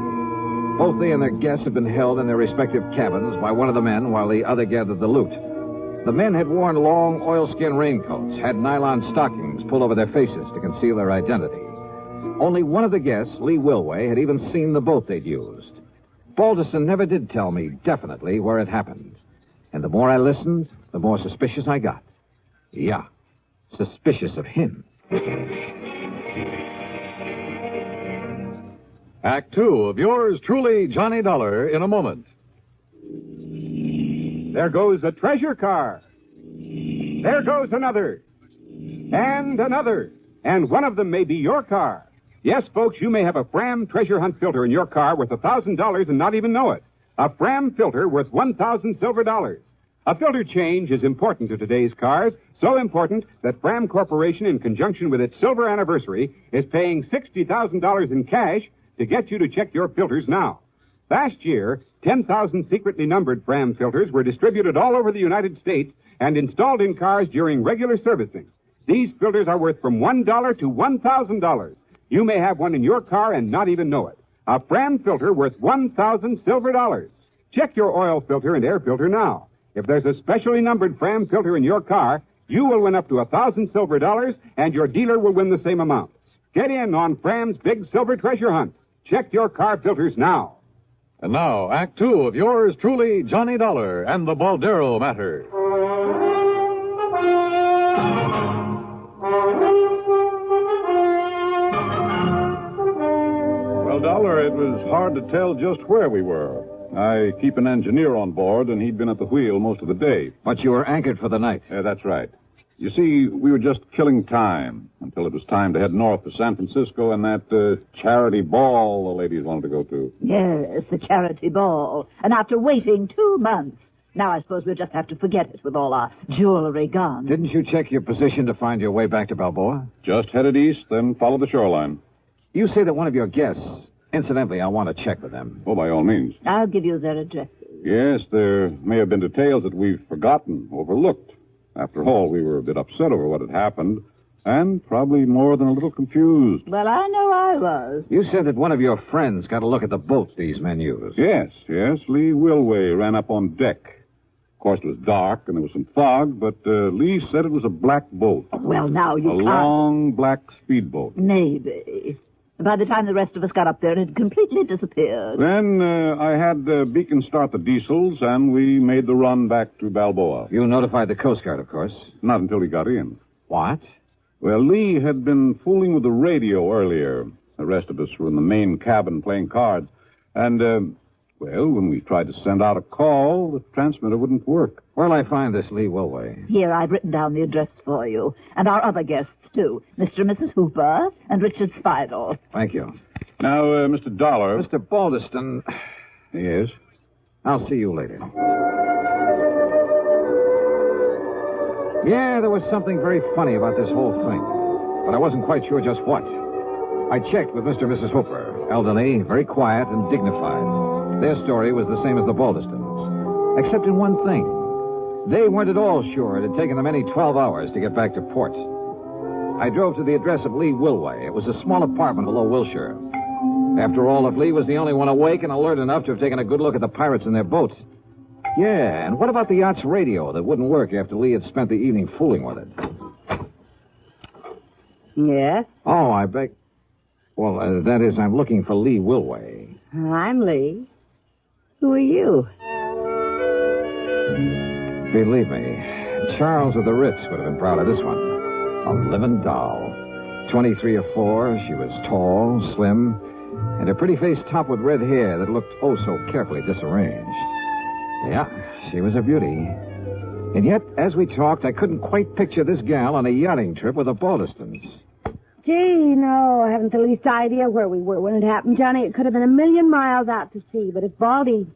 [SPEAKER 21] Both they and their guests had been held in their respective cabins by one of the men while the other gathered the loot. The men had worn long oilskin raincoats, had nylon stockings pulled over their faces to conceal their identity. Only one of the guests, Lee Wilway, had even seen the boat they'd used. Balderston never did tell me definitely where it happened. And the more I listened, the more suspicious I got. Yeah, suspicious of him.
[SPEAKER 1] Act 2 of yours truly, Johnny Dollar, in a moment.
[SPEAKER 13] There goes a treasure car. There goes another. And another. And one of them may be your car. Yes, folks, you may have a Fram treasure hunt filter in your car worth $1,000 and not even know it. A Fram filter worth 1,000 silver dollars. A filter change is important to today's cars, so important that Fram Corporation, in conjunction with its silver anniversary, is paying $60,000 in cash to get you to check your filters now. Last year, 10,000 secretly numbered Fram filters were distributed all over the United States and installed in cars during regular servicing. These filters are worth from $1 to $1,000. You may have one in your car and not even know it. A Fram filter worth 1,000 silver dollars. Check your oil filter and air filter now. If there's a specially numbered Fram filter in your car, you will win up to 1,000 silver dollars, and your dealer will win the same amount. Get in on Fram's big silver treasure hunt. Check your car filters now.
[SPEAKER 1] And now, Act 2 of yours truly, Johnny Dollar and the Boldero matter.
[SPEAKER 3] Well, Dollar, it was hard to tell just where we were. I keep an engineer on board, and he'd been at the wheel most of the day.
[SPEAKER 21] But you were anchored for the night.
[SPEAKER 3] That's right. You see, we were just killing time until it was time to head north to San Francisco and that charity ball the ladies wanted to go to.
[SPEAKER 14] Yes, the charity ball. And after waiting 2 months, now I suppose we'll just have to forget it with all our jewelry gone.
[SPEAKER 21] Didn't you check your position to find your way back to Balboa?
[SPEAKER 3] Just headed east, then followed the shoreline.
[SPEAKER 21] You say that one of your guests... Incidentally, I want to check with them.
[SPEAKER 3] Oh, by all means.
[SPEAKER 14] I'll give you their addresses.
[SPEAKER 3] Yes, there may have been details that we've forgotten, overlooked. After all, we were a bit upset over what had happened, and probably more than a little confused.
[SPEAKER 14] Well, I know I was.
[SPEAKER 21] You said that one of your friends got a look at the boat these men used.
[SPEAKER 3] Yes. Lee Wilway ran up on deck. Of course, it was dark, and there was some fog, but Lee said it was a black boat.
[SPEAKER 14] Well, now you
[SPEAKER 3] A
[SPEAKER 14] can't...
[SPEAKER 3] long black speedboat.
[SPEAKER 14] Maybe. By the time the rest of us got up there, it had completely disappeared.
[SPEAKER 3] Then I had Beacon start the diesels, and we made the run back to Balboa.
[SPEAKER 21] You notified the Coast Guard, of course.
[SPEAKER 3] Not until he got in.
[SPEAKER 21] What?
[SPEAKER 3] Well, Lee had been fooling with the radio earlier. The rest of us were in the main cabin playing cards. And, when we tried to send out a call, the transmitter wouldn't work.
[SPEAKER 21] Where'll I find this Lee Wilway?
[SPEAKER 14] Here, I've written down the address for you. And our other guests, too. Mr. and Mrs. Hooper and Richard Spidel.
[SPEAKER 21] Thank you.
[SPEAKER 3] Now, Mr. Dollar...
[SPEAKER 21] Mr. Balderston.
[SPEAKER 3] Yes?
[SPEAKER 21] I'll see you later. Yeah, there was something very funny about this whole thing. But I wasn't quite sure just what. I checked with Mr. and Mrs. Hooper. Elderly, very quiet and dignified. Their story was the same as the Baldistons. Except in one thing. They weren't at all sure it had taken them any 12 hours to get back to port. I drove to the address of Lee Wilway. It was a small apartment below Wilshire. After all, if Lee was the only one awake and alert enough to have taken a good look at the pirates and their boats. Yeah, and what about the yacht's radio that wouldn't work after Lee had spent the evening fooling with it?
[SPEAKER 10] Yes?
[SPEAKER 21] Oh, I beg... Well, that is, I'm looking for Lee Wilway.
[SPEAKER 10] I'm Lee. Who are you?
[SPEAKER 21] Believe me, Charles of the Ritz would have been proud of this one. A living doll. 23 or 4, she was tall, slim, and her pretty face topped with red hair that looked oh so carefully disarranged. Yeah, she was a beauty. And yet, as we talked, I couldn't quite picture this gal on a yachting trip with the Baldistons.
[SPEAKER 10] Gee, no, I haven't the least idea where we were when it happened, Johnny. It could have been a million miles out to sea, but if Baldy...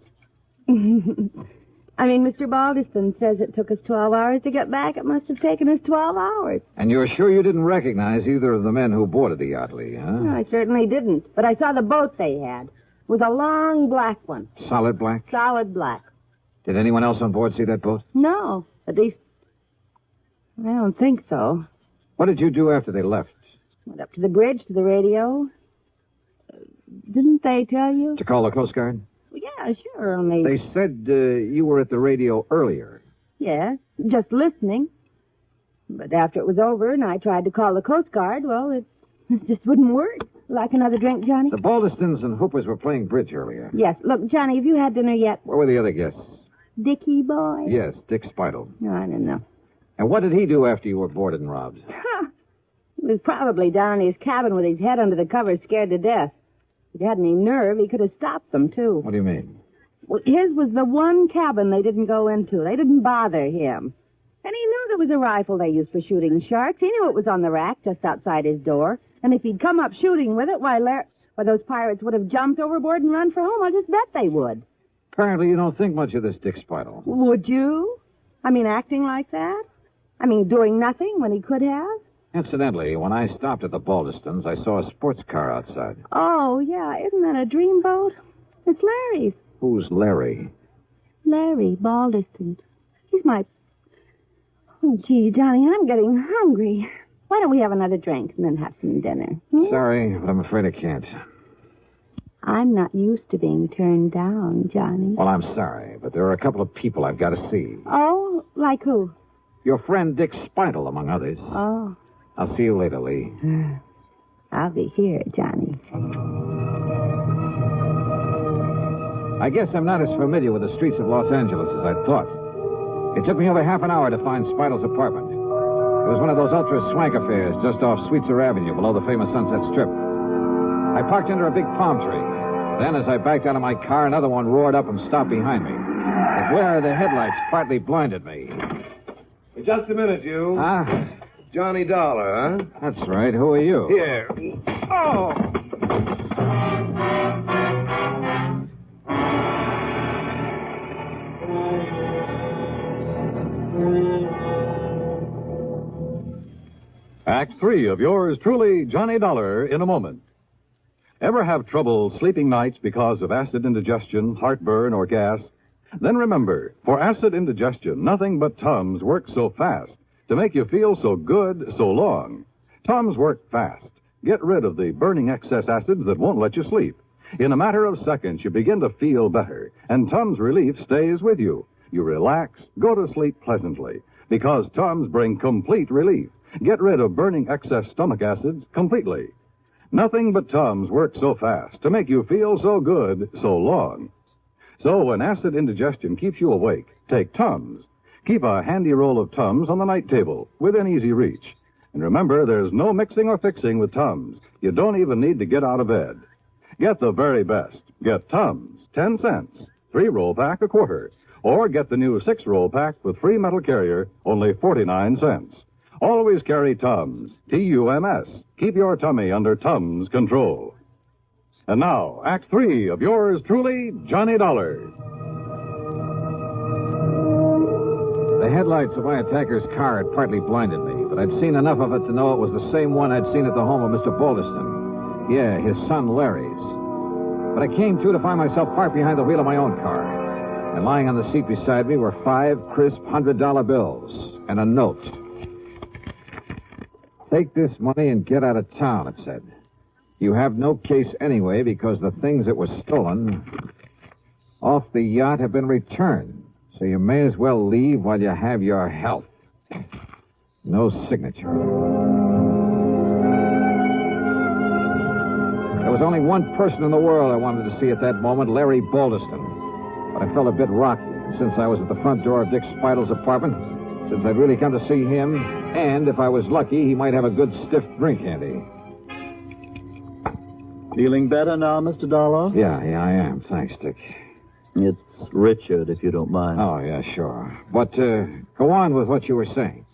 [SPEAKER 10] Mr. Baldiston says it took us 12 hours to get back. It must have taken us 12 hours.
[SPEAKER 21] And you're sure you didn't recognize either of the men who boarded the yacht, Lee, huh?
[SPEAKER 10] No, I certainly didn't, but I saw the boat they had. It was a long black one.
[SPEAKER 21] Solid black?
[SPEAKER 10] Solid black.
[SPEAKER 21] Did anyone else on board see that boat?
[SPEAKER 10] No, at least... I don't think so.
[SPEAKER 21] What did you do after they left?
[SPEAKER 10] Went up to the bridge, to the radio. Didn't they tell you?
[SPEAKER 21] To call the Coast Guard?
[SPEAKER 10] Well, yeah, sure, only...
[SPEAKER 21] They said you were at the radio earlier.
[SPEAKER 10] Yes, just listening. But after it was over and I tried to call the Coast Guard, well, it just wouldn't work. Like another drink, Johnny?
[SPEAKER 21] The Baldistons and Hoopers were playing bridge earlier.
[SPEAKER 10] Yes. Look, Johnny, have you had dinner yet?
[SPEAKER 21] Where were the other guests?
[SPEAKER 10] Dickie boy?
[SPEAKER 21] Yes, Dick Spidel.
[SPEAKER 10] No, I don't know.
[SPEAKER 21] And what did he do after you were boarded and robbed?
[SPEAKER 10] He was probably down in his cabin with his head under the covers, scared to death. If he had any nerve, he could have stopped them, too.
[SPEAKER 21] What do you mean?
[SPEAKER 10] Well, his was the one cabin they didn't go into. They didn't bother him. And he knew there was a rifle they used for shooting sharks. He knew it was on the rack just outside his door. And if he'd come up shooting with it, why, those pirates would have jumped overboard and run for home. I'll just bet they would.
[SPEAKER 21] Apparently you don't think much of this Dick Spidel.
[SPEAKER 10] Would you? Acting like that? Doing nothing when he could have?
[SPEAKER 21] Incidentally, when I stopped at the Baldistons, I saw a sports car outside.
[SPEAKER 10] Oh, yeah. Isn't that a dreamboat? It's Larry's.
[SPEAKER 21] Who's Larry?
[SPEAKER 10] Larry Baldiston. He's my... Oh, gee, Johnny, I'm getting hungry. Why don't we have another drink and then have some dinner?
[SPEAKER 21] Sorry, but I'm afraid I can't.
[SPEAKER 10] I'm not used to being turned down, Johnny.
[SPEAKER 21] Well, I'm sorry, but there are a couple of people I've got to see.
[SPEAKER 10] Oh, like who?
[SPEAKER 21] Your friend Dick Spidel, among others.
[SPEAKER 10] Oh.
[SPEAKER 21] I'll see you later, Lee.
[SPEAKER 10] I'll be here, Johnny.
[SPEAKER 21] I guess I'm not as familiar with the streets of Los Angeles as I thought. It took me over half an hour to find Spidel's apartment. It was one of those ultra-swank affairs just off Sweetser Avenue below the famous Sunset Strip. I parked under a big palm tree. Then, as I backed out of my car, another one roared up and stopped behind me. The glare of the headlights partly blinded me.
[SPEAKER 11] Just a minute, you.
[SPEAKER 21] Huh?
[SPEAKER 11] Johnny Dollar, huh?
[SPEAKER 21] That's right. Who are you?
[SPEAKER 11] Here. Oh!
[SPEAKER 1] Act 3 of yours truly, Johnny Dollar, in a moment. Ever have trouble sleeping nights because of acid indigestion, heartburn, or gas? Then remember, for acid indigestion, nothing but Tums works so fast to make you feel so good so long. Tums work fast. Get rid of the burning excess acids that won't let you sleep. In a matter of seconds, you begin to feel better, and Tums Relief stays with you. You relax, go to sleep pleasantly, because Tums bring complete relief. Get rid of burning excess stomach acids completely. Nothing but Tums works so fast to make you feel so good so long. So when acid indigestion keeps you awake, take Tums. Keep a handy roll of Tums on the night table within easy reach.
[SPEAKER 3] And remember, there's no mixing or fixing with Tums. You don't even need to get out of bed. Get the very best. Get Tums, 10 cents, 3-roll pack, a quarter. Or get the new 6-roll pack with free metal carrier, only 49 cents. Always carry Tums, T-U-M-S. Keep your tummy under Tums control. And now, Act 3 of yours truly, Johnny Dollar.
[SPEAKER 21] The headlights of my attacker's car had partly blinded me, but I'd seen enough of it to know it was the same one I'd seen at the home of Mr. Balderston. Yeah, his son Larry's. But I came to find myself parked behind the wheel of my own car. And lying on the seat beside me were 5 crisp $100 bills and a note. Take this money and get out of town, it said. You have no case anyway because the things that were stolen off the yacht have been returned. So you may as well leave while you have your health. No signature. There was only one person in the world I wanted to see at that moment, Larry Balderston. But I felt a bit rocky since I was at the front door of Dick Spidle's apartment, since I'd really come to see him, and if I was lucky, he might have a good stiff drink handy.
[SPEAKER 8] Feeling better now, Mr. Dollar?
[SPEAKER 21] Yeah, I am. Thanks, Dick.
[SPEAKER 8] It's Richard, if you don't mind.
[SPEAKER 21] Oh, yeah, sure. But go on with what you were saying.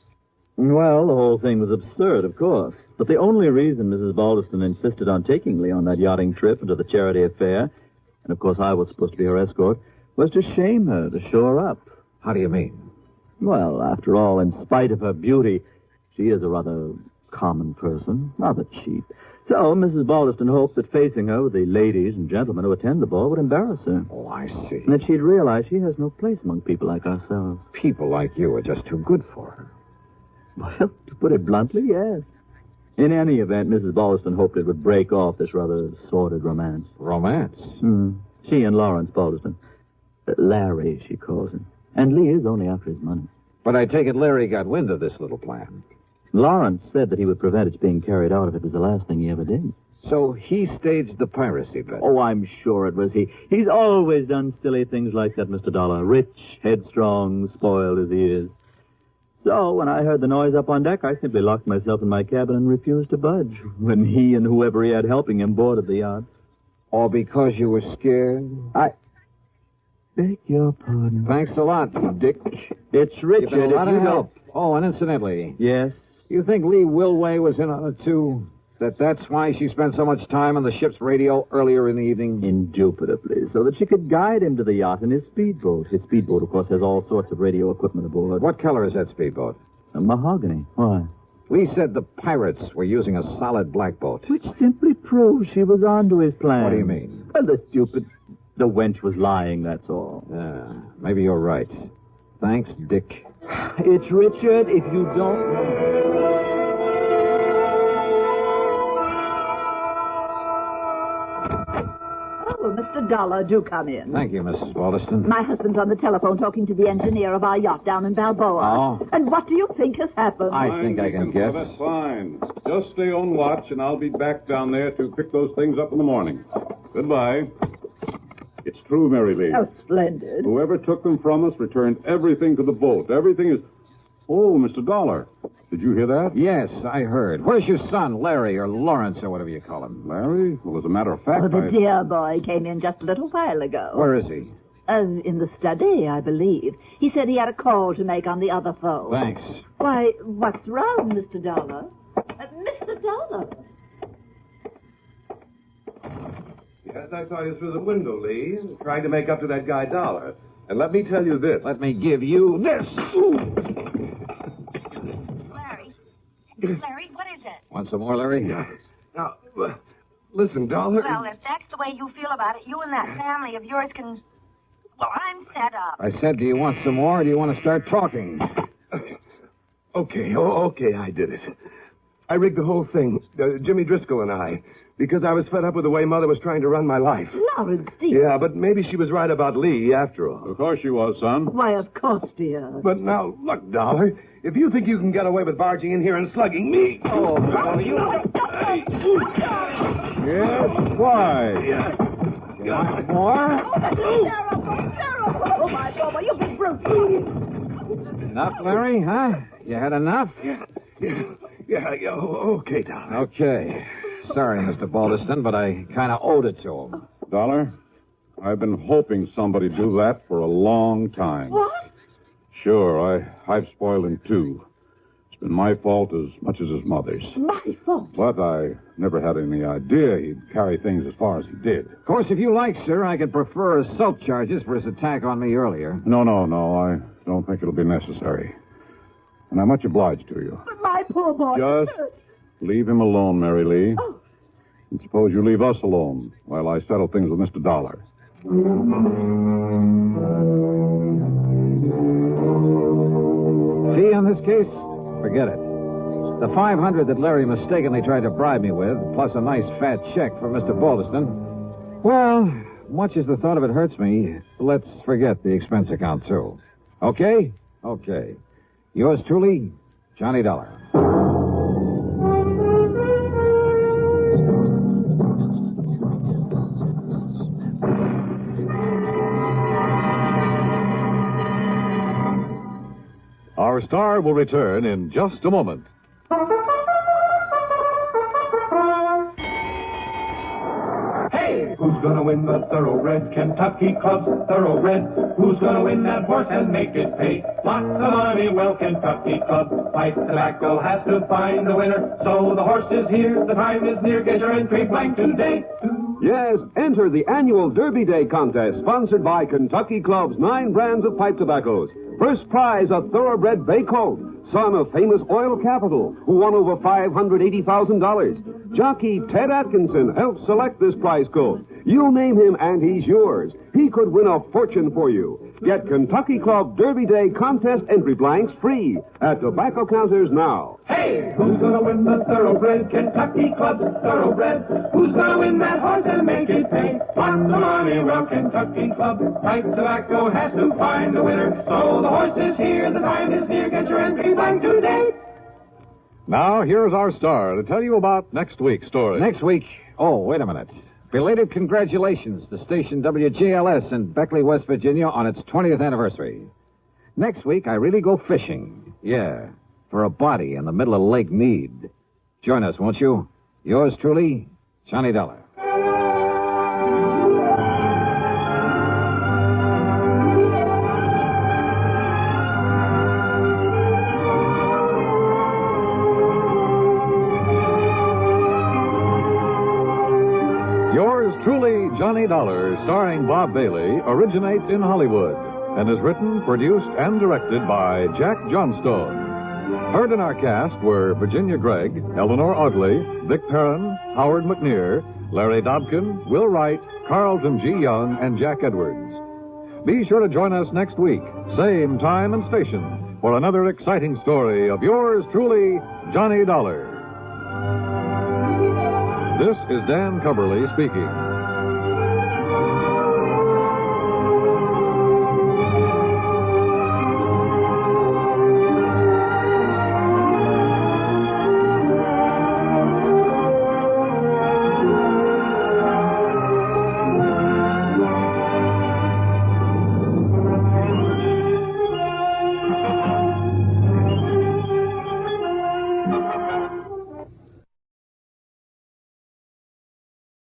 [SPEAKER 8] Well, the whole thing was absurd, of course. But the only reason Mrs. Balderston insisted on taking Lee on that yachting trip and to the charity affair, and of course I was supposed to be her escort, was to shame her, to show her up.
[SPEAKER 21] How do you mean?
[SPEAKER 8] Well, after all, in spite of her beauty, she is a rather common person, rather cheap. So Mrs. Balderston hoped that facing her with the ladies and gentlemen who attend the ball would embarrass her.
[SPEAKER 21] Oh, I see.
[SPEAKER 8] And that she'd realize she has no place among people like ourselves.
[SPEAKER 21] People like you are just too good for her.
[SPEAKER 8] Well, to put it bluntly, yes. In any event, Mrs. Balderston hoped it would break off this rather sordid romance.
[SPEAKER 21] Romance?
[SPEAKER 8] She and Lawrence Balderston. Larry, she calls him. And Lee is only after his money.
[SPEAKER 21] But I take it Larry got wind of this little plan.
[SPEAKER 8] Lawrence said that he would prevent its being carried out if it was the last thing he ever did.
[SPEAKER 21] So he staged the piracy bet?
[SPEAKER 8] Oh, I'm sure it was he. He's always done silly things like that, Mr. Dollar. Rich, headstrong, spoiled as he is. So when I heard the noise up on deck, I simply locked myself in my cabin and refused to budge when he and whoever he had helping him boarded the yacht.
[SPEAKER 21] All because you were scared?
[SPEAKER 8] I beg your pardon.
[SPEAKER 21] Thanks a lot, Dick.
[SPEAKER 8] It's Richard.
[SPEAKER 21] You've been a lot of
[SPEAKER 8] if you
[SPEAKER 21] help. Oh, and incidentally...
[SPEAKER 8] Yes?
[SPEAKER 21] You think Lee Wilway was in on it, too? That's why she spent so much time on the ship's radio earlier in the evening?
[SPEAKER 8] Indubitably, so that she could guide him to the yacht in his speedboat. His speedboat, of course, has all sorts of radio equipment aboard.
[SPEAKER 21] What color is that speedboat?
[SPEAKER 8] A mahogany. Why?
[SPEAKER 21] Lee said the pirates were using a solid black boat.
[SPEAKER 8] Which simply proves she was on to his plan.
[SPEAKER 21] What do you mean?
[SPEAKER 8] Well, the wench was lying, that's all.
[SPEAKER 21] Maybe you're right. Thanks, Dick.
[SPEAKER 8] It's Richard, if you don't know.
[SPEAKER 14] Oh, Mr. Dollar, do come in.
[SPEAKER 21] Thank you, Mrs. Balderston.
[SPEAKER 14] My husband's on the telephone talking to the engineer of our yacht down in Balboa.
[SPEAKER 21] Oh.
[SPEAKER 14] And what do you think has happened?
[SPEAKER 21] I think I can guess.
[SPEAKER 3] That's fine. Just stay on watch, and I'll be back down there to pick those things up in the morning. Goodbye. It's true, Mary Lee.
[SPEAKER 14] Oh, splendid.
[SPEAKER 3] Whoever took them from us returned everything to the boat. Everything is... Oh, Mr. Dollar. Did you hear that?
[SPEAKER 21] Yes, I heard. Where's your son, Larry, or Lawrence, or whatever you call him?
[SPEAKER 3] Larry? Well, as a matter of fact,
[SPEAKER 14] The dear boy came in just a little while ago.
[SPEAKER 21] Where is he?
[SPEAKER 14] In the study, I believe. He said he had a call to make on the other phone.
[SPEAKER 21] Thanks.
[SPEAKER 14] Why, what's wrong, Mr. Dollar? Mr. Dollar?
[SPEAKER 11] Yes, I saw you through the window, Lee. Trying to make up to that guy Dollar. And let me tell you this.
[SPEAKER 21] Let me give you this.
[SPEAKER 22] Larry, what is it?
[SPEAKER 21] Want some more, Larry?
[SPEAKER 11] Now, listen, Dollar.
[SPEAKER 22] Well, if that's the way you feel about it, you and that family of yours can... Well, I'm fed up.
[SPEAKER 21] I said, do you want some more, or do you want to start talking?
[SPEAKER 11] Okay, I did it. I rigged the whole thing, Jimmy Driscoll and I, because I was fed up with the way Mother was trying to run my life.
[SPEAKER 14] Lawrence, dear.
[SPEAKER 11] Yeah, but maybe she was right about Lee, after all.
[SPEAKER 3] Of course she was, son.
[SPEAKER 14] Why, of course, dear.
[SPEAKER 11] But now, look, Dollar, if you think you can get away with barging in here and slugging me...
[SPEAKER 3] Oh, you... Yes, why?
[SPEAKER 21] You want more?
[SPEAKER 14] Oh, that's terrible. Oh, my God, you big brute.
[SPEAKER 21] Enough, Larry, huh? You had enough?
[SPEAKER 11] Yeah, Yeah, okay, darling.
[SPEAKER 21] Okay. Sorry, Mr. Balderston, but I kind of owed it to him.
[SPEAKER 6] Dollar, I've been hoping somebody'd do that for a long time.
[SPEAKER 22] What?
[SPEAKER 6] Sure, I've spoiled him, too. It's been my fault as much as his mother's.
[SPEAKER 22] My fault?
[SPEAKER 6] But I never had any idea he'd carry things as far as he did.
[SPEAKER 21] Of course, if you like, sir, I could prefer assault charges for his attack on me earlier.
[SPEAKER 6] No, I don't think it'll be necessary. And I'm much obliged to you.
[SPEAKER 22] But my poor boy.
[SPEAKER 6] Just leave him alone, Mary Lee.
[SPEAKER 22] Oh.
[SPEAKER 6] And suppose you leave us alone while I settle things with Mr. Dollar.
[SPEAKER 21] Fee on this case? Forget it. The $500 that Larry mistakenly tried to bribe me with, plus a nice fat check for Mr. Balderston. Well, much as the thought of it hurts me, let's forget the expense account, too. Okay? Okay. Yours truly, Johnny Dollar.
[SPEAKER 3] Our star will return in just a moment.
[SPEAKER 15] Hey, who's gonna win the Thoroughbred Kentucky Club's Thoroughbred? Who's gonna win that horse and make it pay lots of money? Well, Kentucky Club Pipe Tobacco has to find the winner. So the horse is here, the time is near. Get your entry blank today.
[SPEAKER 13] Yes, enter the annual Derby Day contest sponsored by Kentucky Club's 9 brands of pipe tobaccos. First prize, a thoroughbred bay colt, son of famous oil capital, who won over $580,000. Jockey Ted Atkinson helped select this prize colt. You name him and he's yours. He could win a fortune for you. Get Kentucky Club Derby Day contest entry blanks free at tobacco counters now.
[SPEAKER 15] Hey, who's gonna win the Thoroughbred Kentucky Club's Thoroughbred? Who's gonna win that horse and make it pay lots of money? Well, Kentucky Club Pipe Tobacco has to find the winner. So the horse is here, the time is near. Get your entry blank today.
[SPEAKER 3] Now, here's our star to tell you about next week's story.
[SPEAKER 21] Next week? Oh, wait a minute. Belated congratulations to station WJLS in Beckley, West Virginia on its 20th anniversary. Next week, I really go fishing. Yeah, for a body in the middle of Lake Mead. Join us, won't you? Yours truly, Johnny Dollar.
[SPEAKER 3] Yours truly, Johnny Dollar, starring Bob Bailey, originates in Hollywood and is written, produced, and directed by Jack Johnstone. Heard in our cast were Virginia Gregg, Eleanor Audley, Vic Perrin, Howard McNear, Larry Dobkin, Will Wright, Carlton G. Young, and Jack Edwards. Be sure to join us next week, same time and station, for another exciting story of yours truly, Johnny Dollar. This is Dan Cubberly speaking.